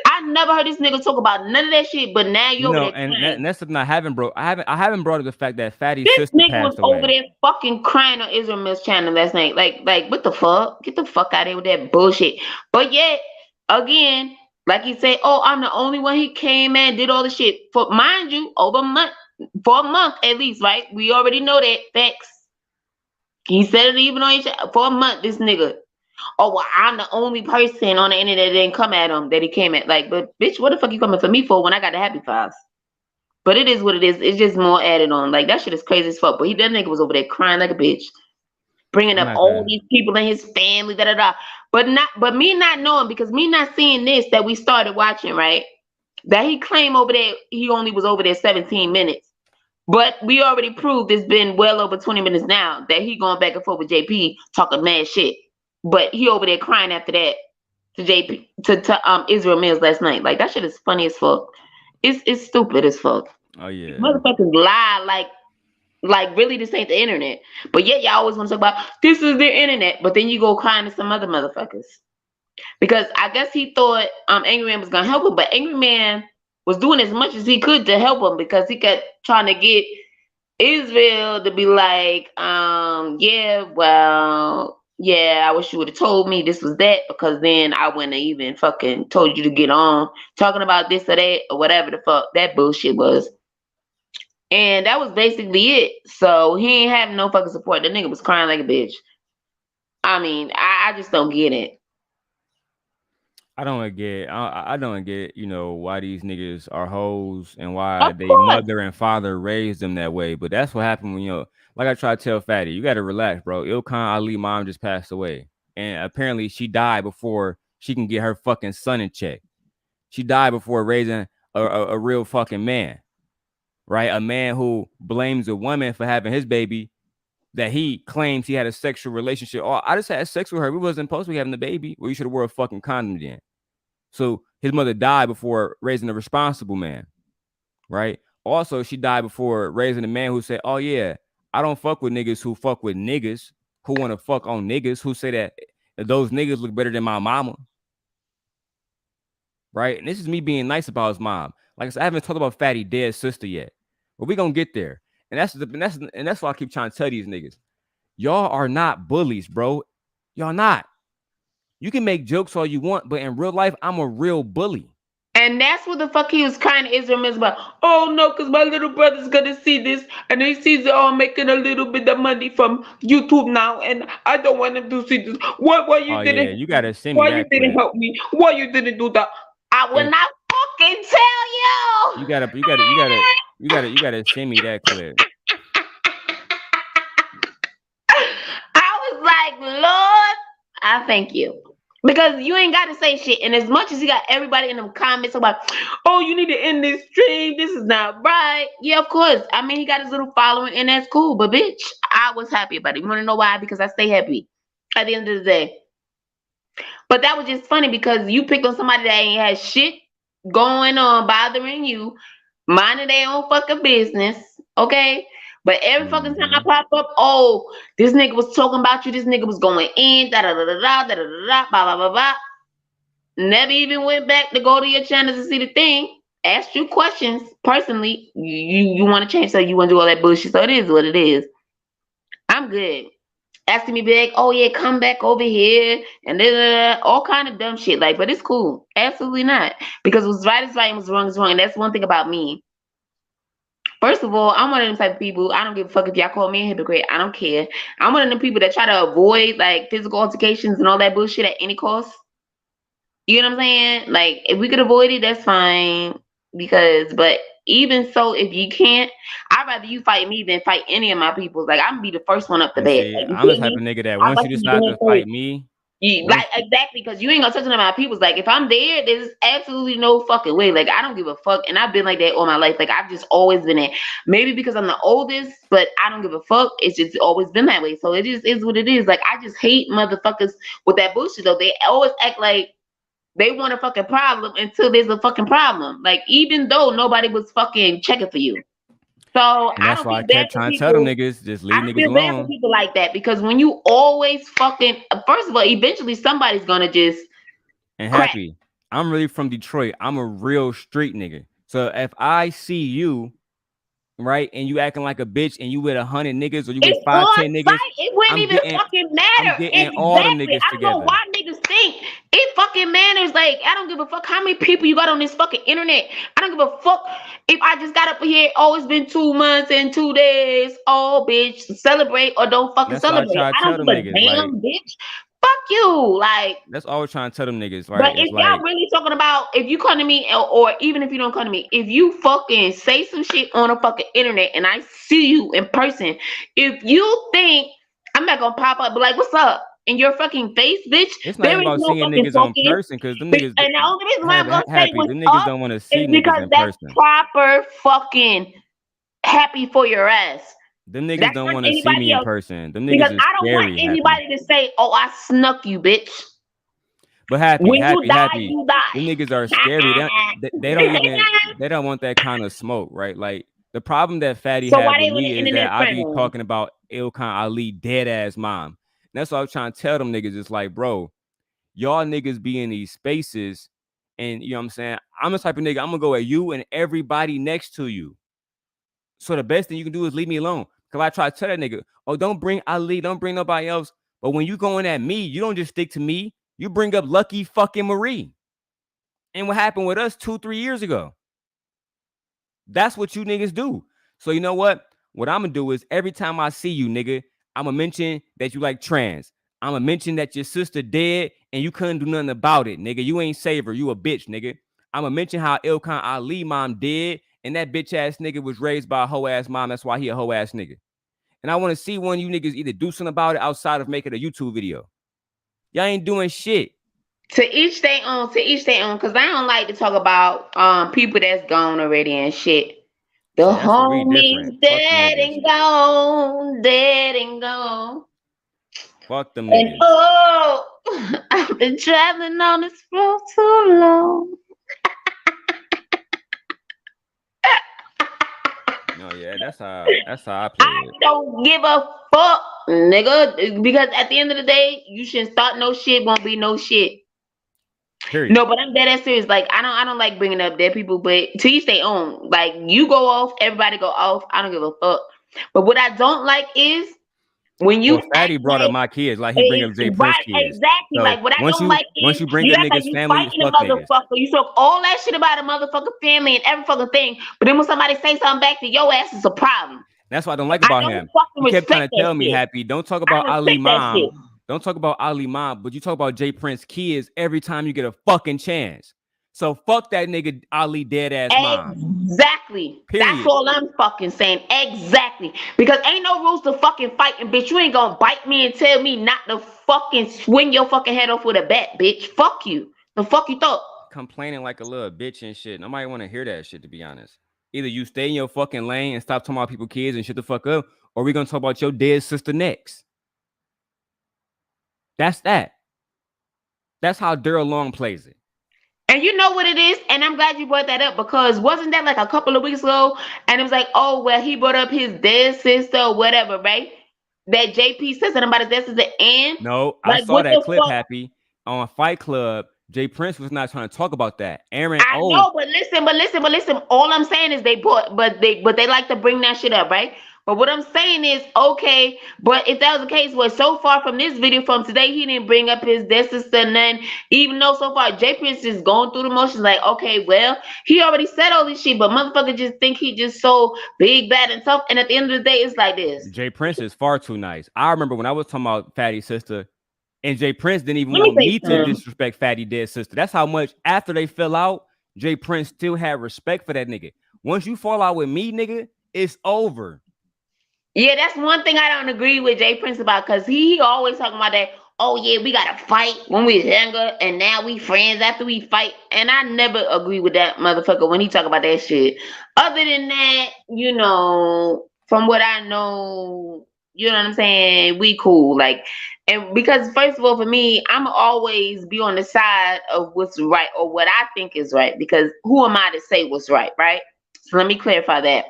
I never heard this nigga talk about none of that shit. But now you over there crying. And that's something I haven't brought up the fact that Fatty's this sister nigga passed was away. over there fucking crying on Israel Mills channel last night. Like, what the fuck? Get the fuck out of here with that bullshit. But yet, again, like he said, oh, I'm the only one. He came and did all the shit for, mind you, for a month at least, right? We already know that facts. He said it even on his for a month. This nigga, oh well, I'm the only person on the internet that didn't come at him that he came at. Like, but bitch, what the fuck you coming for me for when I got the happy files? But it is what it is. It's just more added on. Like that shit is crazy as fuck. But that nigga was over there crying like a bitch, bringing up all these people in his family, But me not knowing, because me not seeing this that we started watching, right? That he claimed over there, he only was over there 17 minutes. But we already proved it's been well over 20 minutes now that he going back and forth with JP talking mad shit. But he over there crying after that to JP to Israel Mills last night. Like that shit is funny as fuck. It's stupid as fuck. Oh yeah. Motherfuckers lie like really this ain't the internet. But yet y'all always want to talk about this is the internet, but then you go crying to some other motherfuckers. Because I guess he thought Angry Man was gonna help him, but Angry Man was doing as much as he could to help him because he kept trying to get Israel to be like, I wish you would have told me this was that, because then I wouldn't have even fucking told you to get on talking about this or that or whatever the fuck that bullshit was. And that was basically it. So he ain't have no fucking support. The nigga was crying like a bitch. I mean, I just don't get it. I don't get, you know, why these niggas are hoes and why they mother and father raised them that way. But that's what happened when, you know, like I try to tell Fatty, you got to relax, bro. Ilkan Ali mom just passed away. And apparently she died before she can get her fucking son in check. She died before raising a real fucking man, right? A man who blames a woman for having his baby that he claims he had a sexual relationship. Oh, I just had sex with her. We wasn't supposed to be having the baby. Well, you should have wore a fucking condom then. So his mother died before raising a responsible man, right? Also, she died before raising a man who said, oh, yeah, I don't fuck with niggas who fuck with niggas, who want to fuck on niggas, who say that those niggas look better than my mama, right? And this is me being nice about his mom. Like I said, I haven't talked about Fatty dead sister yet, but we gonna get there. And that's why I keep trying to tell these niggas, y'all are not bullies, bro. Y'all not. You can make jokes all you want, but in real life, I'm a real bully. And that's what the fuck he was crying to Israel is about. Oh no, because my little brother's gonna see this, and he sees it all making a little bit of money from YouTube now, and I don't want him to see this. Why you didn't? Yeah, you gotta send me why that you didn't clip. help me? Why you didn't do that? I will not fucking tell you. You gotta send me that clip. I was like, Lord, I thank you. Because you ain't got to say shit. And as much as you got everybody in them comments about, oh, you need to end this stream. This is not right. Yeah, of course. I mean, he got his little following, and that's cool. But, bitch, I was happy about it. You want to know why? Because I stay happy at the end of the day. But that was just funny because you picked on somebody that ain't had shit going on, bothering you, minding their own fucking business. Okay? But every fucking time I pop up, oh, this nigga was talking about you, this nigga was going in, da da da da da da da da, blah blah blah blah. Never even went back to go to your channel to see the thing. Asked you questions personally. You want to change, so you want to do all that bullshit. So it is what it is. I'm good. Asking me back, oh yeah, come back over here, and then all kind of dumb shit. Like, but it's cool. Absolutely not, because what's right is right and what's wrong is wrong, and that's one thing about me. First of all, I'm one of them type of people. I don't give a fuck if y'all call me a hypocrite. I don't care. I'm one of them people that try to avoid like physical altercations and all that bullshit at any cost. You know what I'm saying? Like, if we could avoid it, that's fine. But even so, if you can't, I'd rather you fight me than fight any of my people. Like, I'm gonna be the first one up the bed. Like, I'm the type of nigga that once you decide to fight me, like exactly, because you ain't gonna touch none of my people's. Like, if I'm there, there's absolutely no fucking way. Like, I don't give a fuck, and I've been like that all my life. Like, I've just always been that. Maybe because I'm the oldest, but I don't give a fuck. It's just always been that way. So it just is what it is. Like, I just hate motherfuckers with that bullshit though. They always act like they want a fucking problem until there's a fucking problem. Like, even though nobody was fucking checking for you. So and that's why I kept trying to tell them niggas, just leave niggas alone. I feel bad for people like that, because when you always fucking, first of all, eventually somebody's gonna just and happy. I'm really from Detroit. I'm a real street nigga. So if I see you, right, and you acting like a bitch, and you with 100 niggas, or you with 5-10 niggas, it wouldn't even fucking matter. I'm getting all them niggas I don't know why niggas think it fucking matters. Like, I don't give a fuck how many people you got on this fucking internet. I don't give a fuck if I just got up here. Oh, it's been 2 months and 2 days. Oh, bitch, celebrate or don't fucking celebrate. I don't give a damn, bitch. Fuck you. Like, that's all we're trying to tell them niggas, right? But if y'all really talking about, if you come to me, or even if you don't come to me, if you fucking say some shit on the fucking internet and I see you in person, if you think I'm not gonna pop up, but like, what's up? In your fucking face, bitch. It's not about seeing niggas on person, because them niggas. And the only reason why I'm gonna say what's them niggas don't want to see niggas in person. That's proper fucking happy for your ass. Them niggas don't want to see me in person. Them niggas because I don't want anybody to say, "Oh, I snuck you, bitch." But happy. You die. Them niggas are scary. They don't even. They don't want that kind of smoke, right? Like, the problem that Fatty had with me is that I be talking about Ilkan Ali dead ass mom. And that's what I was trying to tell them niggas. It's like, bro, y'all niggas be in these spaces, and you know what I'm saying. I'm the type of nigga, I'm gonna go at you and everybody next to you. So the best thing you can do is leave me alone. Cause I try to tell that nigga, oh, don't bring Ali, don't bring nobody else. But when you going at me, you don't just stick to me. You bring up Lucky fucking Marie. And what happened with us 2-3 years ago. That's what you niggas do. So you know what? What I'm gonna do is every time I see you, nigga, I'm gonna mention that you like trans. I'm gonna mention that your sister dead and you couldn't do nothing about it, nigga. You ain't save her. You a bitch, nigga. I'm gonna mention how Ilkan Ali mom dead and that bitch ass nigga was raised by a hoe ass mom. That's why he a hoe ass nigga. And I want to see one of you niggas either do something about it outside of making a YouTube video. Y'all ain't doing shit. To each their own, because I don't like to talk about people that's gone already and shit. The homies dead and gone, dead and gone. Fuck them and niggas. Oh, I've been traveling on this road too long. No, yeah, that's how I play it. I don't give a fuck, nigga, because at the end of the day, you shouldn't start no shit, won't be no shit. Period. No, but I'm dead ass serious. Like I don't like bringing up dead people, but to each their own. Like you go off, everybody go off. I don't give a fuck. But what I don't like is when you Fatty brought up my kids, like he bring up Jay Prince kids. Exactly. So like what I don't like is once you bring up niggas' family, fighting a motherfucker. You talk all that shit about a motherfucking family and every fucking thing, but then when somebody say something back to your ass, it's a problem. That's what I don't like about him. He kept trying to tell me, Happy, don't talk about Ali mom. Don't talk about Ali mom, but you talk about Jay Prince kids every time you get a fucking chance. So fuck that nigga Ali dead ass mom. Exactly. Period. That's all I'm fucking saying. Exactly. Because ain't no rules to fucking fighting, bitch. You ain't gonna bite me and tell me not to fucking swing your fucking head off with a bat, bitch. Fuck you. The fuck you thought? Complaining like a little bitch and shit. Nobody want to hear that shit, to be honest. Either you stay in your fucking lane and stop talking about people's kids and shut the fuck up, or we gonna talk about your dead sister next. That's that. That's how Daryl Long plays it. And you know what it is? And I'm glad you brought that up because wasn't that like a couple of weeks ago? And it was like, oh, well, he brought up his dead sister or whatever, right? That JP said something about his dead sister. And no, like, I saw that clip, Happy, on Fight Club. Jay Prince was not trying to talk about that. Aaron, I know, but listen. All I'm saying is they like to bring that shit up, right? But what I'm saying is, okay, but if that was the case, well, so far from this video from today, he didn't bring up his dead sister, none. Even though so far Jay Prince is going through the motions, like, okay, well, he already said all this shit, but motherfucker just think he just so big, bad, and tough. And at the end of the day, it's like this. Jay Prince is far too nice. I remember when I was talking about Fatty's sister, and Jay Prince didn't even want me to disrespect Fatty dead sister. That's how much after they fell out, Jay Prince still had respect for that nigga. Once you fall out with me, nigga, it's over. Yeah, that's one thing I don't agree with Jay Prince about, because he always talking about that, oh yeah, we gotta fight when we was younger and now we friends after we fight. And I never agree with that motherfucker when he talk about that shit. Other than that, you know, from what I know, you know what I'm saying, we cool. Like, and because first of all, for me, I'm always be on the side of what's right or what I think is right, because who am I to say what's right, right? So let me clarify that.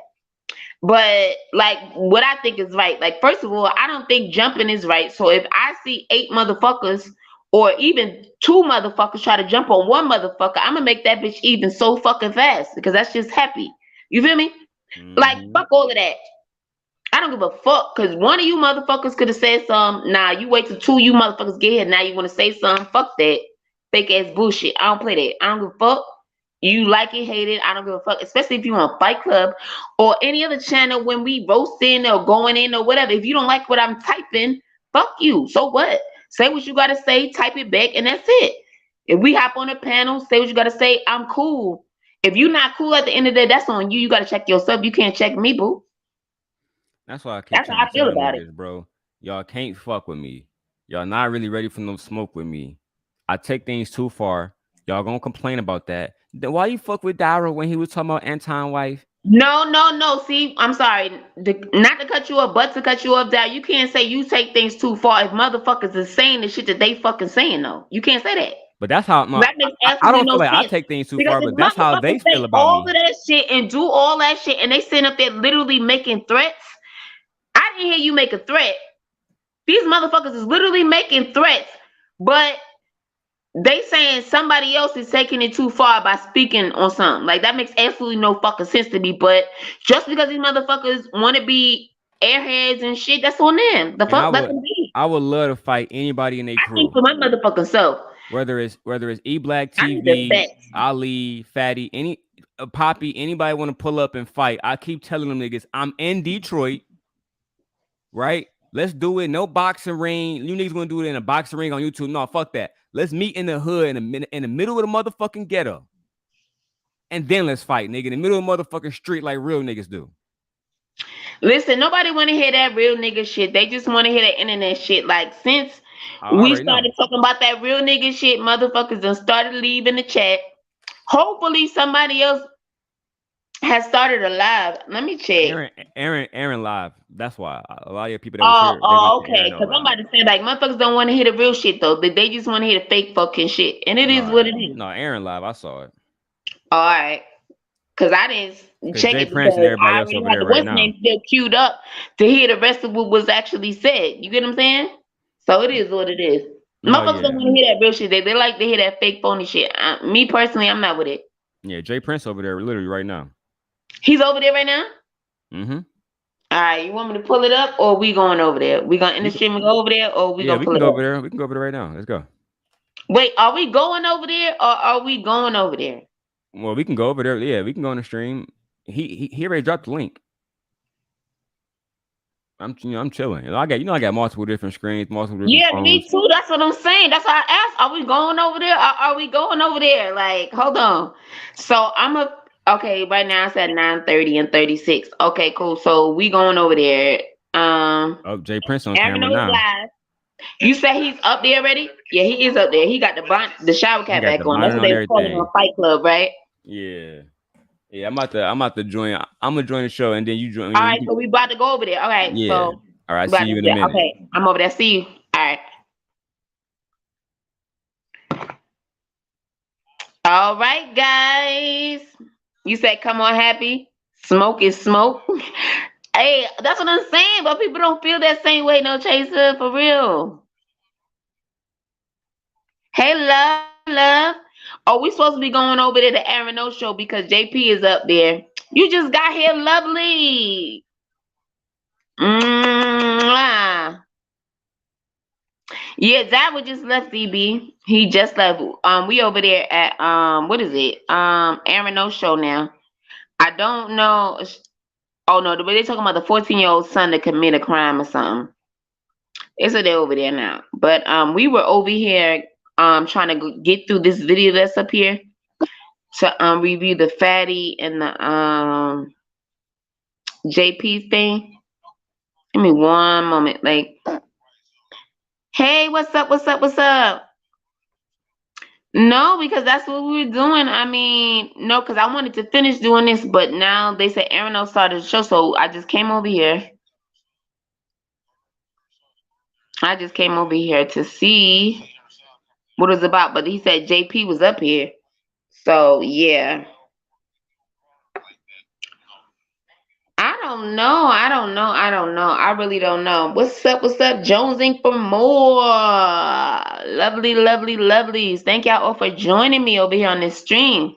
But like what I think is right, like first of all, I don't think jumping is right. So if I see 8 motherfuckers or even 2 motherfuckers try to jump on one motherfucker, I'm gonna make that bitch even so fucking fast because that's just happy. You feel me? Like fuck all of that. I don't give a fuck because one of you motherfuckers could have said something. Nah, you wait till 2 you motherfuckers get here. Now you want to say something? Fuck that fake ass bullshit. I don't play that. I don't give a fuck. You like it, hate it, I don't give a fuck. Especially if you on Fight Club or any other channel when we roasting or going in or whatever. If you don't like what I'm typing, fuck you. So what? Say what you gotta say, type it back, and that's it. If we hop on a panel, say what you gotta say, I'm cool. If you're not cool at the end of the day, that's on you. You gotta check yourself. You can't check me, boo. That's why I keep That's how I feel about it, bro. Y'all can't fuck with me. Y'all not really ready for no smoke with me. I take things too far. Y'all gonna complain about that. Then why you fuck with Daryl when he was talking about Anton wife? No. See, I'm sorry. Not to cut you up, but to cut you up, Daryl. You can't say you take things too far if motherfuckers is saying the shit that they fucking saying, though. You can't say that. But that's how that makes I don't feel like I take things too far, but that's how they feel about all of that shit and do all that shit, and they sitting up there literally making threats. I didn't hear you make a threat. These motherfuckers is literally making threats, but they saying somebody else is taking it too far by speaking on something. Like, that makes absolutely no fucking sense to me. But just because these motherfuckers want to be airheads and shit, that's on them. The fuck, let them be. I would love to fight anybody in their crew. I think for my motherfucking self. Whether it's E-Black I need the TV, facts. Ali, Fatty, any Poppy, anybody want to pull up and fight? I keep telling them niggas, I'm in Detroit, right? Let's do it. No boxing ring. You niggas gonna do it in a boxing ring on YouTube? No, fuck that. Let's meet in the hood in the middle of the motherfucking ghetto, and then let's fight, nigga, in the middle of the motherfucking street like real niggas do. Listen, nobody want to hear that real nigga shit. They just want to hear that internet shit. Like, since we started talking about that real nigga shit, motherfuckers done started leaving the chat. Hopefully somebody else has started a live. Let me check. Aaron live. That's why a lot of your people that was here. Okay. Because I'm about to say, like, motherfuckers don't want to hear the real shit though. They just want to hear the fake fucking shit, and it is what it is. No, Aaron live. I saw it. All right. Because I didn't check it because and everybody I else already over had there the right what's now. name still queued up to hear the rest of what was actually said. You get what I'm saying? So it is what it is. Motherfuckers don't want to hear that real shit. They like to hear that fake phony shit. Me personally, I'm not with it. Yeah, Jay Prince over there literally right now. He's over there right now? Mm-hmm. All right, you want me to pull it up or we going over there? We going to end the stream and go over there or we going to pull it up? Over there. We can go over there right now. Let's go. Wait, are we going over there or are we going over there? Well, we can go over there. Yeah, we can go on the stream. He already dropped the link. I'm chilling. I got multiple different screens, multiple different phones. Me too. That's what I'm saying. That's why I asked. Are we going over there? Are we going over there? Like, hold on. So okay. Right now it's at 9:30 and 36. Okay, cool. So we going over there. Jay Prince on camera now. Live. You say he's up there already? Yeah, he is up there. He got the shower cap back on. That's what they were calling on Fight Club, right? Yeah. Yeah, I'm about to join. I'm gonna join the show and then you join. All right, so we about to go over there. All right, yeah. So all right, see you in a minute. Okay, I'm over there. See you. All right. All right, guys. You said, come on, happy. Smoke is smoke. Hey, that's what I'm saying, but people don't feel that same way, no chaser, for real. Hey, love. Oh, we supposed to be going over there to Aaron O show because JP is up there. You just got here, lovely. Yeah, Zach just left DB. He just left. We over there at what is it? Aaron O show now. I don't know. Oh no, but they talking about the 14-year-old son that committed a crime or something. It's so they're over there now. But we were over here trying to get through this video that's up here to review the Fatty and the JP thing. Give me one moment. Like, hey, what's up? No, because that's what we were doing. I mean, no, because I wanted to finish doing this, but now they said Aaron O started the show, so I just came over here. To see what it was about, but he said JP was up here. So, yeah. I don't know. I really don't know. What's up, jonesing for more? Lovely, lovelies. Thank y'all all for joining me over here on this stream.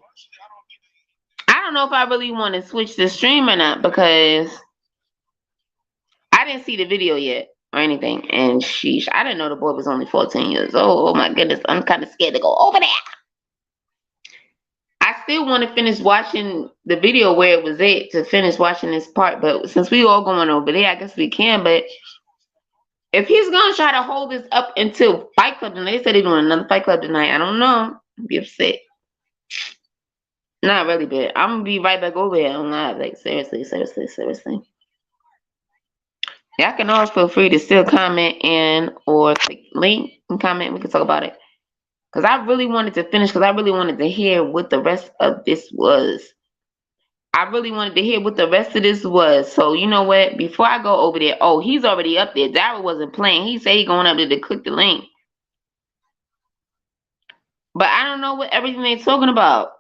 I don't know if I really want to switch the stream or not because I didn't see the video yet or anything. And sheesh, I didn't know the boy was only 14 years old. Oh my goodness, I'm kind of scared to go over there. I still want to finish watching the video where it was at to finish watching this part, but since we all going over there, I guess we can. But if he's gonna try to hold this up until Fight Club, and they said they're doing another Fight Club tonight, I don't know. I'd be upset. Not really, but I'm gonna be right back over here on live. Like seriously. Y'all can always feel free to still comment and or click link and comment. We can talk about it. Because I really wanted to finish because I really wanted to hear what the rest of this was. So, you know what? Before I go over there, oh, he's already up there. Dara wasn't playing. He said he's going up there to click the link. But I don't know what everything they're talking about.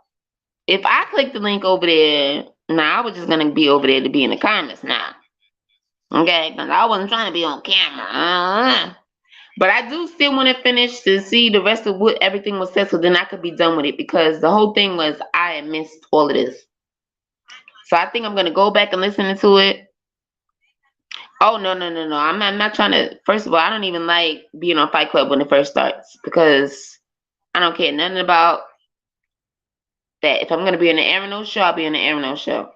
If I click the link over there, I was just going to be over there to be in the comments now. Okay? Because I wasn't trying to be on camera. But I do still want to finish to see the rest of what everything was said so then I could be done with it because the whole thing was I had missed all of this. So I think I'm going to go back and listen to it. Oh, no. I'm not trying to. First of all, I don't even like being on Fight Club when it first starts because I don't care nothing about that. If I'm gonna be in the Arano show, I'll be in the Arano show.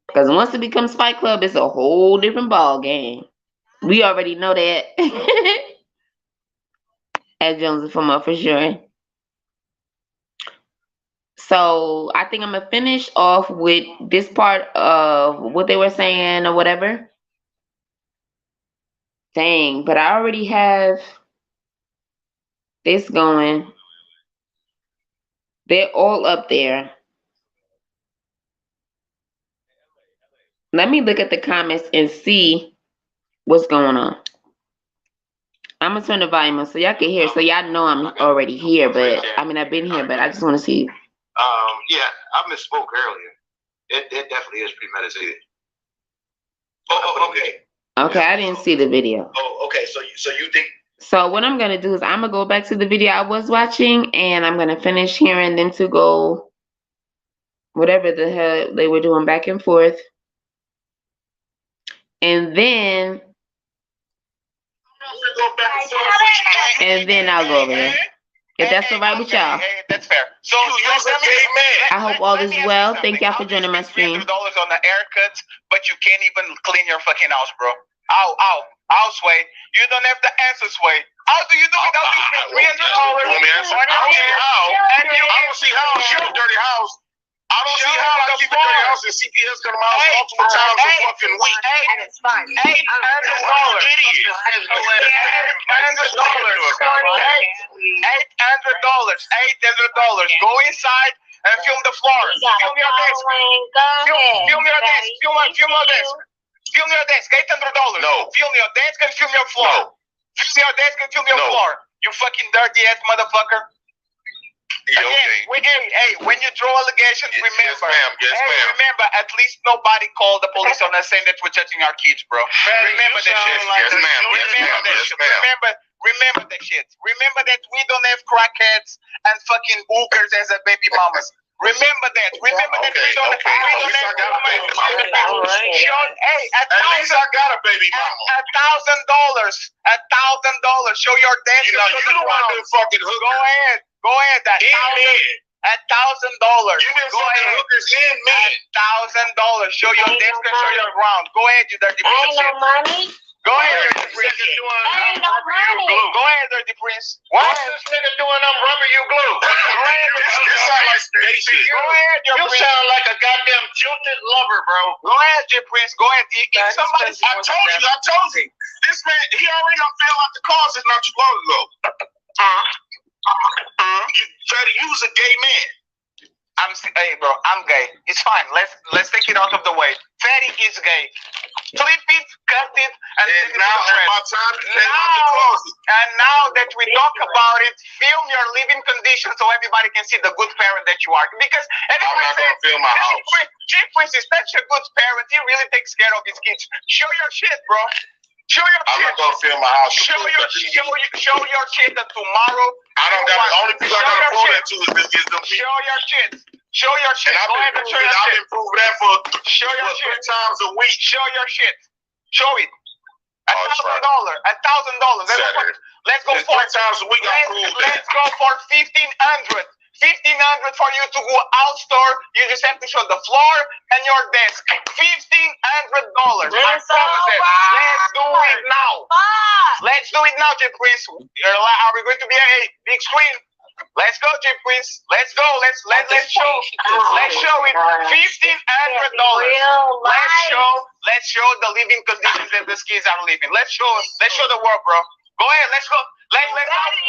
Because once it becomes Fight Club, it's a whole different ball game. We already know that. As Jones is from up for sure. So I think I'm gonna finish off with this part of what they were saying or whatever. Dang, but I already have this going. They're all up there. Let me look at the comments and see what's going on. I'm gonna turn the volume on so y'all can hear. So y'all know I'm already here, but I mean I've been here, but I just want to see. Yeah, I misspoke earlier. It definitely is premeditated. Oh, okay. Okay, I didn't see the video. Oh, okay. So you think? So what I'm gonna do is I'm gonna go back to the video I was watching, and I'm gonna finish hearing them to go whatever the hell they were doing back and forth, and then I'll go over there. If that's all right with y'all. That's fair. So I hope all is well. Thank y'all for joining my stream. $300 on the haircuts, but you can't even clean your fucking house, bro. Ow, Sway. You don't have the answer, Sway. How do you do without $300? I don't see how I keep a dirty house. I don't see how I keep a dirty house and CPS come out multiple times a fucking week. And it's fine. $800. Go inside and film the floor. Film your desk. Film your desk. Film your desk. Film your desk. $800. No. Film your desk and film your floor. Film your desk and film your floor. You fucking dirty ass motherfucker. Yeah, okay. When you draw allegations, remember, Yes, ma'am. remember, at least nobody called the police on us saying that we're touching our kids, bro. Remember that shit. Yes, ma'am. Remember that shit. Remember that we don't have crackheads and fucking hookers as a baby mamas. Remember that. Remember that we don't have. At least I got a baby mama. At least I got a baby mama. $1,000. Show your dance. You don't want to do fucking hookers. Go ahead. $1,000. You've been fucking hookers in men. $1,000. Show your desk and show your ground. Go ahead, you dirty piece of shit. Money. Go ahead, dirty prince. Go ahead, dirty prince. What's this nigga doing? I'm rubber you glue. This sound like gay shit. Go ahead, your You prince. sound like a goddamn jilted lover, bro. Go ahead, J Prince. Go ahead. If somebody, I told you. This man, he already fell out the closet not too long ago. Fatty, you was a gay man. Hey, bro, I'm gay. It's fine. Let's take it out of the way. Fatty is gay. Flip it, cut it, and now at my time to came out the closet. And now that we talk about it, film your living conditions so everybody can see the good parent that you are. Because I'm not gonna film my house. J Prince is such a good parent. He really takes care of his kids. Show your shit, bro. Show your I'm shit. not gonna film my house. Show your shit that tomorrow. I don't got the only people I gotta pull that to is them people. Show your shit. Show your shit. And Go ahead and show your I've shit. been proving that for Show your shit 3 times a week. Show your shit. Show it. $1,000. Saturday. Let's go It's for 3 times a week. I proved that. Let's go for $1,500. $1,500 for you to go outdoor. You just have to show the floor and your desk. $1,500. Let's do it now. Let's do it now, J Prince. Are we going to be a big screen? Let's go, J Prince. Let's go. Let's show it. $1,500. Let's show the living conditions that the kids are living. Let's show the world, bro. Go ahead. Let's go. Daddy,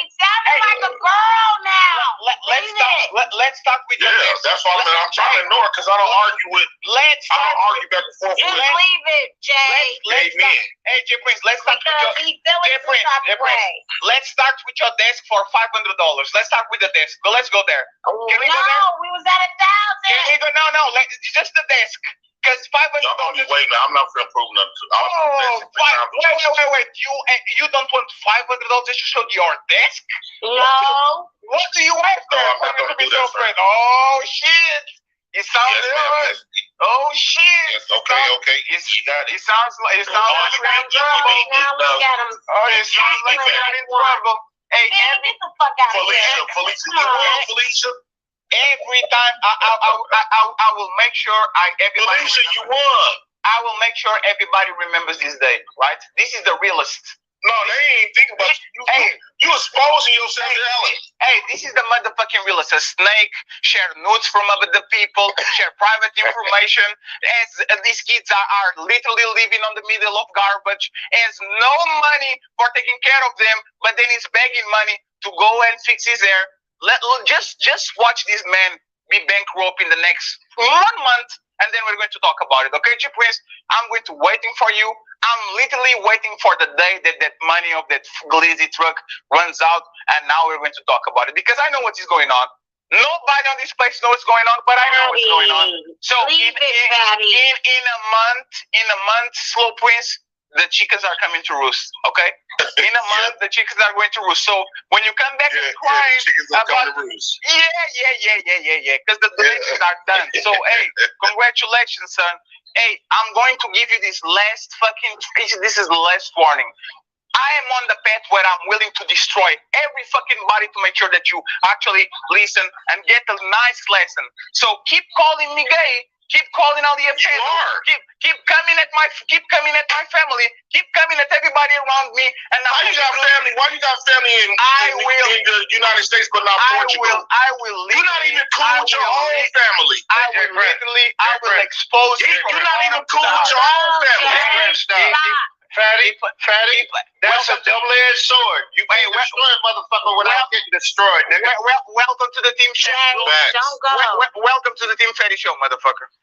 it sounded like a girl now. Let's start with Yeah, that's why I'm trying to ignore it because I don't argue with. I don't argue back and forth Just with. leave it, Jay. Gay men. Hey, J Prince, let's start with Because he feeling J Prince, some type of way. let's start with your desk for $500. Let's start with the desk. Let's go there. Can we go there? No, we was at 1,000. Can we go? No. Just the desk. Because $500. Y'all gonna be waiting. I'm not gonna prove nothing. Wait. You don't want $500 to show your desk? No. What do you have there? I'm not gonna do that, friend. Oh shit! It sounds Yes, ma'am. Oh shit! Yes, okay. It sounds like Now look at him. Oh, it sounds like you're in trouble. Hey, get the fuck out of here. Felicia, you won, Felicia. Every time I will make sure everybody. Felicia, you won. I will make sure everybody remembers this day, right? This is the realest. No, they ain't thinking about you. You exposing yourself to Ellen. Hey, this is the motherfucking realest. A snake, share nudes from other people, share private information. As these kids are literally living on the middle of garbage, has no money for taking care of them, but then he's begging money to go and fix his hair. Just watch this man be bankrupt in the next 1 month, and then we're going to talk about it. Okay, G Prince, I'm going to waiting for you. I'm literally waiting for the day that money of that glizzy truck runs out, and now we're going to talk about it because I know what is going on. Nobody on this place knows what's going on, but I know what's going on. So in a month, Slow Prince, the chickens are coming to roost. Okay, in a month the chickens are going to roost. So when you come back and crying about, because the donations are done. So hey, congratulations, son. Hey, I'm going to give you this last fucking. This is the last warning. I am on the path where I'm willing to destroy every fucking body to make sure that you actually listen and get a nice lesson. So keep calling me gay. Keep calling all the offenders. Keep coming at my family. Keep coming at everybody around me. And why you got family? Why you got family in the United States but not Portugal? I will. You're not even cool with your own family. I will expose you. You're not even cool with your own family. Fatty, that's a double-edged sword. You can't destroy a motherfucker without getting destroyed, nigga. Welcome to the Team Don't go. Welcome to the Team Fatty Show, motherfucker.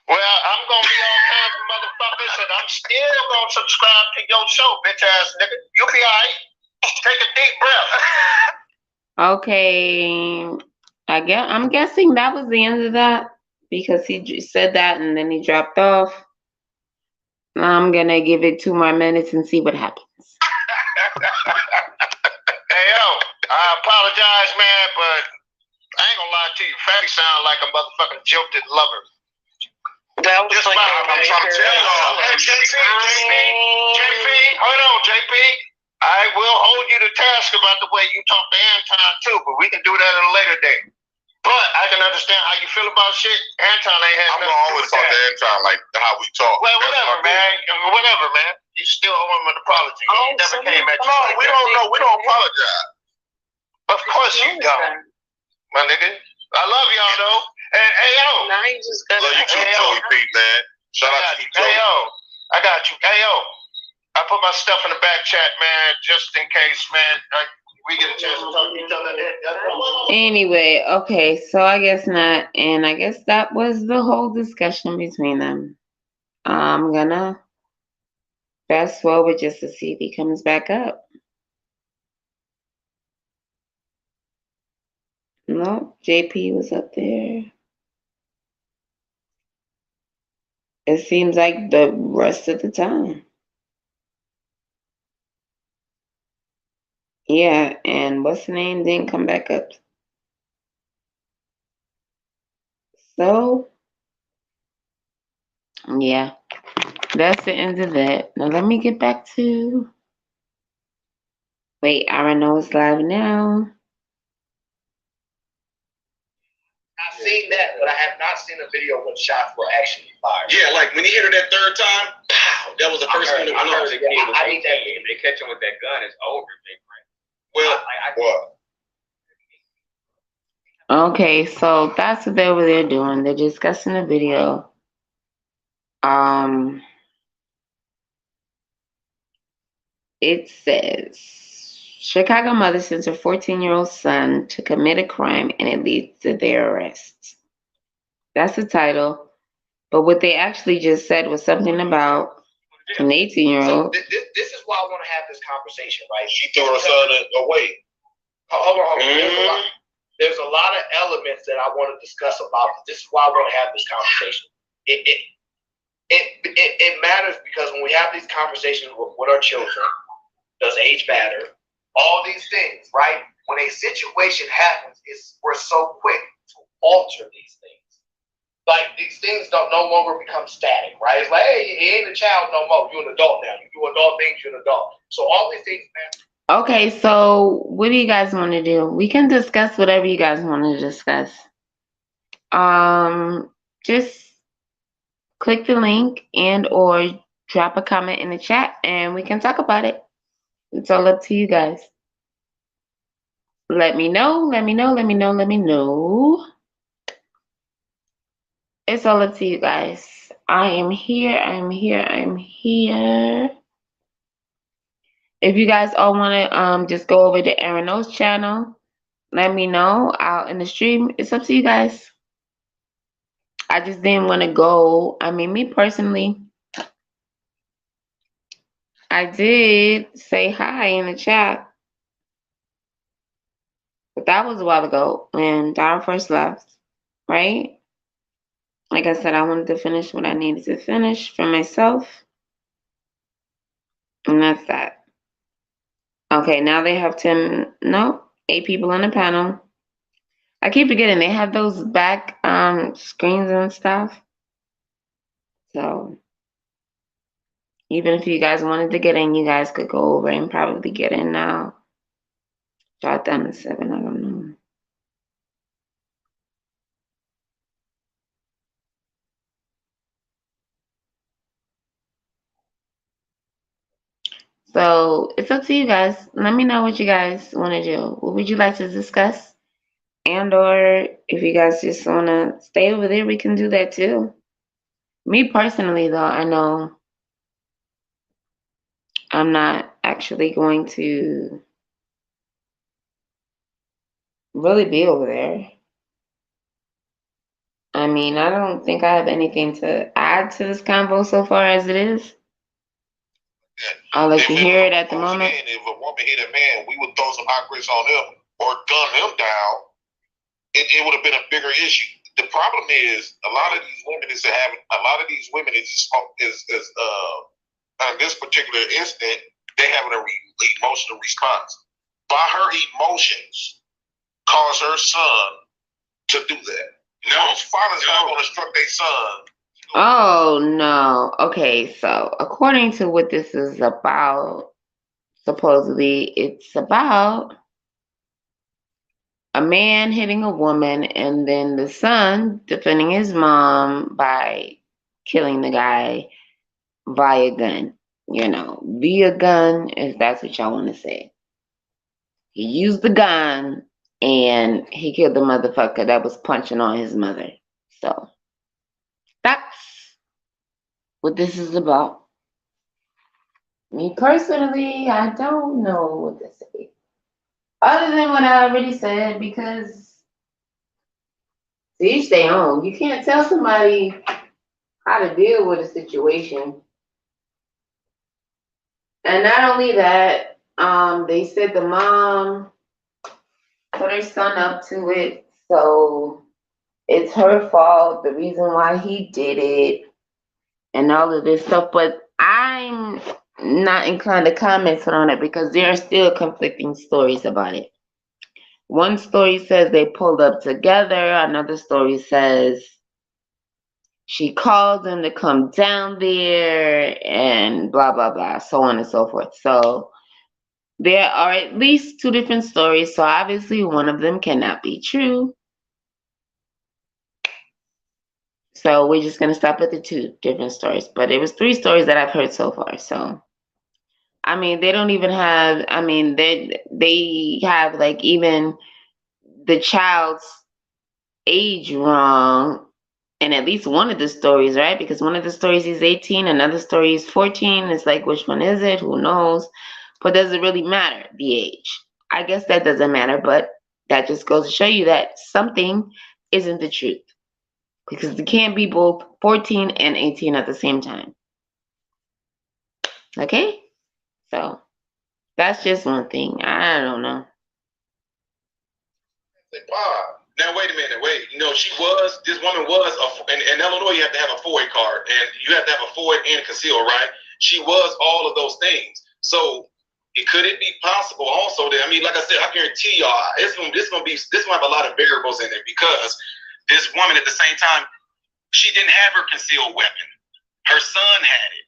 Well, I'm gonna be all kinds of motherfuckers, and I'm still gonna subscribe to your show, bitch ass nigga. You'll be alright. Take a deep breath. Okay, I'm guessing that was the end of that because he said that and then he dropped off. I'm gonna give it 2 more minutes and see what happens. Hey yo, I apologize, man, but I ain't gonna lie to you. Fatty sound like a motherfucking jilted lover. That was just like I'm trying to tell y'all. Hey, JP, hold on, JP. I will hold you to task about the way you talk to Anton too, but we can do that at a later date. But I can understand how you feel about shit. Anton ain't had. I'm gonna always talk to Anton like how we talk. Well, whatever, man. Whatever, man. You still owe him an apology. He never came at you. No, we don't know. We don't apologize. Of course you don't, my nigga. I love y'all though. And hey yo. Now you just got. Love you too, Joey Pete, man. Shout out to you, Joey. Hey yo, I got you. Hey yo, I put my stuff in the back chat, man, just in case, man. We get a chance to talk to each other. Anyway, okay, so I guess not, and I guess that was the whole discussion between them. I'm gonna fast forward just to see if he comes back up. No, JP was up there. It seems like the rest of the time. Yeah, and what's the name didn't come back up. So, yeah, that's the end of that. Now let me get back to. Wait, I know it's live now. I've seen that, but I have not seen a video when shots were actually fired. Yeah, like when he hit her that 3rd time, pow, that was the first one that went off. I need that. If they catch him with that gun, it's over. Well, what? Okay, so that's what they're doing. They're discussing the video. It says Chicago mother sends her 14-year-old son to commit a crime and it leads to their arrest. That's the title. But what they actually just said was something about an 18-year-old. So this is why I want to have this conversation, right? She threw her son away. Hold on. There's a lot of elements that I want to discuss about this. This is why I want to have this conversation. It matters because when we have these conversations with our children, does age matter? All these things, right? When a situation happens, we're so quick to alter these things. Like these things don't no longer become static, right? It's like, hey, he ain't a child no more. You're an adult now. You do adult things, you're an adult. So all these things, man, Okay, so what do you guys want to do? We can discuss whatever you guys want to discuss. Just click the link and or drop a comment in the chat and we can talk about it. It's all up to you guys. Let me know, let me know, let me know, let me know. It's all up to you guys. I am here, I'm here, I'm here. If you guys all want to just go over to Aaron O's channel, let me know out in the stream. It's up to you guys. I just didn't want to go. I mean, me personally, I did say hi in the chat, but that was a while ago when Dara first left, right? Like I said, I wanted to finish what I needed to finish for myself, and that's that. Okay, now they have 8 people on the panel. I keep forgetting they have those back screens and stuff. So even if you guys wanted to get in, you guys could go over and probably get in now. Shot down to 7, I don't know. So it's up to you guys. Let me know what you guys want to do. What would you like to discuss? And or if you guys just want to stay over there, we can do that too. Me personally, though, I know I'm not actually going to really be over there. I mean, I don't think I have anything to add to this convo so far as it is. I'll let you hear it at the moment. If a woman hit a man, we would throw some hot grits on them or gun them down. It would have been a bigger issue. The problem is a lot of these women is on this particular incident, they having an emotional response. By her emotions, cause her son to do that. No, father's not going to instruct their son. Oh, no. Okay, so according to what this is about, supposedly it's about a man hitting a woman and then the son defending his mom by killing the guy via gun. You know, via gun, if that's what y'all want to say. He used the gun and he killed the motherfucker that was punching on his mother. So that's what this is about. Me personally, I don't know what to say. Other than what I already said, because to each their own. You can't tell somebody how to deal with a situation. And not only that, they said the mom put her son up to it, so it's her fault, the reason why he did it, and all of this stuff. But I'm not inclined to comment on it because there are still conflicting stories about it. One story says they pulled up together. Another story says she called him to come down there and blah, blah, blah, so on and so forth. So there are at least 2 different stories. So obviously one of them cannot be true. So we're just going to stop at the 2 different stories. But it was 3 stories that I've heard so far. So, I mean, they don't even have, I mean, they have like even the child's age wrong in at least one of the stories, right? Because one of the stories is 18, another story is 14. It's like, which one is it? Who knows? But does it really matter, the age? I guess that doesn't matter, but that just goes to show you that something isn't the truth. Because it can't be both 14 and 18 at the same time. Okay? So, that's just one thing. I don't know. Now wait a minute, this woman was in Illinois. You have to have a FOIA card, and you have to have a FOIA and conceal, right? She was all of those things. So could it be possible also that, I mean, like I said, I guarantee y'all, this gonna have a lot of variables in it because this woman at the same time, she didn't have her concealed weapon. Her son had it.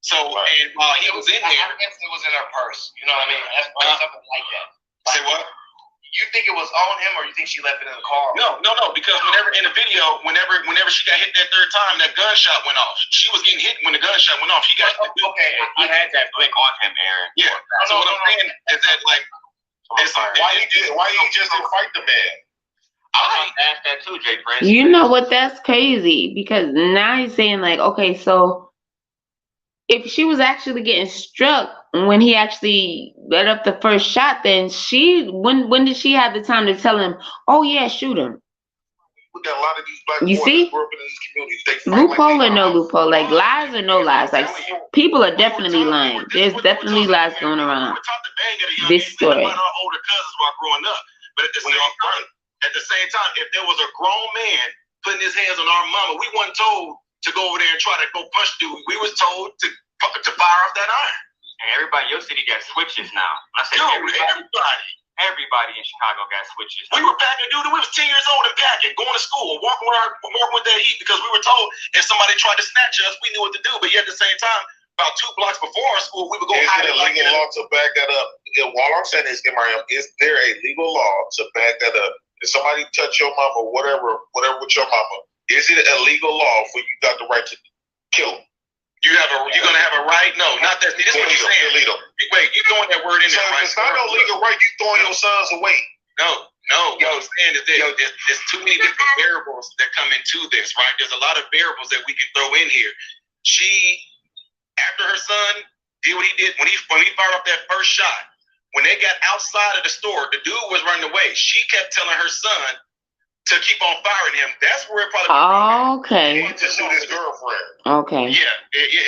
So, and while he was in there, it was in her purse. You know what I mean? That's something like that. Say what? You think it was on him, or you think she left it in the car? No. Because whenever in the video, whenever she got hit that third time, that gunshot went off. She was getting hit when the gunshot went off. She got okay. He had that flick on him, Aaron. Yeah. So what I'm saying is that like, why he just didn't fight the man? I was going to ask that too, Jay Prince. You know what? That's crazy because now he's saying like, okay, so if she was actually getting struck when he actually let up the first shot, then when did she have the time to tell him, oh yeah, shoot him? We got a lot of these black You boys see? that grew up in these communities. They fight Loophole like or no loophole, like lies or no lies, like people are definitely lying. There's definitely lies going around this story. Our older cousins while growing up, but at the same time, if there was a grown man putting his hands on our mama, we weren't told to go over there and try to go punch dude. We was told to fire off that iron. And everybody in your city got switches now. I said everybody in Chicago got switches. We were packing, dude. We was 10 years old and packing, going to school, walking with that heat because we were told if somebody tried to snatch us, we knew what to do. But yet at the same time, about 2 blocks before our school, we would go hide it. Legal law to back that up. All I'm saying is, MRM, is there a legal law to back that up? If somebody touch your mama, whatever with your mama, is it a legal law for you got the right to kill them? You're gonna have a right? No, not that. This is what you're saying. Illegal. Wait, you throwing that word in there? So it's not no legal right. You throwing your sons away. No. What I'm saying is that there's too many different variables that come into this, right? There's a lot of variables that we can throw in here. She, after her son did what he did when he fired off that first shot, when they got outside of the store, the dude was running away. She kept telling her son to keep on firing him. That's where it probably. Okay. To shoot his girlfriend. Okay. Yeah,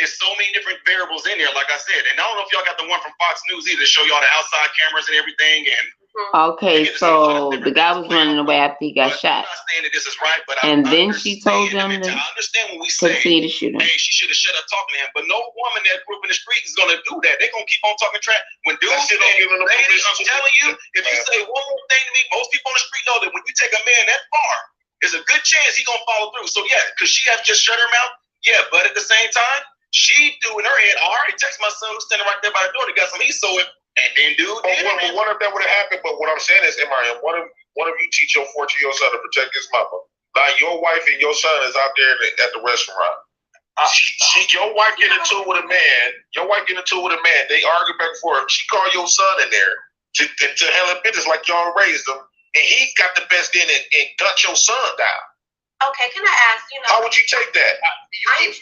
it's so many different variables in there, like I said. And I don't know if y'all got the one from Fox News either to show y'all the outside cameras and everything. And okay, so the guy was running away after he got shot. I'm not saying that this is right, but and then she told him to understand when we say, continue to shoot him. Hey, she should have shut up talking to him. But no woman that grew up in the street is gonna do that. They're gonna keep on talking trash. When dudes say, ladies, I'm telling you, if you say one more thing to me, most people on the street know that when you take a man that far, there's a good chance he's gonna follow through. So yeah, could she have just shut her mouth? Yeah, but at the same time, she threw in her head, I already texted my son who's standing right there by the door to get some heat, so it. And then, dude, what if that would have happened? But what I'm saying is, MRM, one of you teach your 14-year-old son to protect his mama. Now your wife and your son is out there at the restaurant. Your wife get into it with a man. Your wife get into it with a man. They argue back and forth. She called your son in there to handle business like y'all raised him, and he got the best in it and got your son down. Okay, can I ask, how would you take that? I want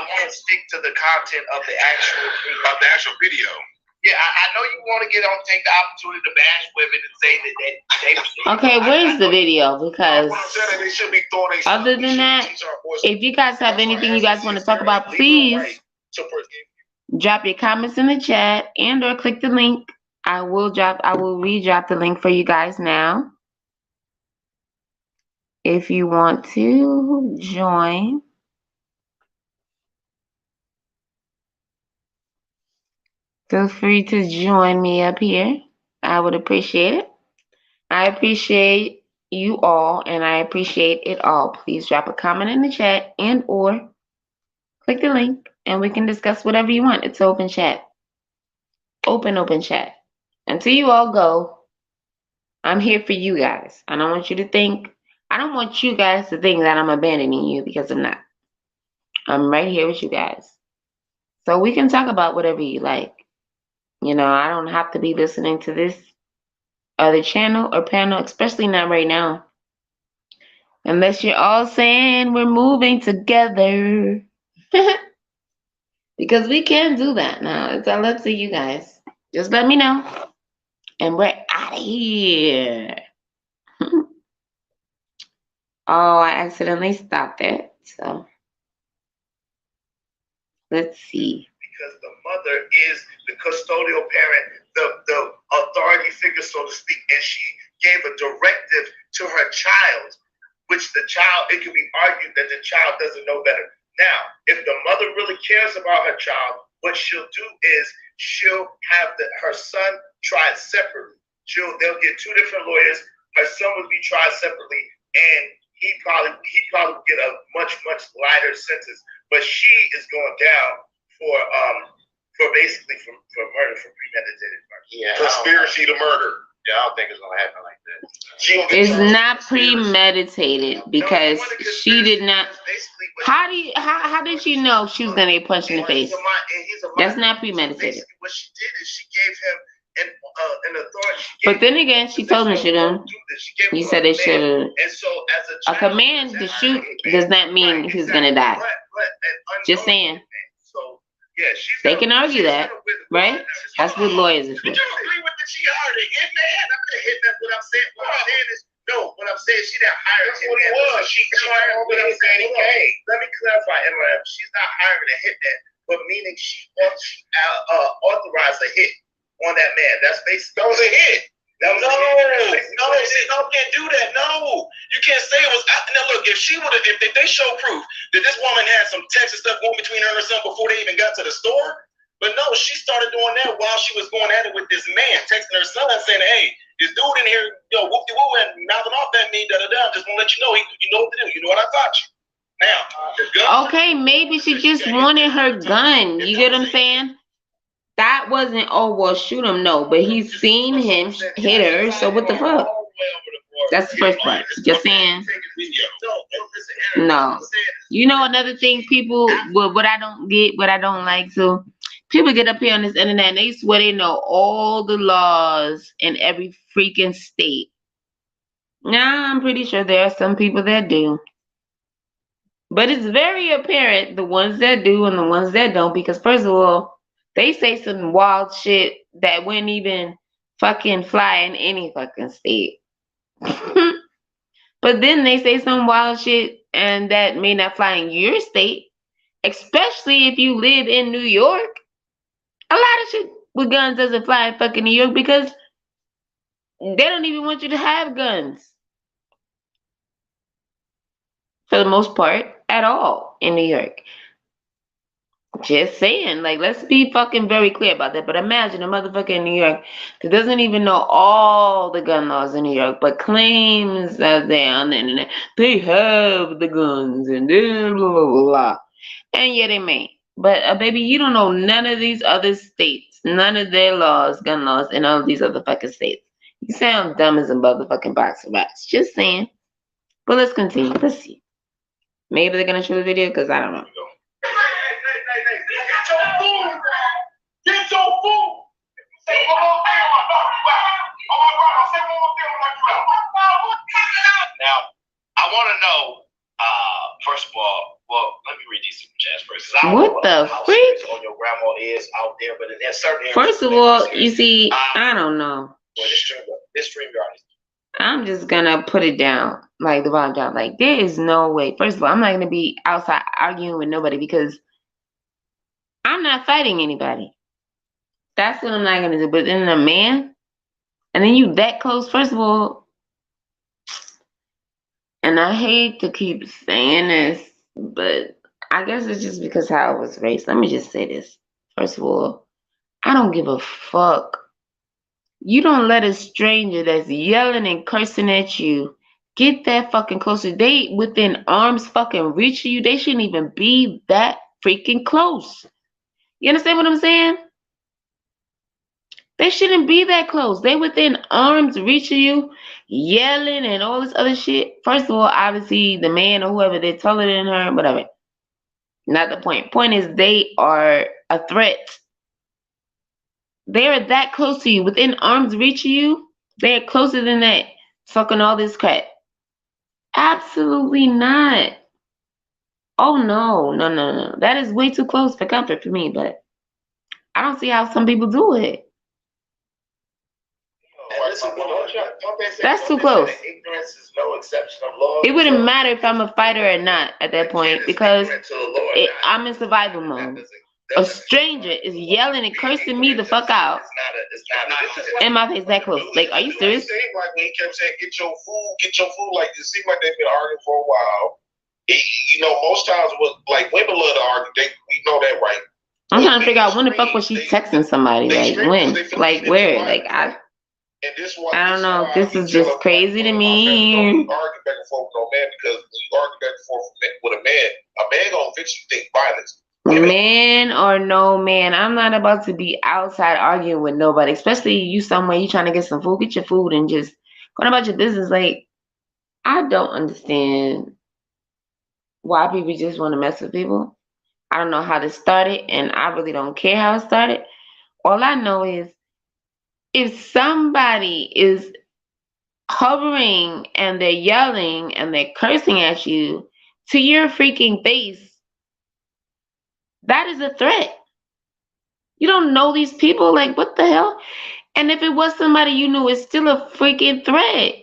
to stick to the content of the actual video. Yeah, I know you want to take the opportunity to bash women and say that they okay, where's the video? Because they should be throwing other than that, if you guys have anything you guys want to talk about, please drop your comments in the chat and or click the link. I will re-drop the link for you guys now. If you want to join, feel free to join me up here. I would appreciate it. I appreciate you all, and I appreciate it all. Please drop a comment in the chat and or click the link, and we can discuss whatever you want. It's open chat. Open chat. Until you all go, I'm here for you guys. I don't want you to think that I'm abandoning you, because I'm not. I'm right here with you guys. So we can talk about whatever you like. I don't have to be listening to this other channel or panel, especially not right now. Unless you're all saying we're moving together. Because we can do that now. It's all up to you guys. Just let me know. And we're out of here. Oh, I accidentally stopped it. So let's see. Because the mother is the custodial parent, the authority figure, so to speak, and she gave a directive to her child, which it can be argued that the child doesn't know better. Now, if the mother really cares about her child, what she'll do is she'll have her son tried separately. They'll get 2 different lawyers. Her son will be tried separately, and he probably get a much lighter sentence but she is going down for basically for murder, for premeditated murder. Yeah, conspiracy to murder. Yeah, I don't think it's gonna happen like that. It's not premeditated because she did not. How did she know she was gonna get punched in the face? That's not premeditated. What she did is she gave him an authority. But then again, she told him she didn't. You said they should. And so, as a command to shoot does not mean he's gonna die. Just saying. So yeah, they can argue that, right? That's what lawyers are for. Did you agree with that she hired a hitman? I'm not a hitman. What I'm saying is no. What I'm saying, she didn't hire a hitman. She hired. What I'm saying, let me clarify, MRF. She's not hiring a hitman, but meaning she authorized a hit on that man. That's basically. That was a hit. No, can't do that. No, you can't say it was. Now look, if they show proof that this woman had some text and stuff going between her and her son before they even got to the store, but no, she started doing that while she was going at it with this man, texting her son saying, "Hey, this dude in here, yo, whoop de woo, and mouthing off at me, da da da. Just want to let you know, you know what to do. You know what I taught you." Now, okay, maybe she just wanted her gun. You get what I'm saying? That wasn't, oh, well, shoot him, no. But he's seen him hit her, so what the fuck? That's the first part. Just saying. No. You know another thing, people, what I don't get, what I don't like, so people get up here on this internet and they swear they know all the laws in every freaking state. Now, I'm pretty sure there are some people that do. But it's very apparent, the ones that do and the ones that don't, because first of all, they say some wild shit that wouldn't even fucking fly in any fucking state. But then they say some wild shit and that may not fly in your state, especially if you live in New York. A lot of shit with guns doesn't fly in fucking New York because they don't even want you to have guns. For the most part, at all in New York. Just saying, like, let's be fucking very clear about that. But imagine a motherfucker in New York that doesn't even know all the gun laws in New York, but claims that they're on the internet, they have the guns and blah, blah, blah, blah. And yeah, they may. But, baby, you don't know none of these other states, none of their laws, gun laws, in all of these other fucking states. You sound dumb as a motherfucking box of rats. Just saying. But let's continue. Let's see. Maybe they're going to show the video because I don't know. Get your food. Now, I want to know, first of all, well, let me read these super chats first. What the freak? On your grandma is out there, but in certain areas. First of all, you see, I don't know. This stream yard is. I'm just gonna put it down, like the volume down. Like, there is no way. First of all, I'm not gonna be outside arguing with nobody because I'm not fighting anybody. That's what I'm not gonna do. But then a man, and then you that close, first of all, and I hate to keep saying this, but I guess it's just because how I was raised. Let me just say this. First of all, I don't give a fuck. You don't let a stranger that's yelling and cursing at you get that fucking closer. They within arm's fucking reach of you. They shouldn't even be that freaking close. You understand what I'm saying? They shouldn't be that close. They within arm's reach of you, yelling and all this other shit. First of all, obviously, the man or whoever, they're taller than her, whatever. Not the point. Point is, they are a threat. They are that close to you, within arm's reach of you. They are closer than that, talking all this crap. Absolutely not. Oh, no. That is way too close for comfort for me, but I don't see how some people do it. That's too close. It wouldn't matter if I'm a fighter or not at that point because I'm in survival mode. A stranger is yelling and cursing me the fuck out in my face that close. Like, are you serious? It seemed like when he kept saying, get your food, like, it seemed like they've been arguing for a while. You know, most times, like, women love to argue. We know that, right? I'm trying to figure out when the fuck was she texting somebody? Like, when? Like, where? Like, I don't know. This is just crazy to me. Don't argue back and forth with no man because when you argue back and forth with a man, A man gonna eventually think violence. Man or no man, I'm not about to be outside arguing with nobody, especially you somewhere you trying to get some food. Get your food and just going about your business. Like, I don't understand why people just want to mess with people. I don't know how this started, and I really don't care how it started. All I know is if somebody is hovering and they're yelling and they're cursing at you to your freaking face, that is a threat. You don't know these people. Like, what the hell? And if it was somebody you knew, it's still a freaking threat.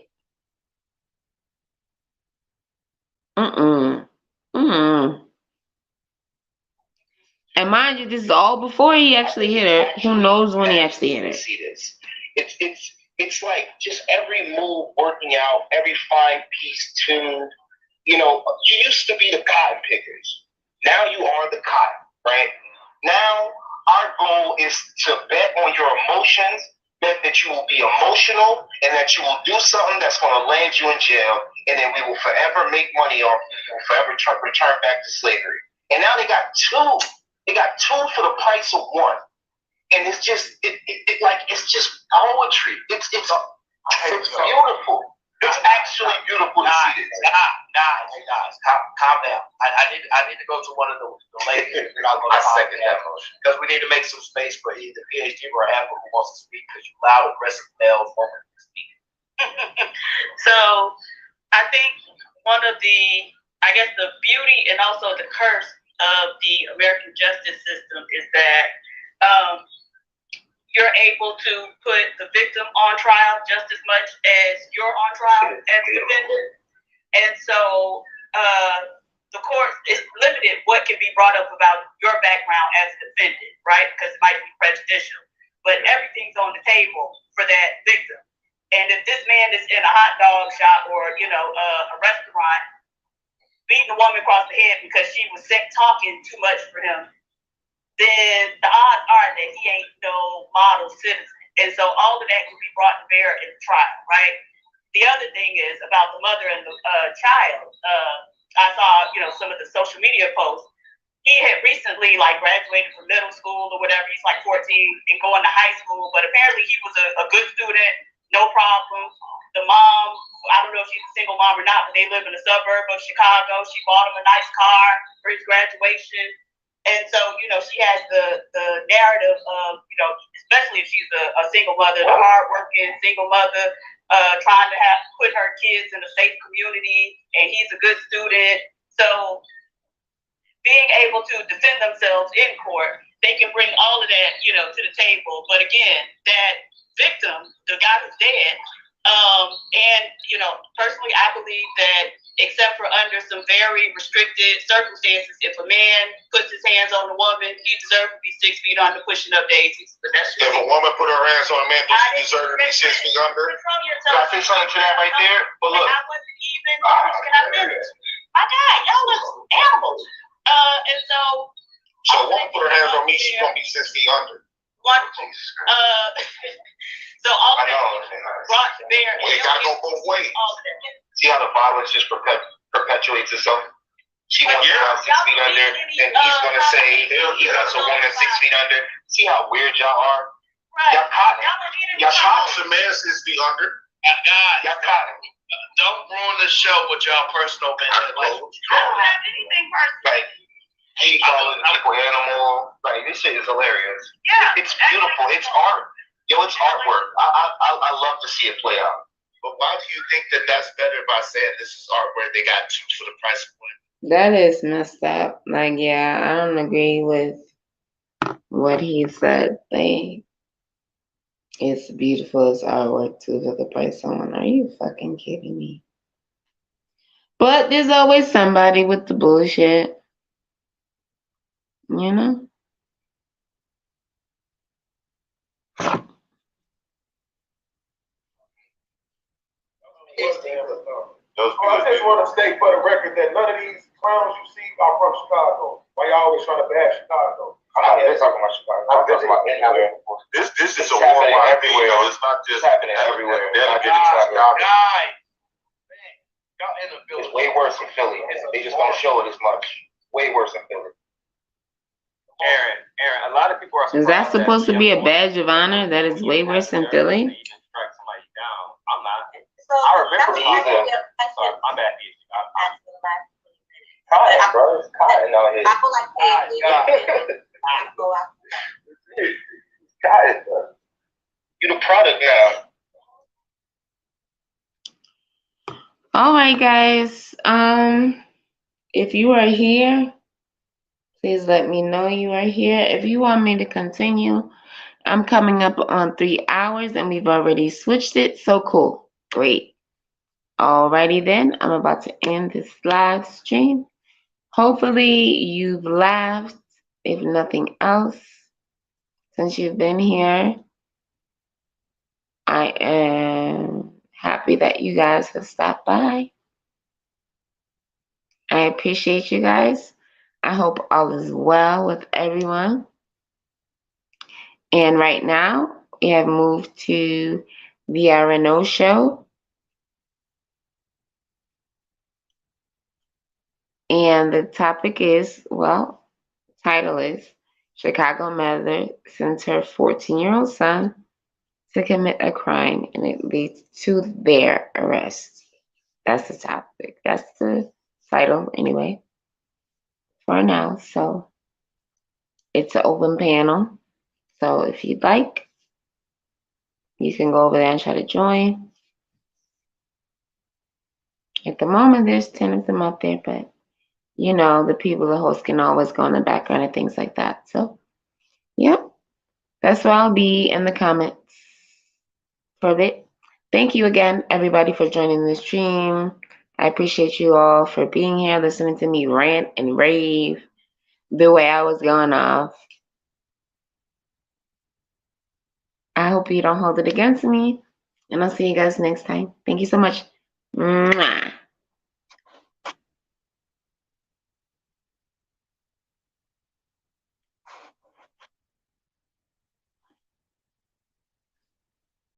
Mm-mm. Mm-mm. And mind you, this is all before he actually hit her. Who knows when he actually hit her? See this. It's like just every move working out, every fine piece tuned. You know, you used to be the cotton pickers. Now you are the cotton, right? Now our goal is to bet on your emotions, bet that you will be emotional, and that you will do something that's going to land you in jail, and then we will forever make money off you, we will forever return back to slavery. And now they got two. They got two for the price of one. And it's just it's just poetry. It's beautiful. It's actually beautiful to see this. Guys, calm down. I need to go to one of the ladies. I second that motion because we need to make some space for either PhD or Apple who wants to speak because you loud, aggressive male woman speaking. So I think one of the, I guess, the beauty and also the curse of the American justice system is that you're able to put the victim on trial just as much as you're on trial as the defendant. And so the court is limited what can be brought up about your background as a defendant, right? Because it might be prejudicial. But everything's on the table for that victim. And if this man is in a hot dog shop or, you know, a restaurant, beating a woman across the head because she was talking too much for him, then the odds are that he ain't no model citizen. And so all of that can be brought to bear in the trial, right? The other thing is about the mother and the child. I saw, you know, some of the social media posts. He had recently graduated from middle school or whatever. He's 14 and going to high school, but apparently he was a good student, no problem. The mom, I don't know if she's a single mom or not, but they live in a suburb of Chicago. She bought him a nice car for his graduation. And so, you know, she has the narrative of, you know, especially if she's a single mother, the hardworking single mother, trying to put her kids in a safe community, and he's a good student. So being able to defend themselves in court, they can bring all of that, you know, to the table. But again, that victim, the guy who's dead, and, you know, personally, I believe that except for under some very restricted circumstances, if a man puts his hands on a woman, he deserves to be 6 feet under pushing up daisies. But that's if a woman put her hands on a man, does she deserve to be 6 feet under? Can I say something to that right there? But look, I wasn't even. Can I finish? My God, y'all was animals. And so. So a woman put her hands on me, she's gonna be 6 feet under. Wonderful. So all of that brought to bear. Well, it gotta go both ways. See how the violence just perpetuates itself? She wants to have 6 feet under, and he's gonna say he wants a woman 6 feet under. See how weird y'all are? Right. Y'all caught it. Y'all caught the man 6 feet under. Y'all caught it. Don't ruin the show with y'all personal business. I don't have anything personal. Like, he calling people animal. Like, this shit is hilarious. Yeah. It's beautiful. It's art. Yo, it's artwork. I love to see it play out. But why do you think that that's better by saying this is artwork? They got two for the price of one. That is messed up. Like, yeah, I don't agree with what he said. Like, it's beautiful as artwork too for the price of one. Are you fucking kidding me? But there's always somebody with the bullshit. You know? I just want to state for the record that none of these clowns you see are from Chicago. Why y'all always trying to bash Chicago? I'm not talking about Chicago. I'm talking about anywhere. This is a worldwide everywhere. It's not just happening everywhere. It's way worse in Philly. They just don't show it as much. way worse than Philly. Aaron, a lot of people are Is that supposed to be a badge of honor? That is way worse than Philly? I'm not. I remember I'm at these. Cotton, bro. It's cotton out here. I feel like Cotton, bro. You the product now. All right, guys. If you are here, please let me know you are here. If you want me to continue, I'm coming up on 3 hours and we've already switched it. So cool. Great. Alrighty then. I'm about to end this live stream. Hopefully you've laughed, if nothing else, since you've been here. I am happy that you guys have stopped by. I appreciate you guys. I hope all is well with everyone. And right now, we have moved to the RNO show. And the topic is, well, title is Chicago mother sends her 14-year-old son to commit a crime and it leads to their arrest. That's the topic. That's the title anyway for now. So it's an open panel. So if you'd like, you can go over there and try to join. At the moment, there's 10 of them up there, but you know, the people, the host can always go in the background and things like that. So, yep, that's where I'll be in the comments for a bit. Thank you again, everybody, for joining the stream. I appreciate you all for being here, listening to me rant and rave the way I was going off. I hope you don't hold it against me, and I'll see you guys next time. Thank you so much. Mwah.